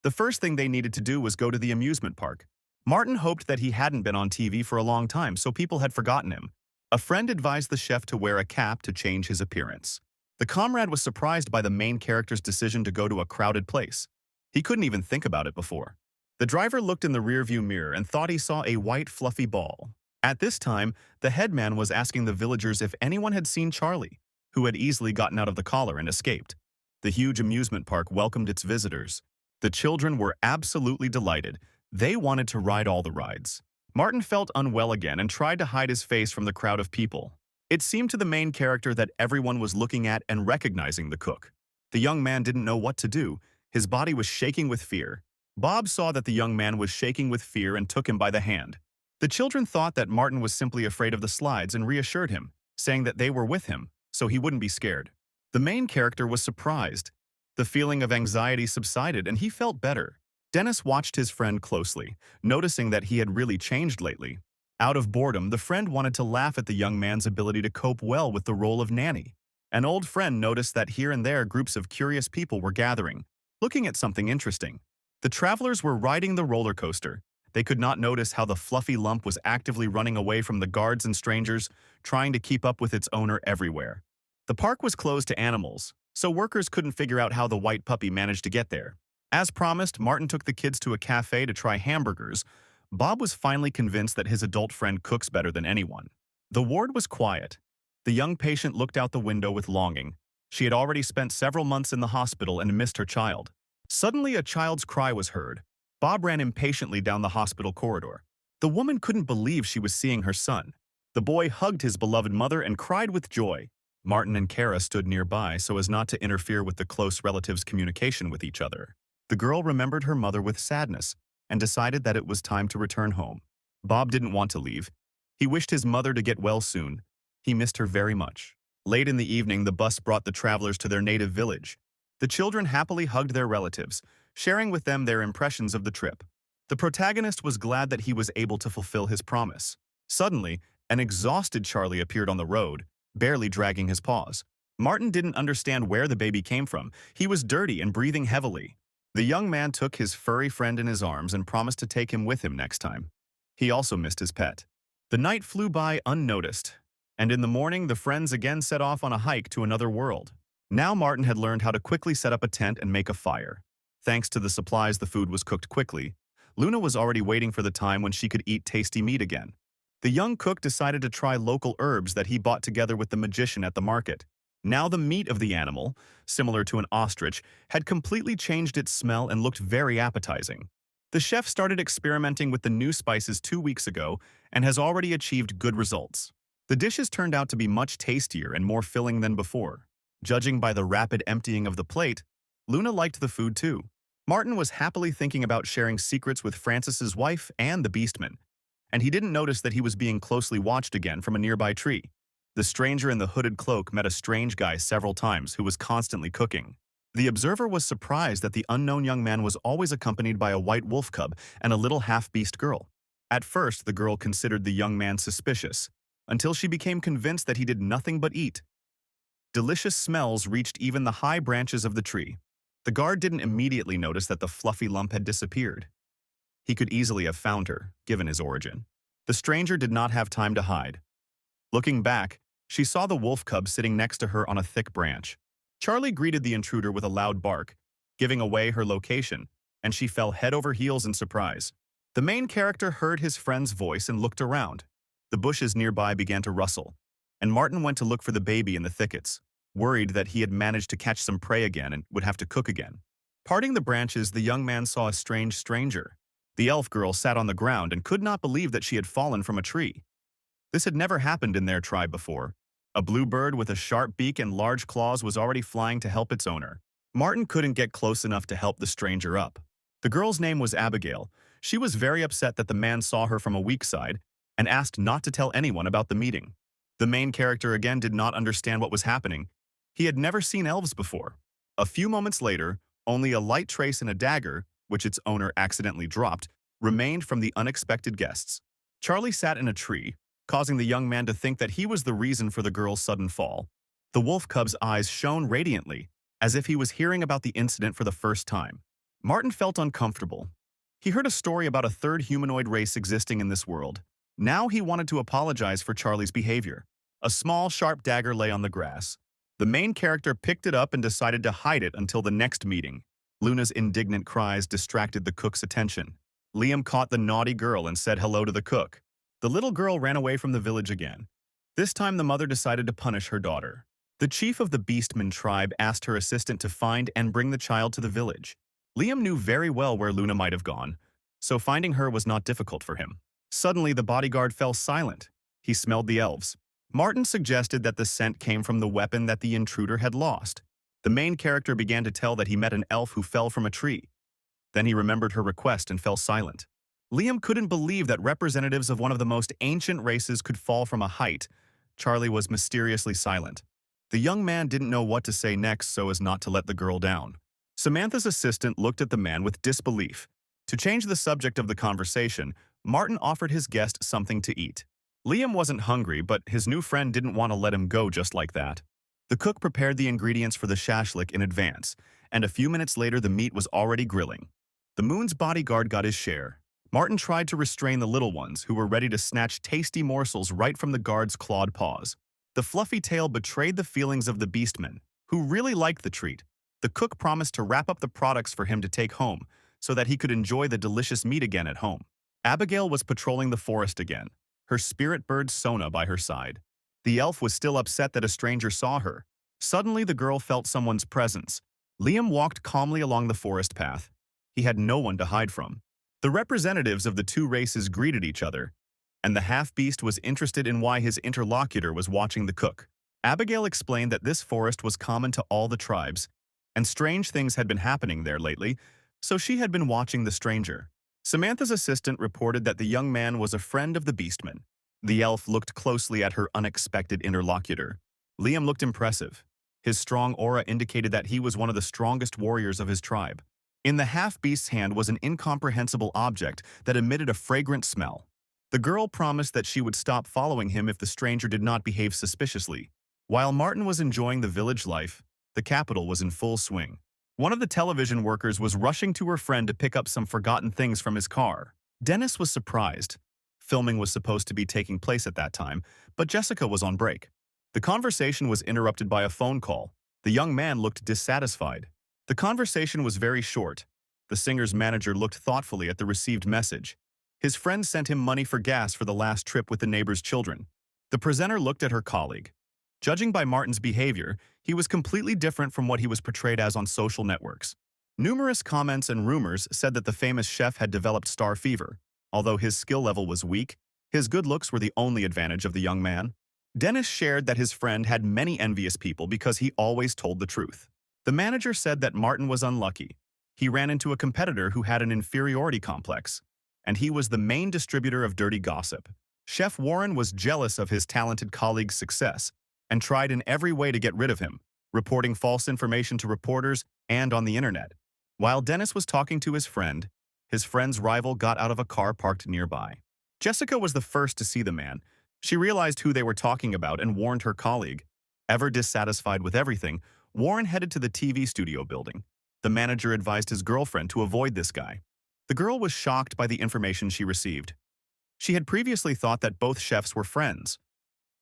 The first thing they needed to do was go to the amusement park. Martin hoped that he hadn't been on TV for a long time, so people had forgotten him. A friend advised the chef to wear a cap to change his appearance. The comrade was surprised by the main character's decision to go to a crowded place. He couldn't even think about it before. The driver looked in the rearview mirror and thought he saw a white fluffy ball. At this time, the headman was asking the villagers if anyone had seen Charlie, who had easily gotten out of the collar and escaped. The huge amusement park welcomed its visitors. The children were absolutely delighted. They wanted to ride all the rides. Martin felt unwell again and tried to hide his face from the crowd of people. It seemed to the main character that everyone was looking at and recognizing the cook. The young man didn't know what to do. His body was shaking with fear. Bob saw that the young man was shaking with fear and took him by the hand. The children thought that Martin was simply afraid of the slides and reassured him, saying that they were with him, so he wouldn't be scared. The main character was surprised. The feeling of anxiety subsided and he felt better. Dennis watched his friend closely, noticing that he had really changed lately. Out of boredom, the friend wanted to laugh at the young man's ability to cope well with the role of nanny. An old friend noticed that here and there groups of curious people were gathering, looking at something interesting. The travelers were riding the roller coaster. They could not notice how the fluffy lump was actively running away from the guards and strangers, trying to keep up with its owner everywhere. The park was closed to animals, so workers couldn't figure out how the white puppy managed to get there. As promised, Martin took the kids to a cafe to try hamburgers. Bob was finally convinced that his adult friend cooks better than anyone. The ward was quiet. The young patient looked out the window with longing. She had already spent several months in the hospital and missed her child. Suddenly, a child's cry was heard. Bob ran impatiently down the hospital corridor. The woman couldn't believe she was seeing her son. The boy hugged his beloved mother and cried with joy. Martin and Kara stood nearby so as not to interfere with the close relatives' communication with each other. The girl remembered her mother with sadness and decided that it was time to return home. Bob didn't want to leave. He wished his mother to get well soon. He missed her very much. Late in the evening, the bus brought the travelers to their native village. The children happily hugged their relatives, sharing with them their impressions of the trip. The protagonist was glad that he was able to fulfill his promise. Suddenly, an exhausted Charlie appeared on the road, barely dragging his paws. Martin didn't understand where the baby came from. He was dirty and breathing heavily. The young man took his furry friend in his arms and promised to take him with him next time. He also missed his pet. The night flew by unnoticed, and in the morning the friends again set off on a hike to another world. Now Martin had learned how to quickly set up a tent and make a fire. Thanks to the supplies, the food was cooked quickly. Luna was already waiting for the time when she could eat tasty meat again. The young cook decided to try local herbs that he bought together with the magician at the market. Now the meat of the animal, similar to an ostrich, had completely changed its smell and looked very appetizing. The chef started experimenting with the new spices 2 weeks ago and has already achieved good results. The dishes turned out to be much tastier and more filling than before. Judging by the rapid emptying of the plate, Luna liked the food too. Martin was happily thinking about sharing secrets with Francis's wife and the beastman, and he didn't notice that he was being closely watched again from a nearby tree. The stranger in the hooded cloak met a strange guy several times who was constantly cooking. The observer was surprised that the unknown young man was always accompanied by a white wolf cub and a little half-beast girl. At first, the girl considered the young man suspicious, until she became convinced that he did nothing but eat. Delicious smells reached even the high branches of the tree. The guard didn't immediately notice that the fluffy lump had disappeared. He could easily have found her, given his origin. The stranger did not have time to hide. Looking back, she saw the wolf cub sitting next to her on a thick branch. Charlie greeted the intruder with a loud bark, giving away her location, and she fell head over heels in surprise. The main character heard his friend's voice and looked around. The bushes nearby began to rustle, and Martin went to look for the baby in the thickets, worried that he had managed to catch some prey again and would have to cook again. Parting the branches, the young man saw a strange stranger. The elf girl sat on the ground and could not believe that she had fallen from a tree. This had never happened in their tribe before. A blue bird with a sharp beak and large claws was already flying to help its owner. Martin couldn't get close enough to help the stranger up. The girl's name was Abigail. She was very upset that the man saw her from a weak side and asked not to tell anyone about the meeting. The main character again did not understand what was happening. He had never seen elves before. A few moments later, only a light trace and a dagger, which its owner accidentally dropped, remained from the unexpected guests. Charlie sat in a tree, causing the young man to think that he was the reason for the girl's sudden fall. The wolf cub's eyes shone radiantly, as if he was hearing about the incident for the first time. Martin felt uncomfortable. He heard a story about a third humanoid race existing in this world. Now he wanted to apologize for Charlie's behavior. A small, sharp dagger lay on the grass. The main character picked it up and decided to hide it until the next meeting. Luna's indignant cries distracted the cook's attention. Liam caught the naughty girl and said hello to the cook. The little girl ran away from the village again. This time the mother decided to punish her daughter. The chief of the Beastmen tribe asked her assistant to find and bring the child to the village. Liam knew very well where Luna might have gone, so finding her was not difficult for him. Suddenly the bodyguard fell silent. He smelled the elves. Martin suggested that the scent came from the weapon that the intruder had lost. The main character began to tell that he met an elf who fell from a tree. Then he remembered her request and fell silent. Liam couldn't believe that representatives of one of the most ancient races could fall from a height. Charlie was mysteriously silent. The young man didn't know what to say next so as not to let the girl down. Samantha's assistant looked at the man with disbelief. To change the subject of the conversation, Martin offered his guest something to eat. Liam wasn't hungry, but his new friend didn't want to let him go just like that. The cook prepared the ingredients for the shashlik in advance, and a few minutes later the meat was already grilling. The moon's bodyguard got his share. Martin tried to restrain the little ones, who were ready to snatch tasty morsels right from the guard's clawed paws. The fluffy tail betrayed the feelings of the beastmen, who really liked the treat. The cook promised to wrap up the products for him to take home, so that he could enjoy the delicious meat again at home. Abigail was patrolling the forest again, her spirit bird Sona by her side. The elf was still upset that a stranger saw her. Suddenly the girl felt someone's presence. Liam walked calmly along the forest path. He had no one to hide from. The representatives of the two races greeted each other, and the half-beast was interested in why his interlocutor was watching the cook. Abigail explained that this forest was common to all the tribes, and strange things had been happening there lately, so she had been watching the stranger. Samantha's assistant reported that the young man was a friend of the beastman. The elf looked closely at her unexpected interlocutor. Liam looked impressive. His strong aura indicated that he was one of the strongest warriors of his tribe. In the half-beast's hand was an incomprehensible object that emitted a fragrant smell. The girl promised that she would stop following him if the stranger did not behave suspiciously. While Martin was enjoying the village life, the capital was in full swing. One of the television workers was rushing to her friend to pick up some forgotten things from his car. Dennis was surprised. Filming was supposed to be taking place at that time, but Jessica was on break. The conversation was interrupted by a phone call. The young man looked dissatisfied. The conversation was very short. The singer's manager looked thoughtfully at the received message. His friend sent him money for gas for the last trip with the neighbor's children. The presenter looked at her colleague. Judging by Martin's behavior, he was completely different from what he was portrayed as on social networks. Numerous comments and rumors said that the famous chef had developed star fever. Although his skill level was weak, his good looks were the only advantage of the young man. Dennis shared that his friend had many envious people because he always told the truth. The manager said that Martin was unlucky. He ran into a competitor who had an inferiority complex, and he was the main distributor of dirty gossip. Chef Warren was jealous of his talented colleague's success and tried in every way to get rid of him, reporting false information to reporters and on the internet. While Dennis was talking to his friend's rival got out of a car parked nearby. Jessica was the first to see the man. She realized who they were talking about and warned her colleague. Ever dissatisfied with everything, Warren headed to the TV studio building. The manager advised his girlfriend to avoid this guy. The girl was shocked by the information she received. She had previously thought that both chefs were friends.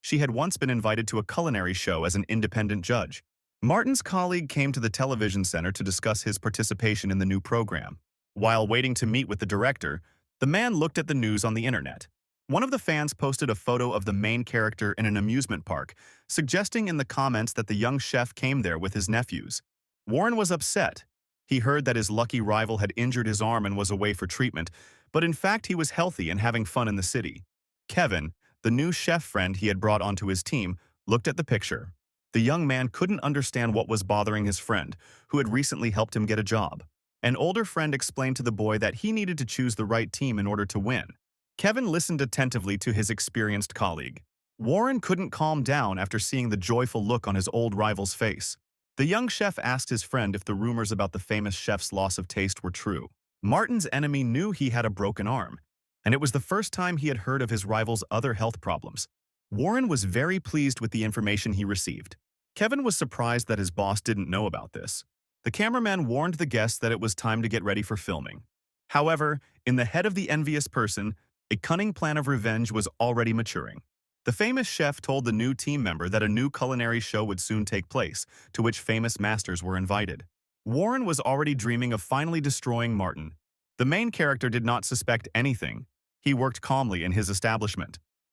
She had once been invited to a culinary show as an independent judge. Martin's colleague came to the television center to discuss his participation in the new program. While waiting to meet with the director, the man looked at the news on the internet. One of the fans posted a photo of the main character in an amusement park, suggesting in the comments that the young chef came there with his nephews. Warren was upset. He heard that his lucky rival had injured his arm and was away for treatment, but in fact he was healthy and having fun in the city. Kevin, the new chef friend he had brought onto his team, looked at the picture. The young man couldn't understand what was bothering his friend, who had recently helped him get a job. An older friend explained to the boy that he needed to choose the right team in order to win. Kevin listened attentively to his experienced colleague. Warren couldn't calm down after seeing the joyful look on his old rival's face. The young chef asked his friend if the rumors about the famous chef's loss of taste were true. Martin's enemy knew he had a broken arm, and it was the first time he had heard of his rival's other health problems. Warren was very pleased with the information he received. Kevin was surprised that his boss didn't know about this. The cameraman warned the guests that it was time to get ready for filming. However, in the head of the envious person, a cunning plan of revenge was already maturing. The famous chef told the new team member that a new culinary show would soon take place, to which famous masters were invited. Warren was already dreaming of finally destroying Martin. The main character did not suspect anything. He worked calmly in his establishment.